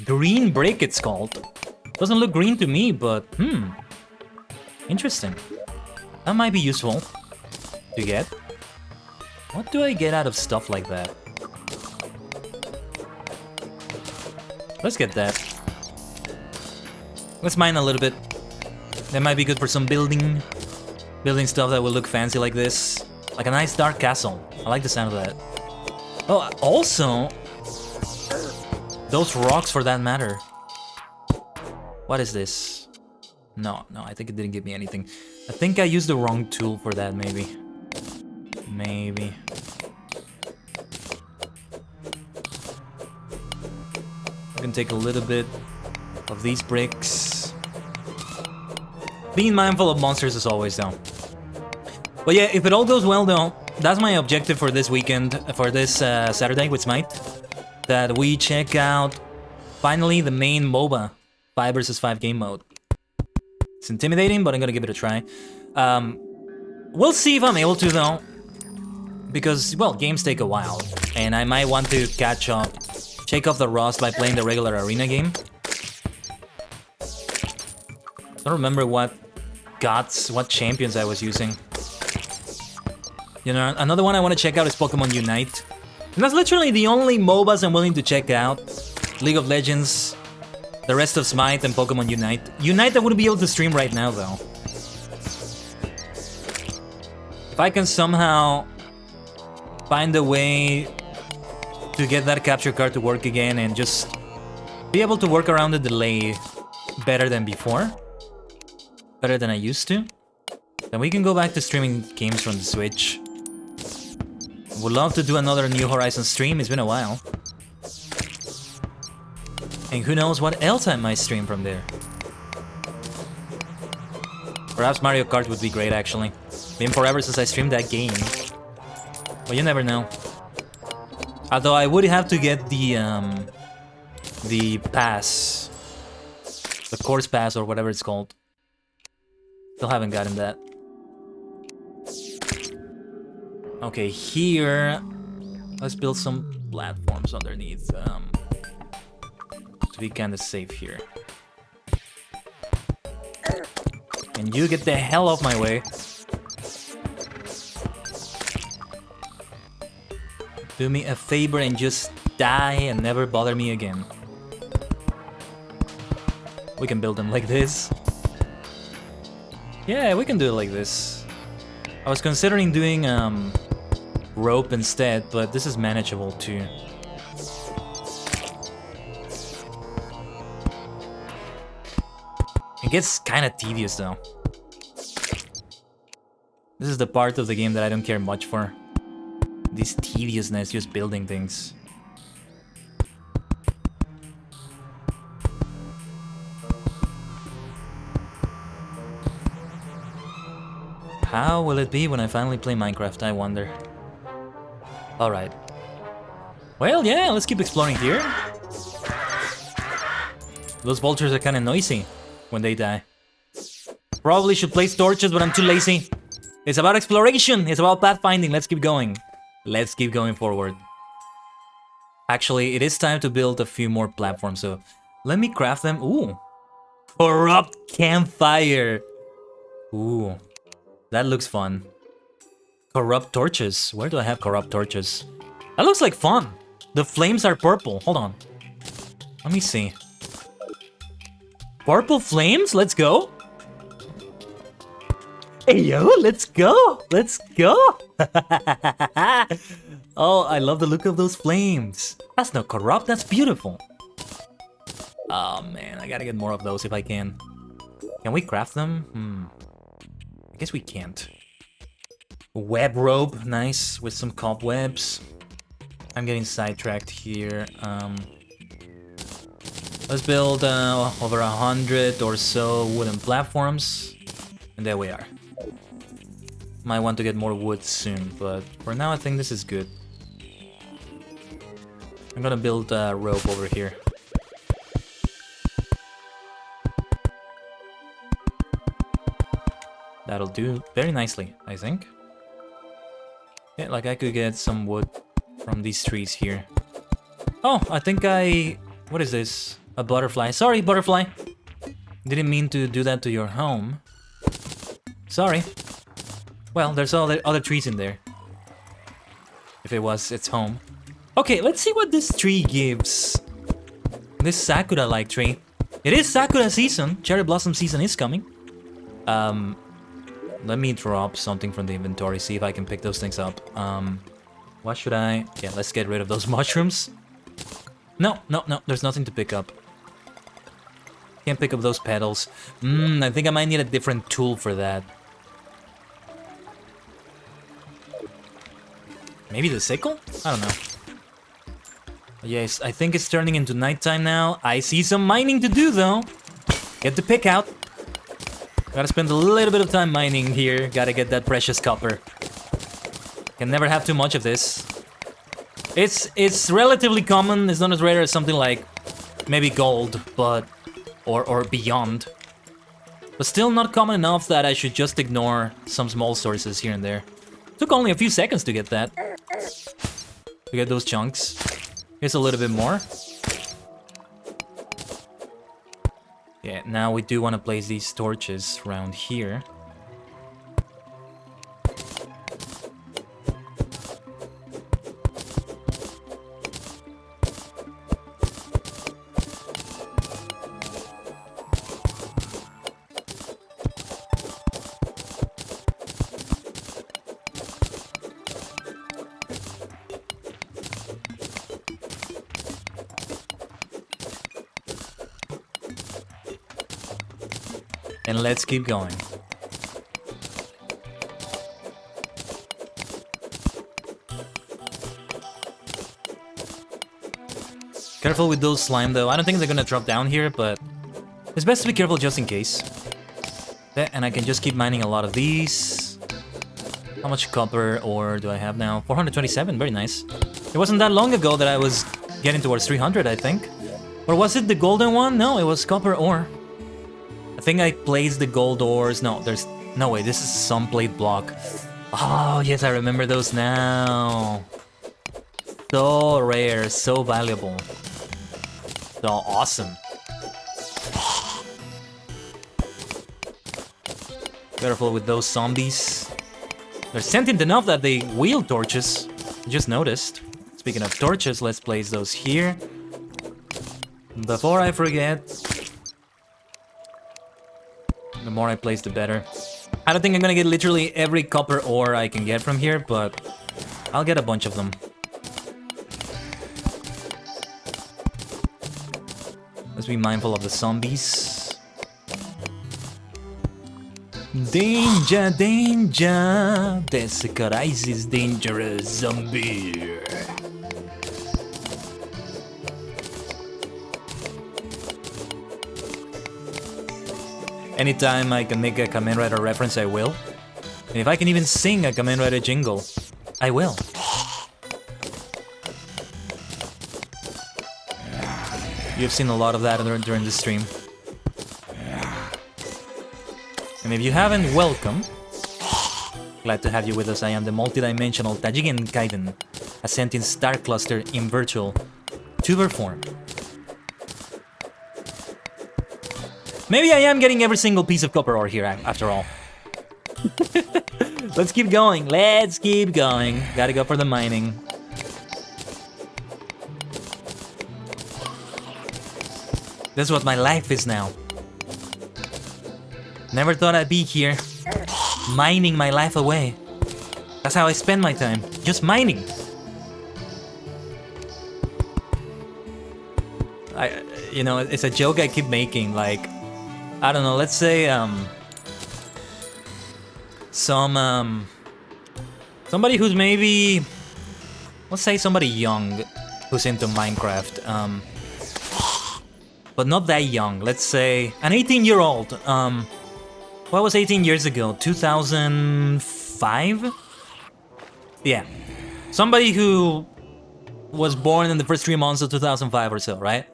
Green brick it's called. Doesn't look green to me, but interesting. That might be useful to get. What do I get out of stuff like that? Let's get that. Let's mine a little bit. That might be good for some building stuff that will look fancy like this. Like a nice dark castle. I like the sound of that. Oh, also, those rocks for that matter. What is this? No, I think it didn't give me anything. I think I used the wrong tool for that, maybe. Maybe. I can take a little bit of these bricks. Being mindful of monsters as always, though. But yeah, if it all goes well, though, that's my objective for this weekend, for this Saturday with Smite. That we check out, finally, the main MOBA 5 vs 5 game mode. It's intimidating, but I'm gonna give it a try. We'll see if I'm able to, though. Because, well, games take a while. And I might want to catch up, shake off the rust by playing the regular arena game. I don't remember what champions I was using. You know, another one I want to check out is Pokemon Unite. And that's literally the only MOBAs I'm willing to check out. League of Legends, the rest of Smite, and Pokemon Unite. Unite I wouldn't be able to stream right now, though. If I can somehow find a way to get that capture card to work again and just be able to work around the delay better than before, better than I used to, then we can go back to streaming games from the Switch. Would love to do another New Horizons stream, it's been a while. And who knows what else I might stream from there. Perhaps Mario Kart would be great, actually. Been forever since I streamed that game. But you never know. Although I would have to get the pass. The course pass or whatever it's called. Still haven't gotten that. Okay, here Let's build some platforms underneath. To be kind of safe here. And you get the hell off my way. Do me a favor and just die and never bother me again. We can build them like this. Yeah, we can do it like this. I was considering doing rope instead, but this is manageable too. It gets kind of tedious though. This is the part of the game that I don't care much for. This tediousness, just building things. How will it be when I finally play Minecraft, I wonder. Alright. Well, yeah, let's keep exploring here. Those vultures are kind of noisy when they die. Probably should place torches, but I'm too lazy. It's about exploration, it's about pathfinding, let's keep going. Let's keep going forward. Actually, it is time to build a few more platforms, so let me craft them. Ooh. Corrupt campfire. Ooh. That looks fun. Corrupt torches. Where do I have corrupt torches? That looks like fun. The flames are purple. Hold on. Let me see. Purple flames? Let's go. Hey, yo, let's go. Let's go. Oh, I love the look of those flames. That's not corrupt. That's beautiful. Oh, man. I gotta get more of those if I can. Can we craft them? I guess we can't. Web rope, nice, with some cobwebs. I'm getting sidetracked here. Let's build over 100 or so wooden platforms. And there we are. Might want to get more wood soon, but for now I think this is good. I'm gonna build a rope over here. That'll do very nicely, I think. Yeah, like I could get some wood from these trees here. Oh, I think what is this? A butterfly. Sorry, butterfly. Didn't mean to do that to your home. Sorry. Well, there's other trees in there. If it was its home. Okay, let's see what this tree gives. This Sakura-like tree. It is Sakura season. Cherry blossom season is coming. Let me drop something from the inventory, see if I can pick those things up. What should I... Yeah, let's get rid of those mushrooms. No, there's nothing to pick up. Can't pick up those petals. I think I might need a different tool for that. Maybe the sickle? I don't know. Yes, I think it's turning into nighttime now. I see some mining to do, though. Get the pick out. Gotta spend a little bit of time mining here. Gotta get that precious copper. Can never have too much of this. It's relatively common. It's not as rare as something like maybe gold, but or beyond. But still not common enough that I should just ignore some small sources here and there. Took only a few seconds to get that. To get those chunks. Here's a little bit more. Yeah, now we do want to place these torches around here. And let's keep going. Careful with those slime though. I don't think they're gonna drop down here, but it's best to be careful just in case. Yeah, and I can just keep mining a lot of these. How much copper ore do I have now? 427, very nice. It wasn't that long ago that I was getting towards 300, I think. Or was it the golden one? No, it was copper ore. I think I placed the gold ores. No, there's no way. This is some plate block. Oh, yes, I remember those now. So rare, so valuable. So awesome. Careful with those zombies. They're sentient enough that they wield torches. Just noticed. Speaking of torches, let's place those here. Before I forget. The more I place, the better. I don't think I'm gonna get literally every copper ore I can get from here, but I'll get a bunch of them. Let's be mindful of the zombies. Danger, danger! This crisis dangerous zombie. Anytime I can make a Kamen Rider reference, I will. And if I can even sing a Kamen Rider jingle, I will. You've seen a lot of that during the stream. And if you haven't, welcome. Glad to have you with us. I am the multidimensional Tajigen Khaiden, a sentient star cluster in virtual tuber form. Maybe I am getting every single piece of copper ore here, after all. Let's keep going. Let's keep going. Gotta go for the mining. This is what my life is now. Never thought I'd be here, mining my life away. That's how I spend my time, just mining. You know, it's a joke I keep making, like, I don't know, let's say, somebody who's maybe, let's say somebody young who's into Minecraft, but not that young, let's say an 18-year-old, what was 18 years ago, 2005? Yeah, somebody who was born in the first 3 months of 2005 or so, right?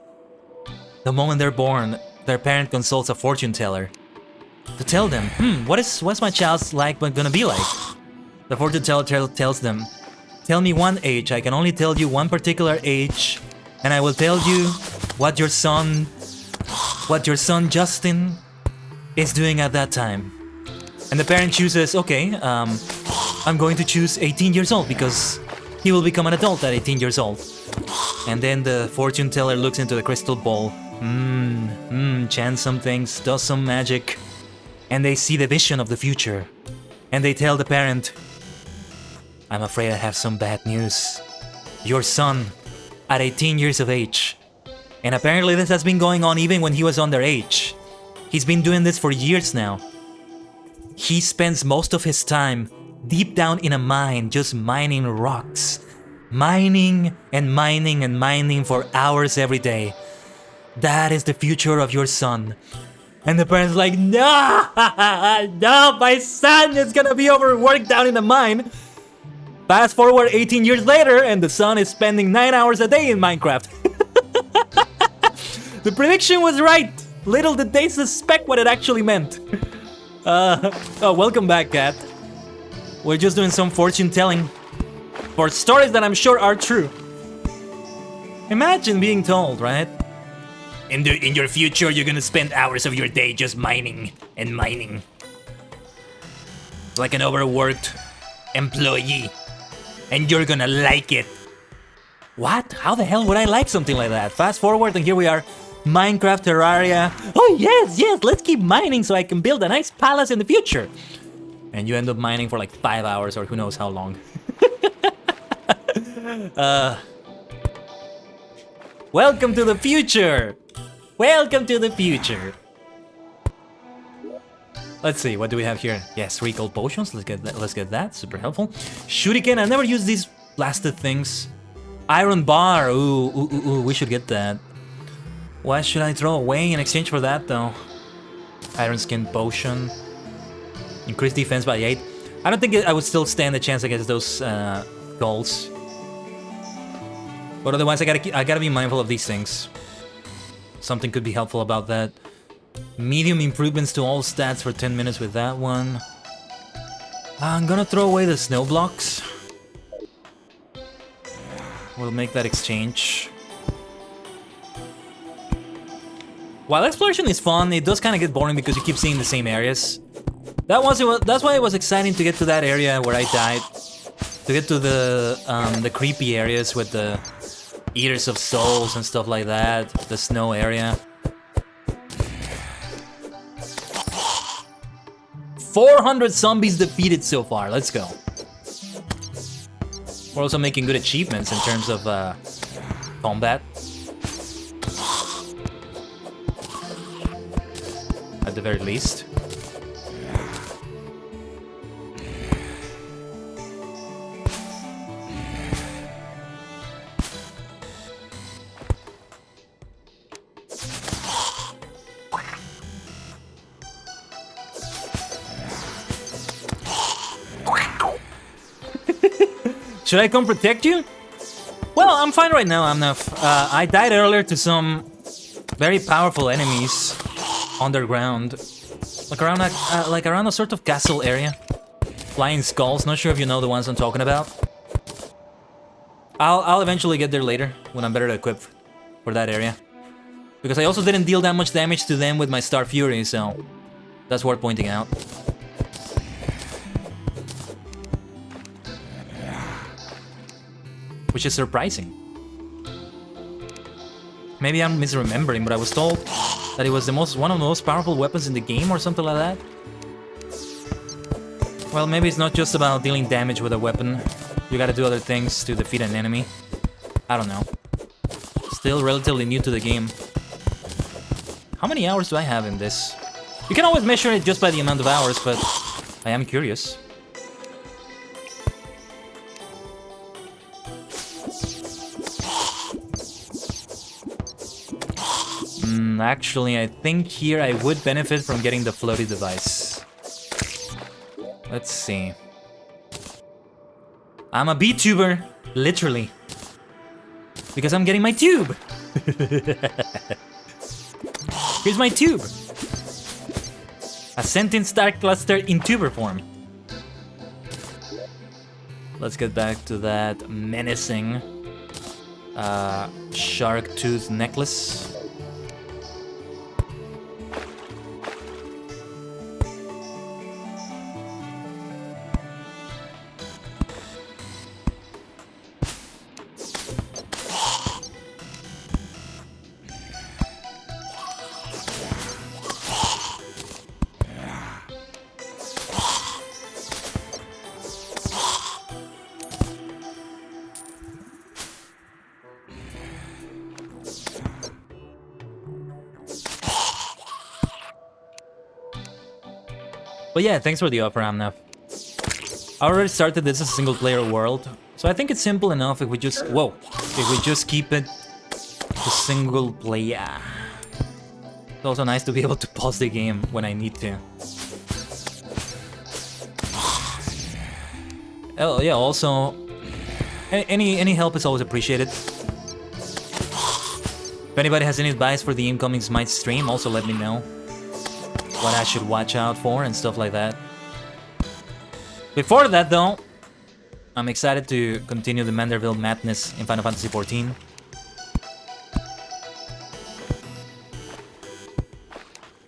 The moment they're born, their parent consults a fortune teller to tell them, what's my child's life gonna be like? The fortune teller tells them, tell me one age, I can only tell you one particular age, and I will tell you what your son Justin is doing at that time. And the parent chooses, okay, I'm going to choose 18 years old because he will become an adult at 18 years old. And then the fortune teller looks into the crystal ball, chants some things, does some magic, and they see the vision of the future. And they tell the parent, I'm afraid I have some bad news. Your son, at 18 years of age, and apparently this has been going on even when he was underage. He's been doing this for years now. He spends most of his time deep down in a mine just mining rocks. Mining and mining and mining for hours every day. That is the future of your son. And the parents like, no, no, my son is gonna be overworked down in the mine. Fast forward 18 years later and the son is spending 9 hours a day in Minecraft. The prediction was right. Little did they suspect what it actually meant. Oh, welcome back, Cat. We're just doing some fortune telling for stories that I'm sure are true. Imagine being told, right? In your future, you're gonna spend hours of your day just mining and mining. Like an overworked employee. And you're gonna like it. What? How the hell would I like something like that? Fast forward and here we are. Minecraft, Terraria. Oh yes, yes, let's keep mining so I can build a nice palace in the future. And you end up mining for like 5 hours or who knows how long. Welcome to the future. Welcome to the future. Let's see, what do we have here? Yes, recall potions. Let's get that. Let's get that. Super helpful. Shuriken. I never used these blasted things. Iron bar. Ooh, we should get that. What should I throw away in exchange for that, though? Iron skin potion. Increase defense by 8. I don't think I would still stand a chance against those goals. But otherwise, I gotta be mindful of these things. Something could be helpful about that. Medium improvements to all stats for 10 minutes with that one. I'm gonna throw away the snow blocks. We'll make that exchange. While exploration is fun, it does kind of get boring because you keep seeing the same areas. That's why it was exciting to get to that area where I died. To get to the creepy areas with the eaters of souls and stuff like that. The snow area. 400 zombies defeated so far. Let's go. We're also making good achievements in terms of combat. At the very least. Should I come protect you? Well, I'm fine right now, Amnaf. I died earlier to some very powerful enemies underground, like around a sort of castle area. Flying skulls. Not sure if you know the ones I'm talking about. I'll eventually get there later when I'm better equipped for that area, because I also didn't deal that much damage to them with my Star Fury, so that's worth pointing out. Which is surprising. Maybe I'm misremembering, but I was told that it was one of the most powerful weapons in the game or something like that. Well, maybe it's not just about dealing damage with a weapon. You gotta do other things to defeat an enemy. I don't know. Still relatively new to the game. How many hours do I have in this? You can always measure it just by the amount of hours, but I am curious. Actually, I think here I would benefit from getting the floaty device. Let's see. I'm a VTuber, literally. Because I'm getting my tube. Here's my tube. A sentient star cluster in tuber form. Let's get back to that menacing shark tooth necklace. But yeah, thanks for the offer, Amnaf. I already started this as a single-player world, so I think it's simple enough if we just... Whoa! If we just keep it to single-player. It's also nice to be able to pause the game when I need to. Oh yeah, also... Any help is always appreciated. If anybody has any advice for the incoming Smite stream, also let me know what I should watch out for and stuff like that. Before that though, I'm excited to continue the Manderville madness in Final Fantasy XIV.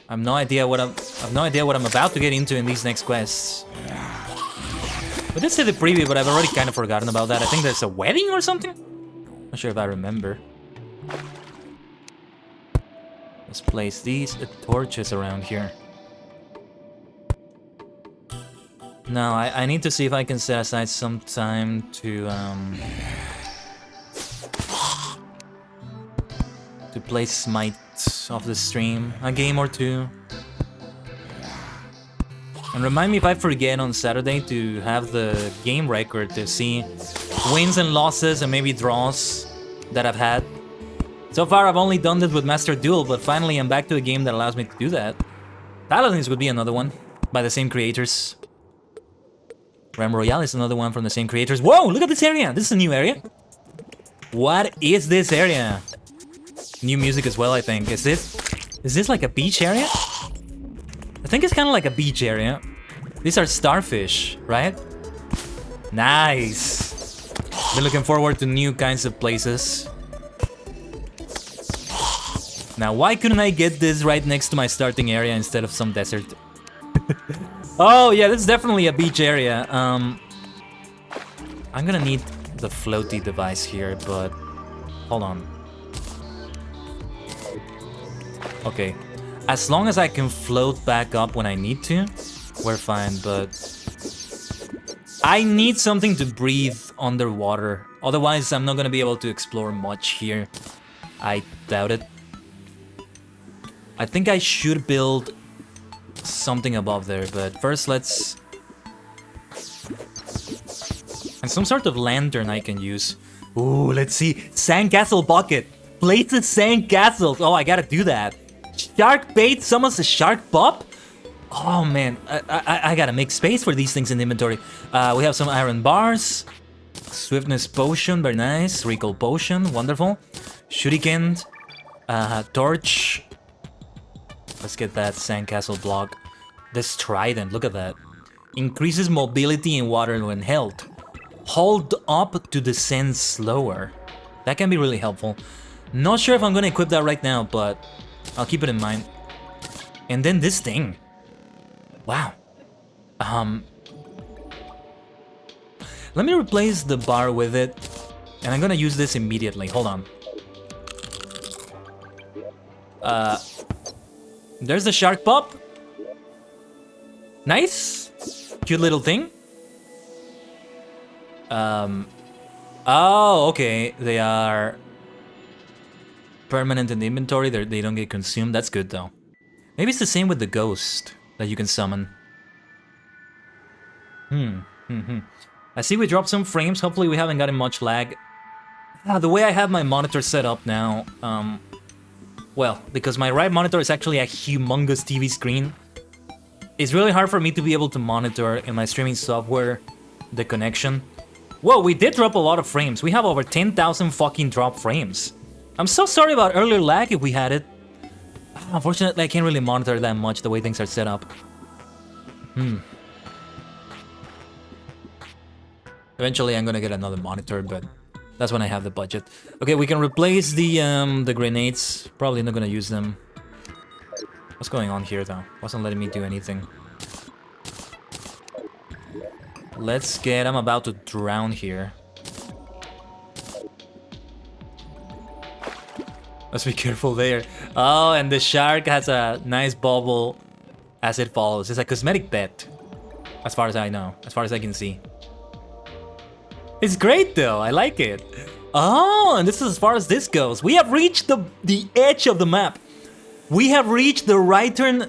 I have no idea what I'm about to get into in these next quests. We did say the preview, but I've already kind of forgotten about that. I think there's a wedding or something? Not sure if I remember. Let's place these torches around here. Now, I need to see if I can set aside some time to play Smite off the stream, a game or two. And remind me if I forget on Saturday to have the game record to see wins and losses and maybe draws that I've had. So far, I've only done this with Master Duel, but finally I'm back to a game that allows me to do that. Paladins would be another one, by the same creators. Ram Royale is another one from the same creators. Whoa, look at this area! This is a new area. What is this area? New music as well, I think. Is this like a beach area? I think it's kind of like a beach area. These are starfish, right? Nice. Been looking forward to new kinds of places. Now, why couldn't I get this right next to my starting area instead of some desert? Oh, yeah, this is definitely a beach area. I'm gonna need the floaty device here, but... Hold on. Okay. As long as I can float back up when I need to, we're fine, but... I need something to breathe underwater. Otherwise, I'm not gonna be able to explore much here. I doubt it. I think I should build something above there, but first let's... And some sort of lantern I can use. Ooh, let's see. Sandcastle bucket. Plated sandcastles. Oh, I gotta do that. Shark bait summons a shark pop? Oh man, I gotta make space for these things in the inventory. We have some iron bars. Swiftness potion, very nice. Recall potion, wonderful. Shuriken. Torch. Let's get that sandcastle block. This trident, look at that. Increases mobility in water when held. Hold up to descend slower. That can be really helpful. Not sure if I'm gonna equip that right now, but I'll keep it in mind. And then this thing. Wow. Let me replace the bar with it. And I'm gonna use this immediately. Hold on. There's the shark pop. Nice. Cute little thing. Oh, okay. They are permanent in the inventory. They don't get consumed. That's good, though. Maybe it's the same with the ghost that you can summon. I see we dropped some frames. Hopefully we haven't gotten much lag. The way I have my monitor set up now, well, because my right monitor is actually a humongous TV screen, it's really hard for me to be able to monitor in my streaming software the connection. Whoa, we did drop a lot of frames. We have over 10,000 fucking drop frames. I'm so sorry about earlier lag if we had it. Unfortunately, I can't really monitor that much the way things are set up. Eventually, I'm gonna get another monitor, but that's when I have the budget. Okay, we can replace the grenades. Probably not gonna use them. What's going on here, though? Wasn't letting me do anything. Let's get... I'm about to drown here. Let's be careful there. Oh, and the shark has a nice bubble as it falls. It's a cosmetic pet, as far as I know, as far as I can see. It's great, though. I like it. Oh, and this is as far as this goes. We have reached the edge of the map. We have reached the rightmost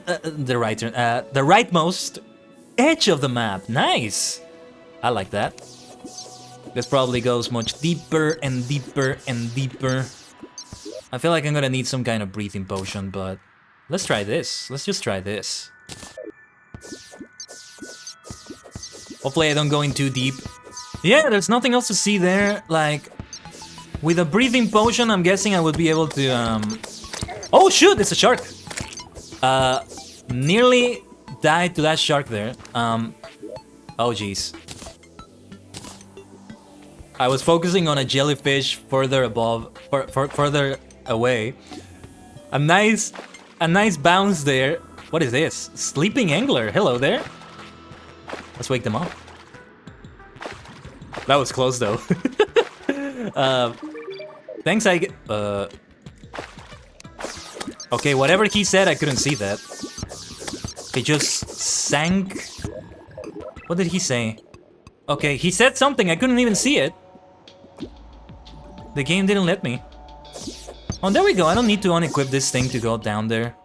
edge of the map. Nice. I like that. This probably goes much deeper and deeper and deeper. I feel like I'm gonna need some kind of breathing potion, but let's try this. Let's just try this. Hopefully I don't go in too deep. Yeah, there's nothing else to see there. Like, with a breathing potion, I'm guessing I would be able to, Oh, shoot! It's a shark! Nearly died to that shark there. Oh, jeez. I was focusing on a jellyfish further above, further away. A nice bounce there. What is this? Sleeping angler. Hello there. Let's wake them up. That was close, though. Thanks, I get... Okay, whatever he said, I couldn't see that. He just sank... What did he say? Okay, he said something, I couldn't even see it. The game didn't let me. Oh, there we go, I don't need to unequip this thing to go down there.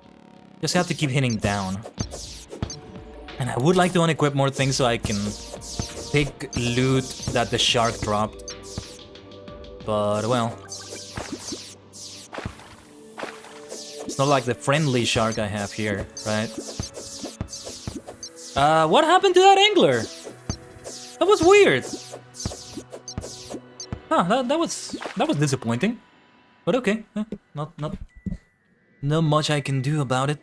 Just have to keep hitting down. And I would like to unequip more things so I can pick loot that the shark dropped. But, well... It's not like the friendly shark I have here, right? What happened to that angler? That was weird. Huh, that was disappointing. But okay, not much I can do about it.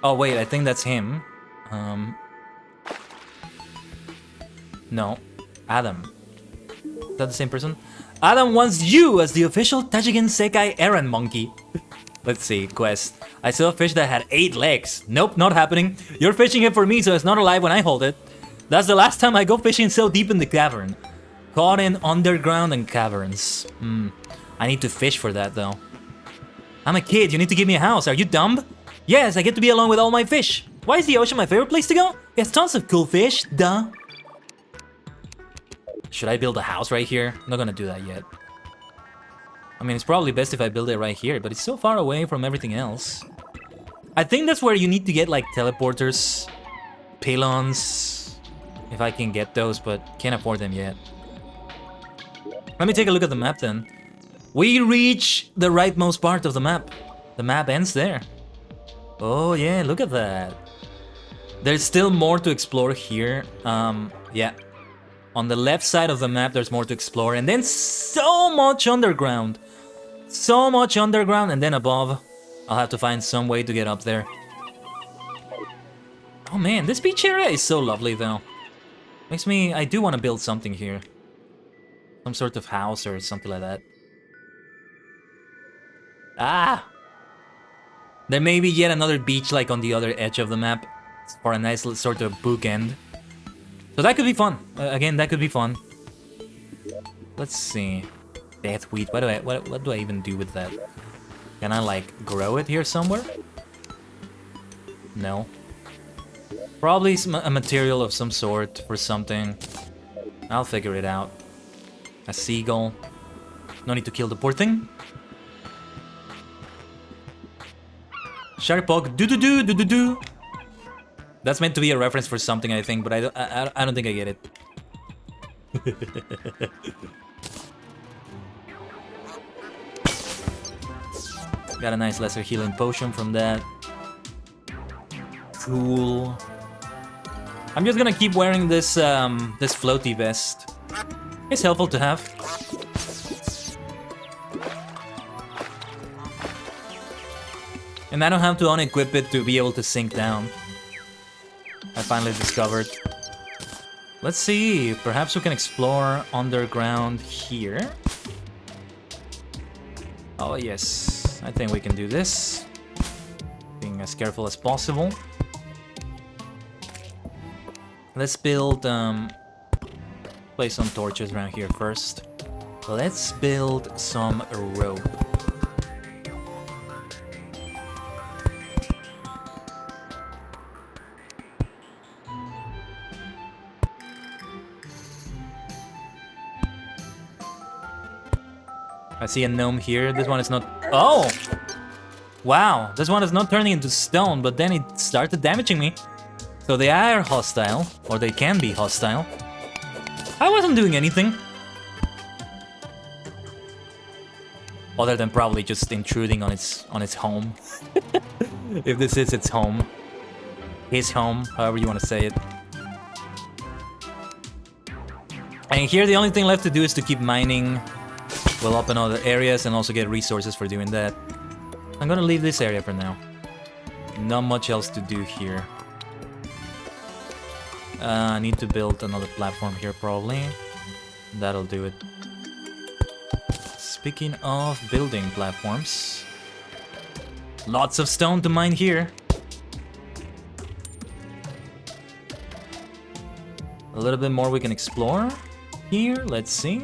Oh wait, I think that's him. No. Adam. Is that the same person? Adam wants you as the official Tajigen Sekai errand monkey. Let's see, quest. I saw a fish that had 8 legs. Nope, not happening. You're fishing it for me, so it's not alive when I hold it. That's the last time I go fishing so deep in the cavern. Caught in underground and caverns. I need to fish for that, though. I'm a kid, you need to give me a house. Are you dumb? Yes, I get to be alone with all my fish. Why is the ocean my favorite place to go? It has tons of cool fish, duh. Should I build a house right here? I'm not gonna do that yet. I mean, it's probably best if I build it right here, but it's so far away from everything else. I think that's where you need to get, like, teleporters, pylons, if I can get those, but can't afford them yet. Let me take a look at the map, then. We reach the rightmost part of the map. The map ends there. Oh, yeah, look at that. There's still more to explore here. Yeah. On the left side of the map, there's more to explore, and then so much underground. So much underground, and then above, I'll have to find some way to get up there. Oh man, this beach area is so lovely, though. Makes me... I do want to build something here. Some sort of house or something like that. Ah! There may be yet another beach, like, on the other edge of the map. For a nice little sort of bookend. So that could be fun. Again, that could be fun. Let's see. Death wheat. What do I even do with that? Can I, like, grow it here somewhere? No. Probably a material of some sort for something. I'll figure it out. A seagull. No need to kill the poor thing. Shark Pog. Do-do-do. That's meant to be a reference for something, I think, but I don't think I get it. Got a nice lesser healing potion from that. Cool. I'm just gonna keep wearing this this floaty vest. It's helpful to have. And I don't have to unequip it to be able to sink down. I finally discovered. Let's see, perhaps we can explore underground here. Oh yes, I think we can do this. Being as careful as possible. Let's build, place some torches around here first. Let's build some rope. I see a gnome here. This one is not... Oh! Wow, this one is not turning into stone, but then it started damaging me. So they are hostile, or they can be hostile. I wasn't doing anything. Other than probably just intruding on its home. If this is its home. His home, however you want to say it. And here the only thing left to do is to keep mining. We'll open other areas and also get resources for doing that. I'm gonna leave this area for now. Not much else to do here. I need to build another platform here probably. That'll do it. Speaking of building platforms, lots of stone to mine here. A little bit more we can explore here. Let's see.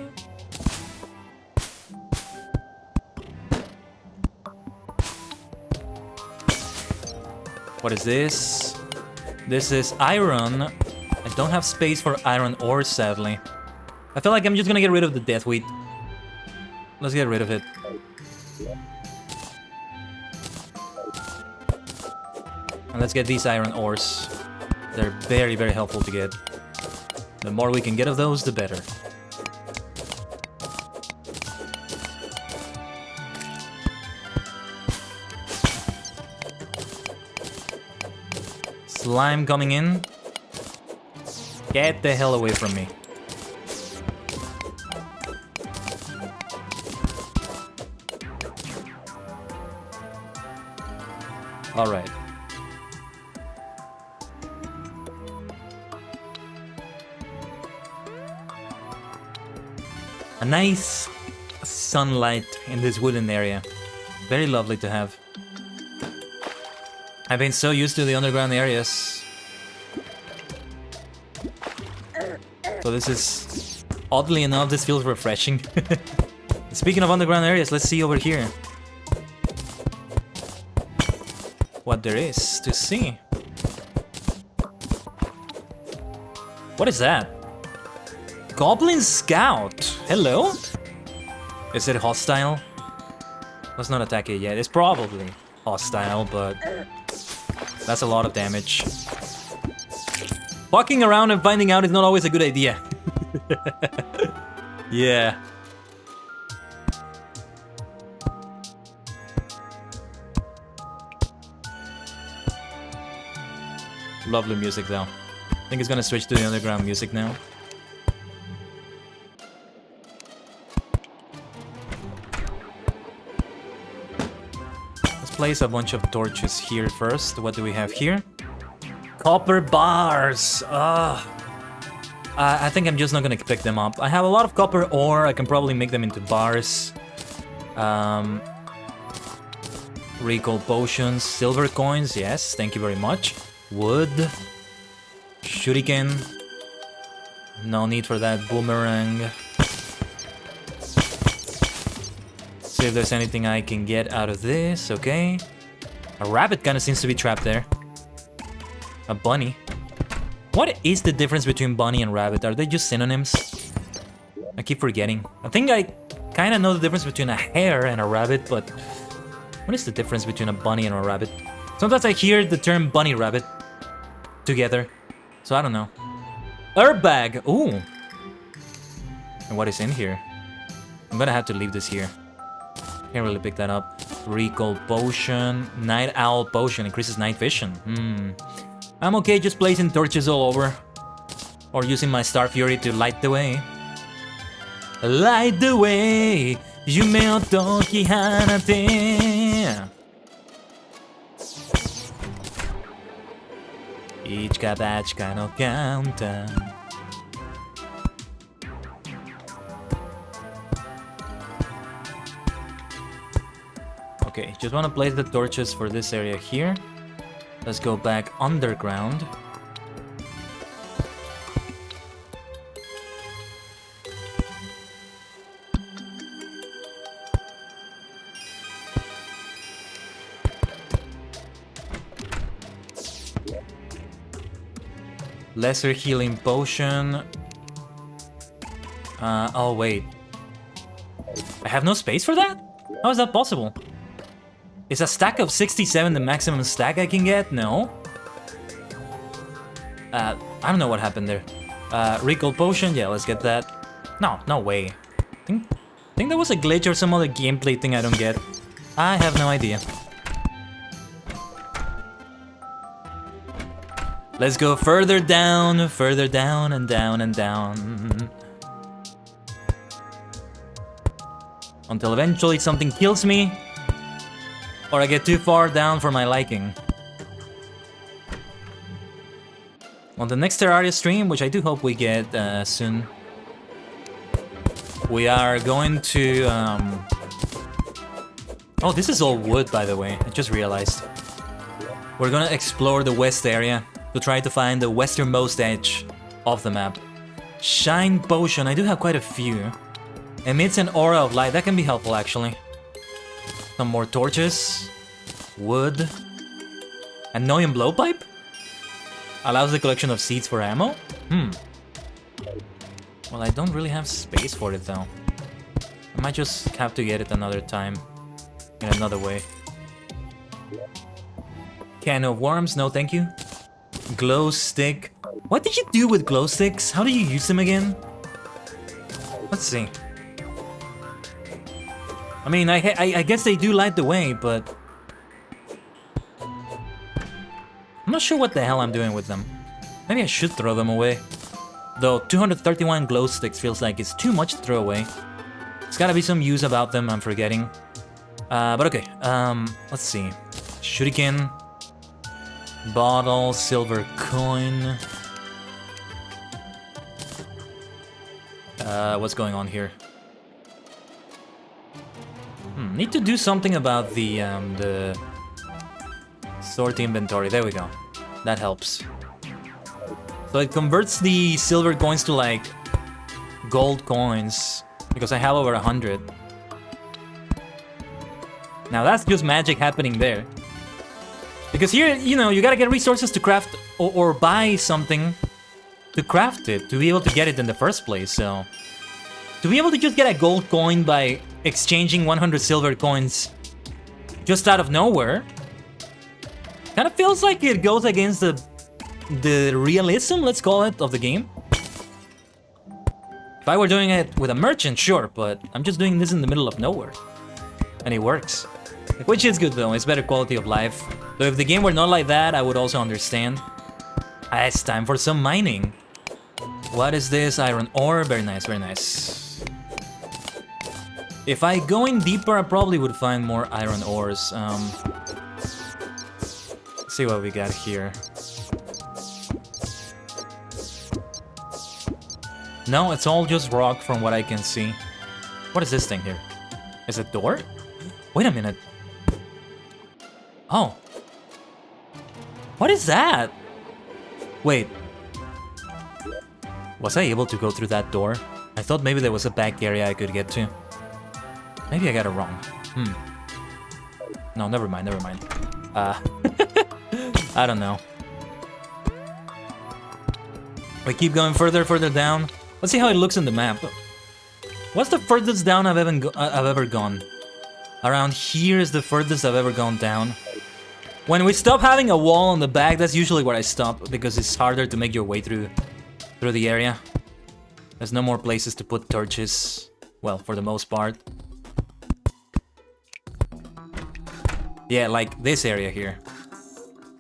What is this? This is iron. I don't have space for iron ore, sadly. I feel like I'm just gonna get rid of the death wheat. Let's get rid of it. And let's get these iron ores. They're very, very helpful to get. The more we can get of those, the better. Slime coming in. Get the hell away from me. Alright. A nice sunlight in this wooden area. Very lovely to have. I've been so used to the underground areas. So this is... Oddly enough, this feels refreshing. Speaking of underground areas, let's see over here what there is to see. What is that? Goblin Scout! Hello? Is it hostile? Let's not attack it yet. It's probably hostile, but that's a lot of damage. Walking around and finding out is not always a good idea. Yeah. Lovely music though. I think it's gonna switch to the underground music now. Let's place a bunch of torches here first. What do we have here? Copper bars! I think I'm just not gonna pick them up. I have a lot of copper ore. I can probably make them into bars. Recall potions, silver coins, yes, thank you very much. Wood. Shuriken. No need for that. Boomerang. See if there's anything I can get out of this, okay. A rabbit kind of seems to be trapped there. A bunny. What is the difference between bunny and rabbit? Are they just synonyms? I keep forgetting. I think I kind of know the difference between a hare and a rabbit, but what is the difference between a bunny and a rabbit? Sometimes I hear the term bunny rabbit together, so I don't know. Herb bag! Ooh! And what is in here? I'm gonna have to leave this here. Can't really pick that up. Recall potion. Night owl potion. Increases night vision. I'm okay just placing torches all over. Or using my Star Fury to light the way. Light the way! Yume o toki hanate! Ichika bachika no countdown. Okay, just want to place the torches for this area here. Let's go back underground. Lesser healing potion. Oh wait. I have no space for that? How is that possible? Is a stack of 67 the maximum stack I can get? No. I don't know what happened there. Recall potion, yeah, let's get that. No way. I think that was a glitch or some other gameplay thing I don't get. I have no idea. Let's go further down and down and down. Until eventually something kills me. Or I get too far down for my liking. On the next Terraria stream, which I do hope we get soon, we are going to... Oh, this is all wood, by the way. I just realized. We're gonna explore the west area to try to find the westernmost edge of the map. Shine potion, I do have quite a few. Emits an aura of light, that can be helpful actually. Some more torches. Wood. Annoying blowpipe? Allows the collection of seeds for ammo? Well, I don't really have space for it though. I might just have to get it another time. In another way. Can of worms, no thank you. Glow stick. What did you do with glow sticks? How do you use them again? Let's see. I mean, I guess they do light the way, but... I'm not sure what the hell I'm doing with them. Maybe I should throw them away. Though 231 glow sticks feels like it's too much to throw away. There's gotta be some use about them, I'm forgetting. But okay, let's see. Shuriken. Bottle, silver coin. What's going on here? Need to do something about the sort inventory. There we go. That helps. So it converts the silver coins to like gold coins because I have over 100. Now that's just magic happening there. Because here, you know, you gotta get resources to craft or buy something to craft it, to be able to get it in the first place, so... To be able to just get a gold coin by exchanging 100 silver coins just out of nowhere, kind of feels like it goes against the realism, let's call it, of the game. If I were doing it with a merchant, sure, but I'm just doing this in the middle of nowhere. And it works. Which is good though, it's better quality of life. So if the game were not like that, I would also understand. It's time for some mining. What is this? Iron ore, very nice, very nice. If I go in deeper, I probably would find more iron ores. Let's see what we got here. No, it's all just rock from what I can see. What is this thing here? Is it a door? Wait a minute. Oh. What is that? Wait. Was I able to go through that door? I thought maybe there was a back area I could get to. Maybe I got it wrong. No, never mind, never mind. I don't know. We keep going further down. Let's see how it looks in the map. What's the furthest down I've ever gone? Around here is the furthest I've ever gone down. When we stop having a wall on the back, that's usually where I stop, because it's harder to make your way through the area. There's no more places to put torches. Well, for the most part. Yeah, like this area here.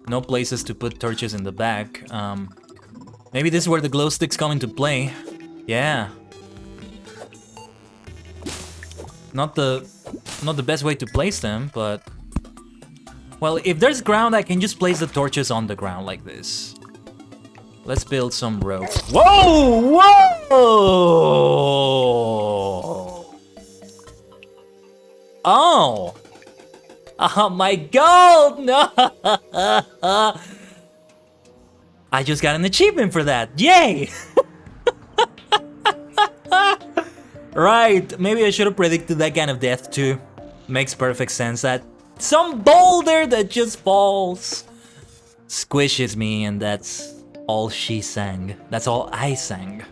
No places to put torches in the back. Maybe this is where the glow sticks come into play. Yeah. Not the best way to place them, but... Well, if there's ground, I can just place the torches on the ground like this. Let's build some rope. Whoa! Whoa! Oh! Oh my god! No! I just got an achievement for that. Yay! Right, maybe I should have predicted that kind of death too. Makes perfect sense that some boulder that just falls squishes me, and that's all she sang. That's all I sang.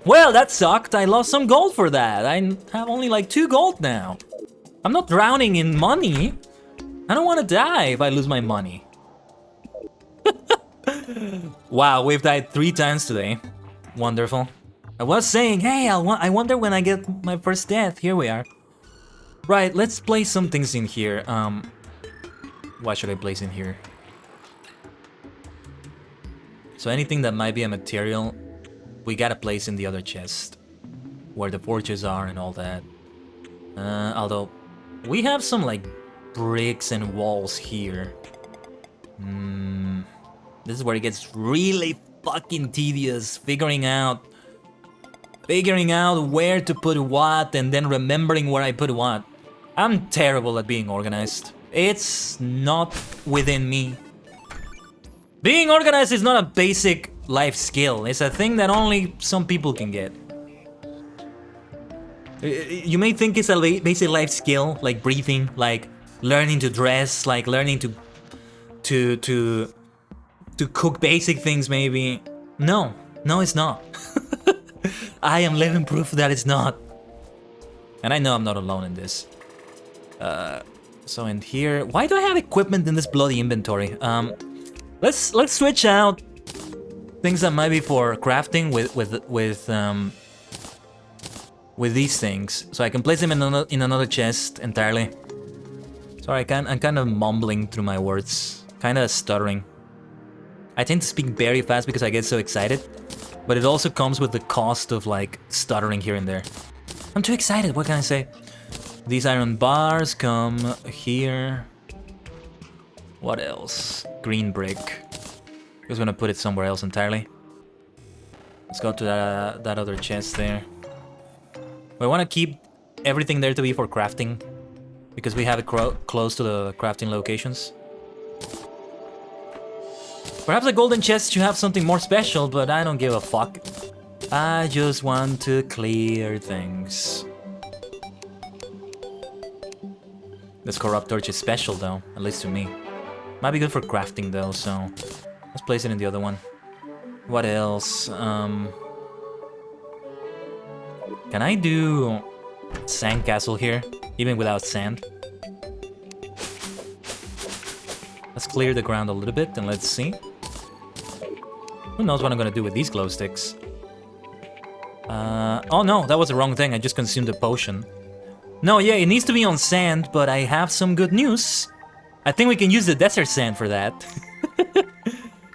Well, that sucked. I lost some gold for that. I have only like 2 gold now. I'm not drowning in money. I don't want to die if I lose my money. Wow, we've died 3 times today. Wonderful. I was saying, hey, I wonder when I get my first death. Here we are. Right, let's place some things in here. What should I place in here? So anything that might be a material, we gotta place in the other chest, where the forges are and all that. Although, we have some like bricks and walls here. This is where it gets really fucking tedious, figuring out where to put what and then remembering where I put what. I'm terrible at being organized. It's not within me. Being organized is not a basic life skill. It's a thing that only some people can get. You may think it's a basic life skill, like breathing, like learning to dress, like learning to cook basic things maybe. No, it's not. I am living proof that it's not. And I know I'm not alone in this. So in here, why do I have equipment in this bloody inventory? Let's switch out things that might be for crafting with these things, so I can place them in another chest entirely. Sorry, I'm kind of mumbling through my words, kind of stuttering. I tend to speak very fast because I get so excited, but it also comes with the cost of like stuttering here and there. I'm too excited, what can I say? These iron bars come here. What else? Green brick. I'm just gonna put it somewhere else entirely. Let's go to that other chest there. We want to keep everything there to be for crafting, because we have it close to the crafting locations. Perhaps a golden chest should have something more special, but I don't give a fuck. I just want to clear things. This corrupt torch is special though, at least to me. Might be good for crafting though, so let's place it in the other one. What else? Can I do sandcastle here, even without sand? Let's clear the ground a little bit and let's see. Who knows what I'm gonna do with these glow sticks? Oh no, that was the wrong thing. I just consumed a potion. No, yeah, it needs to be on sand, but I have some good news. I think we can use the desert sand for that.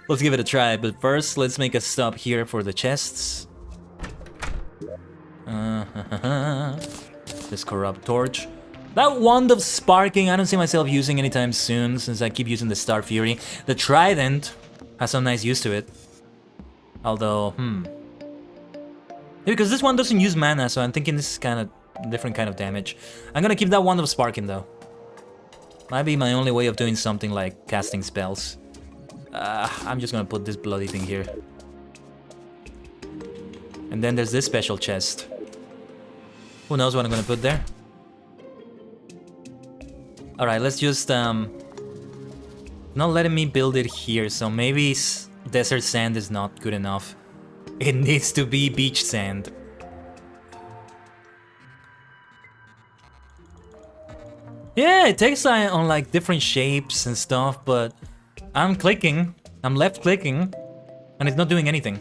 Let's give it a try, but first, let's make a stop here for the chests. This corrupt torch. That wand of sparking, I don't see myself using anytime soon, since I keep using the Star Fury. The trident has some nice use to it. Although, yeah, because this one doesn't use mana, so I'm thinking this is kind of different kind of damage. I'm gonna keep that wand of sparking though. Might be my only way of doing something like casting spells. I'm just gonna put this bloody thing here. And then there's this special chest. Who knows what I'm gonna put there? Alright, let's just, not letting me build it here, so maybe desert sand is not good enough. It needs to be beach sand. Yeah, it takes on like different shapes and stuff, but I'm left clicking, and it's not doing anything.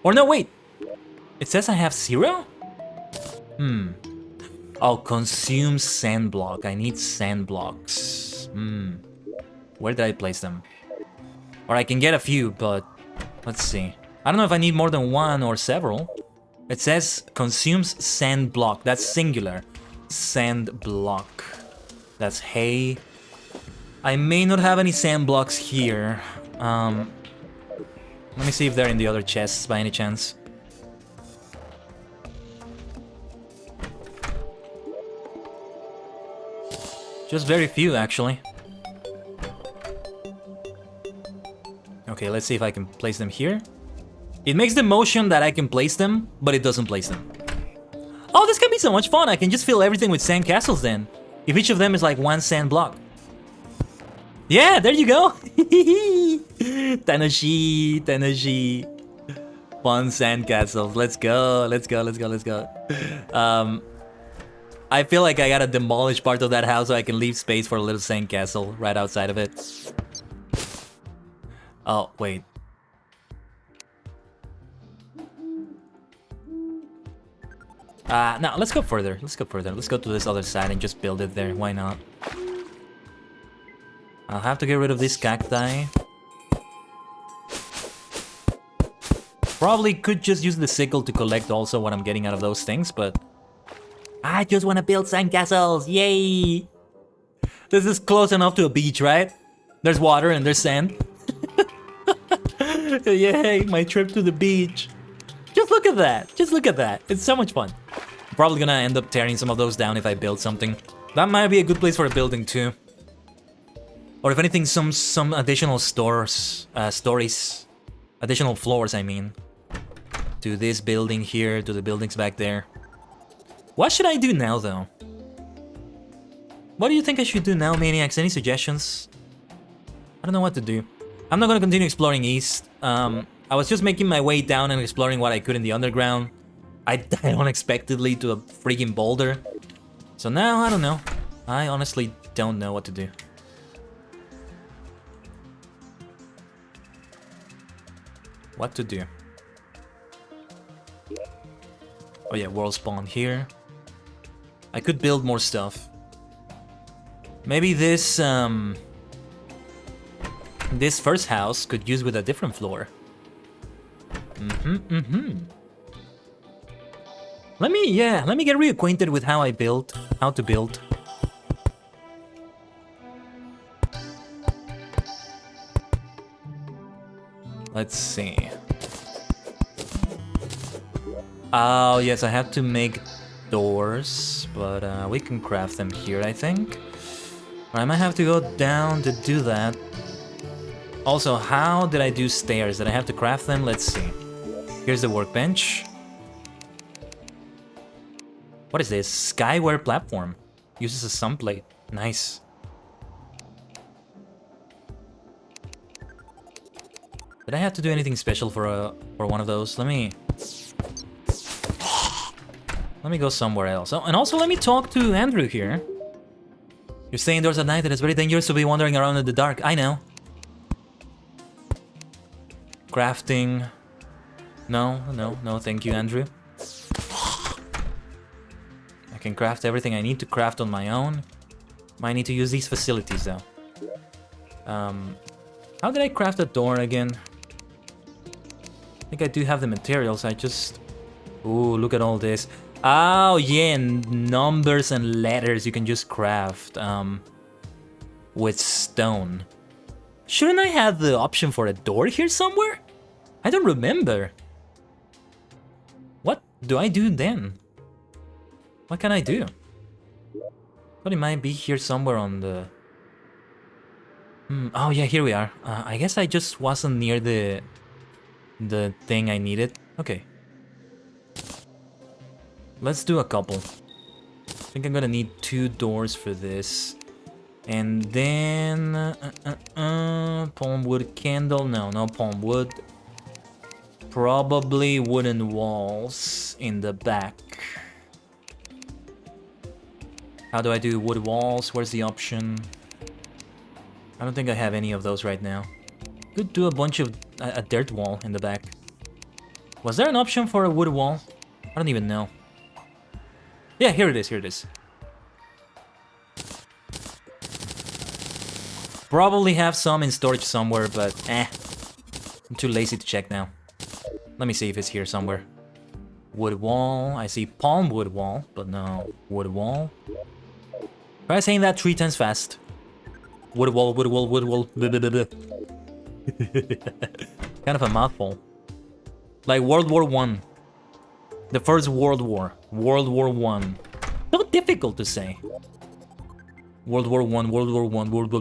Or no, wait, it says I have 0? Oh, consume sand block. I need sand blocks. Where did I place them? Or I can get a few, but let's see. I don't know if I need more than one or several. It says consumes sand block. That's singular. Sand block. That's hay. I may not have any sand blocks here. Let me see if they're in the other chests by any chance. Just very few, actually. Okay, let's see if I can place them here. It makes the motion that I can place them, but it doesn't place them. Oh, this can be so much fun! I can just fill everything with sand castles then. If each of them is like one sand block. Yeah, there you go! Tanoshi, Tanoshi. Fun sand castles. Let's go, let's go, let's go, let's go. I feel like I gotta demolish part of that house so I can leave space for a little sand castle right outside of it. Oh, wait. No, let's go further. Let's go further. Let's go to this other side and just build it there. Why not? I'll have to get rid of this cacti. Probably could just use the sickle to collect also what I'm getting out of those things, but I just want to build sandcastles. Yay! This is close enough to a beach, right? There's water and there's sand. Yay, my trip to the beach. Just look at that. Just look at that. It's so much fun. I'm probably gonna end up tearing some of those down if I build something. That might be a good place for a building too. Or if anything, some additional stories. Additional floors, I mean. To this building here, to the buildings back there. What should I do now, though? What do you think I should do now, Maniacs? Any suggestions? I don't know what to do. I'm not gonna continue exploring east. I was just making my way down and exploring what I could in the underground. I died unexpectedly to a freaking boulder. So now, I don't know. I honestly don't know what to do. What to do? Oh yeah, world spawn here. I could build more stuff. Maybe this, this first house could use with a different floor. Let me get reacquainted with how to build. Let's see. Oh yes, I have to make doors, but we can craft them here, I think. I might have to go down to do that. Also, how did I do stairs? Did I have to craft them? Let's see. Here's the workbench. What is this? Skyware platform. Uses a sun plate. Nice. Did I have to do anything special for one of those? Let me go somewhere else. Oh, and also let me talk to Andrew here. You're staying indoors at night and it's very dangerous to be wandering around in the dark. I know. Crafting. No, thank you, Andrew. I can craft everything I need to craft on my own. Might need to use these facilities though. How did I craft a door again? I think I do have the materials, I just... Ooh, look at all this. Oh yeah, numbers and letters you can just craft with stone. Shouldn't I have the option for a door here somewhere? I don't remember. What do I do then? What can I do? Thought it might be here somewhere on the... Oh yeah, here we are. I guess I just wasn't near the thing I needed. Okay. Let's do a couple. I think I'm gonna need 2 doors for this. And then... palm wood candle. No palm wood. Probably wooden walls in the back. How do I do wood walls? Where's the option? I don't think I have any of those right now. Could do a bunch of... a dirt wall in the back. Was there an option for a wood wall? I don't even know. Yeah, here it is. Probably have some in storage somewhere, but I'm too lazy to check now. Let me see if it's here somewhere. Wood wall. I see palm wood wall, but no wood wall. Try saying that 3 times fast. Wood wall, wood wall, wood wall. Kind of a mouthful. Like World War I. The first World War. World War I. So difficult to say. World War I, World War I, World War I.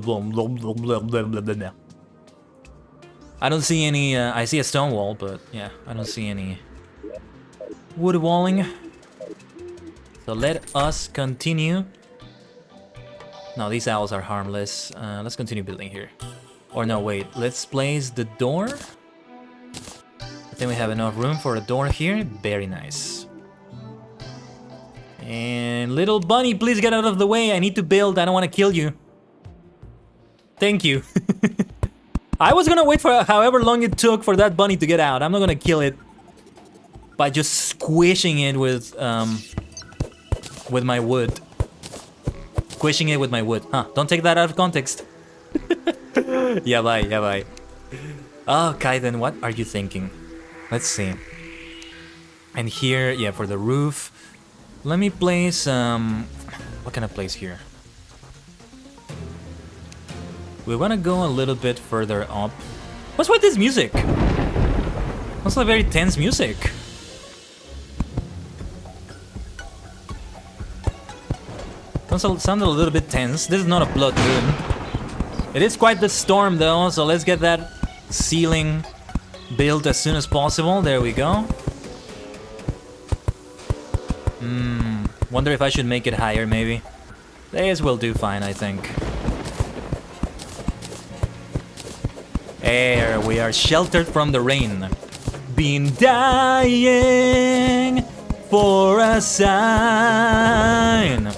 I don't see any... I see a stone wall, but yeah, I don't see any wood walling. So let us continue. No, these owls are harmless. Let's continue building here. Or no, wait. Let's place the door. I think we have enough room for a door here. Very nice. And little bunny, please get out of the way. I need to build. I don't want to kill you. Thank you. I was gonna wait for however long it took for that bunny to get out. I'm not gonna kill it by just squishing it with my wood. Squishing it with my wood. Huh, don't take that out of context. Yeah, bye. Oh, Khaiden, what are you thinking? Let's see. And here, yeah, for the roof. Let me place, what can I place here? We want to go a little bit further up. What's with this music? That's like very tense music. Sounded a little bit tense. This is not a blood moon. It is quite the storm though, so let's get that ceiling built as soon as possible. There we go. Wonder if I should make it higher maybe. This will do fine, I think. There, we are sheltered from the rain. Been dying for a sign.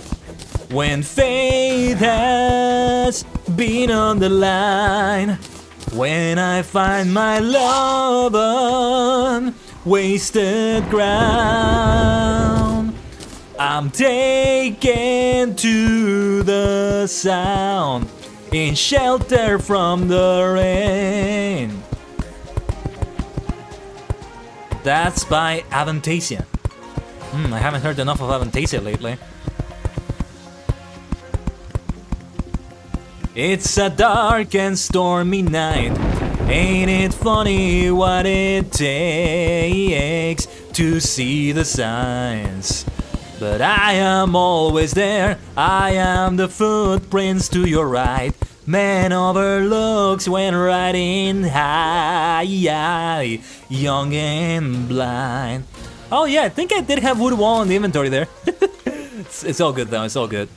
When fate has been on the line. When I find my love on wasted ground. I'm taken to the sound. In shelter from the rain. That's by Avantasia. I haven't heard enough of Avantasia lately. It's a dark and stormy night. Ain't it funny what it takes to see the signs? But I am always there. I am the footprints to your right. Man overlooks when riding high. Young and blind. Oh yeah, I think I did have wood wall in the inventory there. It's all good though, it's all good.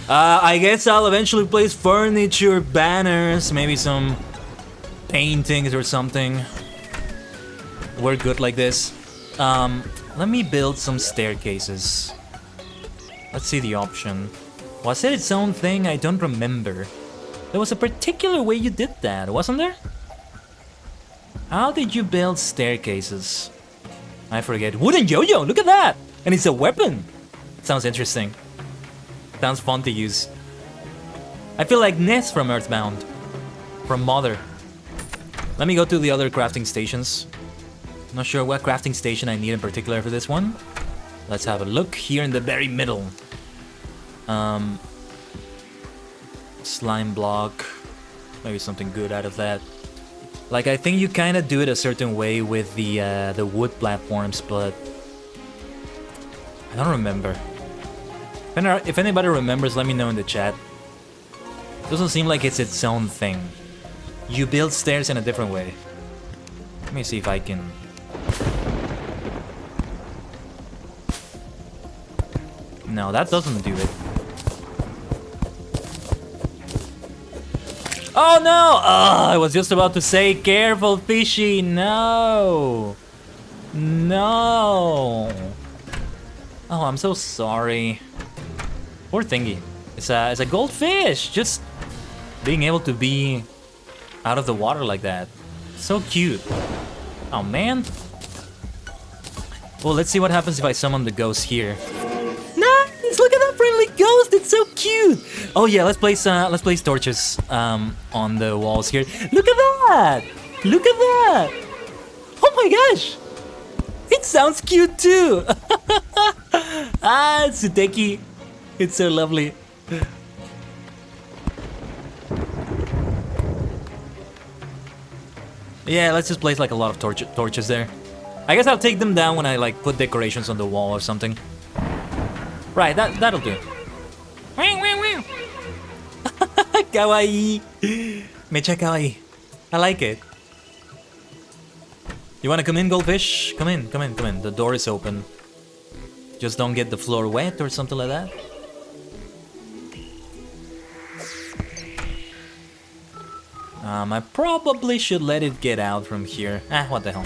I guess I'll eventually place furniture, banners, maybe some paintings or something. We're good like this. Let me build some staircases. Let's see the option. Was it its own thing? I don't remember. There was a particular way you did that, wasn't there? How did you build staircases? I forget. Wooden yo-yo, look at that! And it's a weapon! Sounds interesting. Sounds fun to use. I feel like Ness from Earthbound. From Mother. Let me go to the other crafting stations. Not sure what crafting station I need in particular for this one. Let's have a look here in the very middle. Slime block. Maybe something good out of that. Like, I think you kind of do it a certain way with the wood platforms, but I don't remember. If anybody remembers, let me know in the chat. Doesn't seem like it's its own thing. You build stairs in a different way. Let me see if I can... No, that doesn't do it. Oh no! Oh, I was just about to say, careful, fishy. No! No! Oh, I'm so sorry. Poor thingy. It's a goldfish. Just being able to be out of the water like that. So cute. Oh man. Well, let's see what happens if I summon the ghost here. Nice! Look at that friendly ghost. It's so cute. Oh yeah, let's place torches on the walls here. Look at that! Look at that! Oh my gosh! It sounds cute too. Ah, Sudeki. It's so lovely. Yeah, let's just place like a lot of torches there. I guess I'll take them down when I like put decorations on the wall or something. Right, that'll do. Kawaii. Mecha kawaii. I like it. You wanna come in, goldfish? Come in, come in, come in. The door is open. Just don't get the floor wet or something like that. I probably should let it get out from here. Ah, what the hell.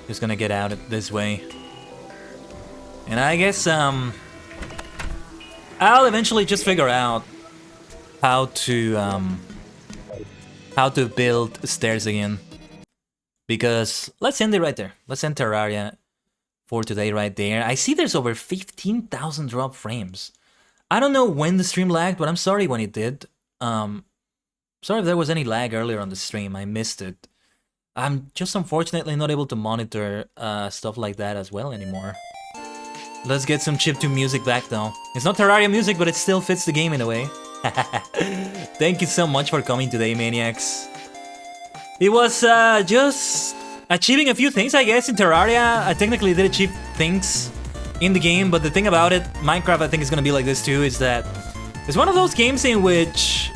Just gonna get out this way. And I guess, I'll eventually just figure out how to build stairs again. Because, let's end it right there. Let's end Terraria for today right there. I see there's over 15,000 drop frames. I don't know when the stream lagged, but I'm sorry when it did. Sorry if there was any lag earlier on the stream, I missed it. I'm just unfortunately not able to monitor stuff like that as well anymore. Let's get some chiptune music back though. It's not Terraria music, but it still fits the game in a way. Thank you so much for coming today, Maniacs. It was just achieving a few things, I guess, in Terraria. I technically did achieve things in the game, but the thing about it, Minecraft I think is gonna be like this too, is that it's one of those games in which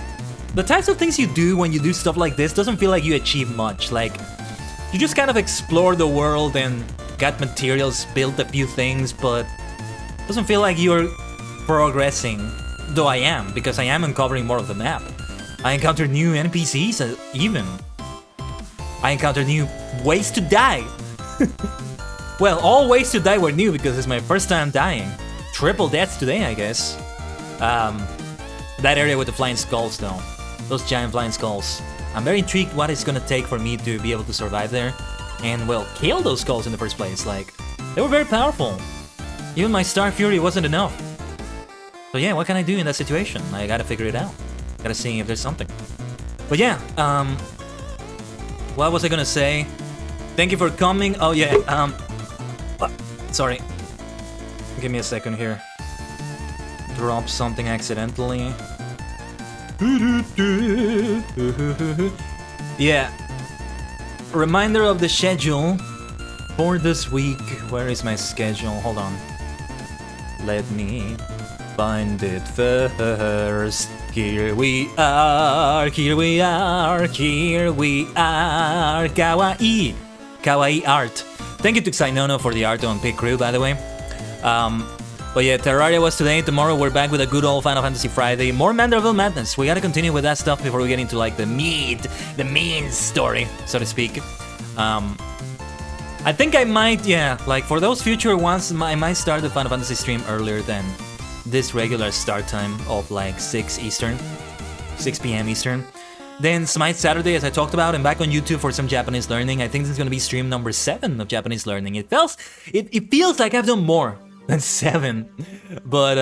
the types of things you do when you do stuff like this doesn't feel like you achieve much. Like, you just kind of explore the world and got materials, built a few things, but it doesn't feel like you're progressing. Though I am, because I am uncovering more of the map. I encountered new NPCs even. I encountered new ways to die. Well, all ways to die were new because it's my first time dying. Triple deaths today, I guess. That area with the flying skulls though. Those giant flying skulls. I'm very intrigued what it's gonna take for me to be able to survive there. And, well, kill those skulls in the first place. Like, they were very powerful. Even my Star Fury wasn't enough. So yeah, what can I do in that situation? I gotta figure it out. Gotta see if there's something. But yeah, what was I gonna say? Thank you for coming. Oh yeah, sorry. Give me a second here. Drop something accidentally. Yeah. Reminder of the schedule for this week. Where is my schedule? Hold on. let me find it first. Here we are, here we are, here we are. Kawaii! Kawaii art. Thank you to Xainono for the art on Pig Crew, by the way. But yeah, Terraria was today. Tomorrow we're back with a good old Final Fantasy Friday. More Manderville Madness. We gotta continue with that stuff before we get into like the main story, so to speak. I think I might, yeah, like for those future ones, I might start the Final Fantasy stream earlier than this regular start time of like 6 p.m. Eastern. Then Smite Saturday, as I talked about, and back on YouTube for some Japanese learning. I think this is gonna be stream number 7 of Japanese learning. It feels like I've done more than 7, but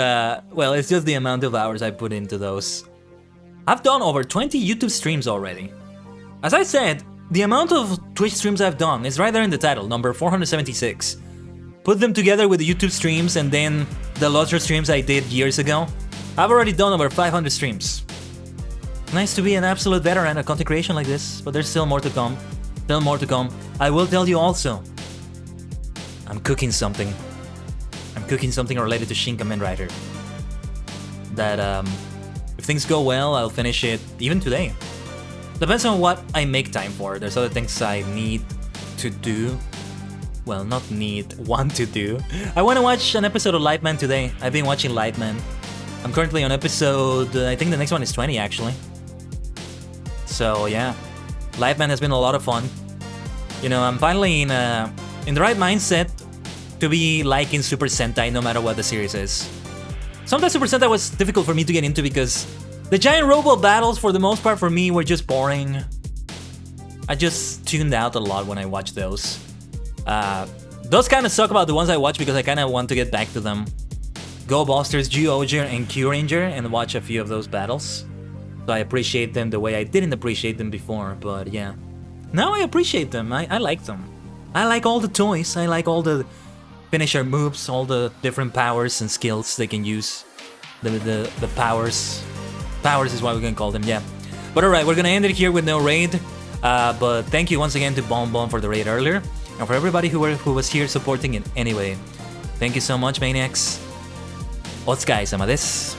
well, it's just the amount of hours I put into those. I've done over 20 YouTube streams already. As I said, the amount of Twitch streams I've done is right there in the title, number 476. Put them together with the YouTube streams and then the Luster streams I did years ago. I've already done over 500 streams. Nice to be an absolute veteran at content creation like this, but there's still more to come. Still more to come. I will tell you also, I'm cooking something. I'm cooking something related to Shin Kamen Rider. That, if things go well, I'll finish it even today. Depends on what I make time for. There's other things I need to do. Well, not need, want to do. I want to watch an episode of Lightman today. I've been watching Lightman. I'm currently on episode, I think the next one is 20 actually. So yeah, Lightman has been a lot of fun. You know, I'm finally in the right mindset to be liking Super Sentai no matter what the series is. Sometimes Super Sentai was difficult for me to get into because the giant robot battles for the most part for me were just boring. I just tuned out a lot when I watched those. Those kind of suck about the ones I watch because I kind of want to get back to them. Go Busters, G-Oger, and Q-Ranger and watch a few of those battles. So I appreciate them the way I didn't appreciate them before, but yeah. Now I appreciate them, I like them. I like all the toys, I like all the finisher moves, all the different powers and skills they can use. The powers. Powers is what we're gonna call them, yeah. But alright, we're gonna end it here with no raid. But thank you once again to Bon Bon for the raid earlier. And for everybody who was here supporting it anyway. Thank you so much, Maniacs. Otsukaresama desu.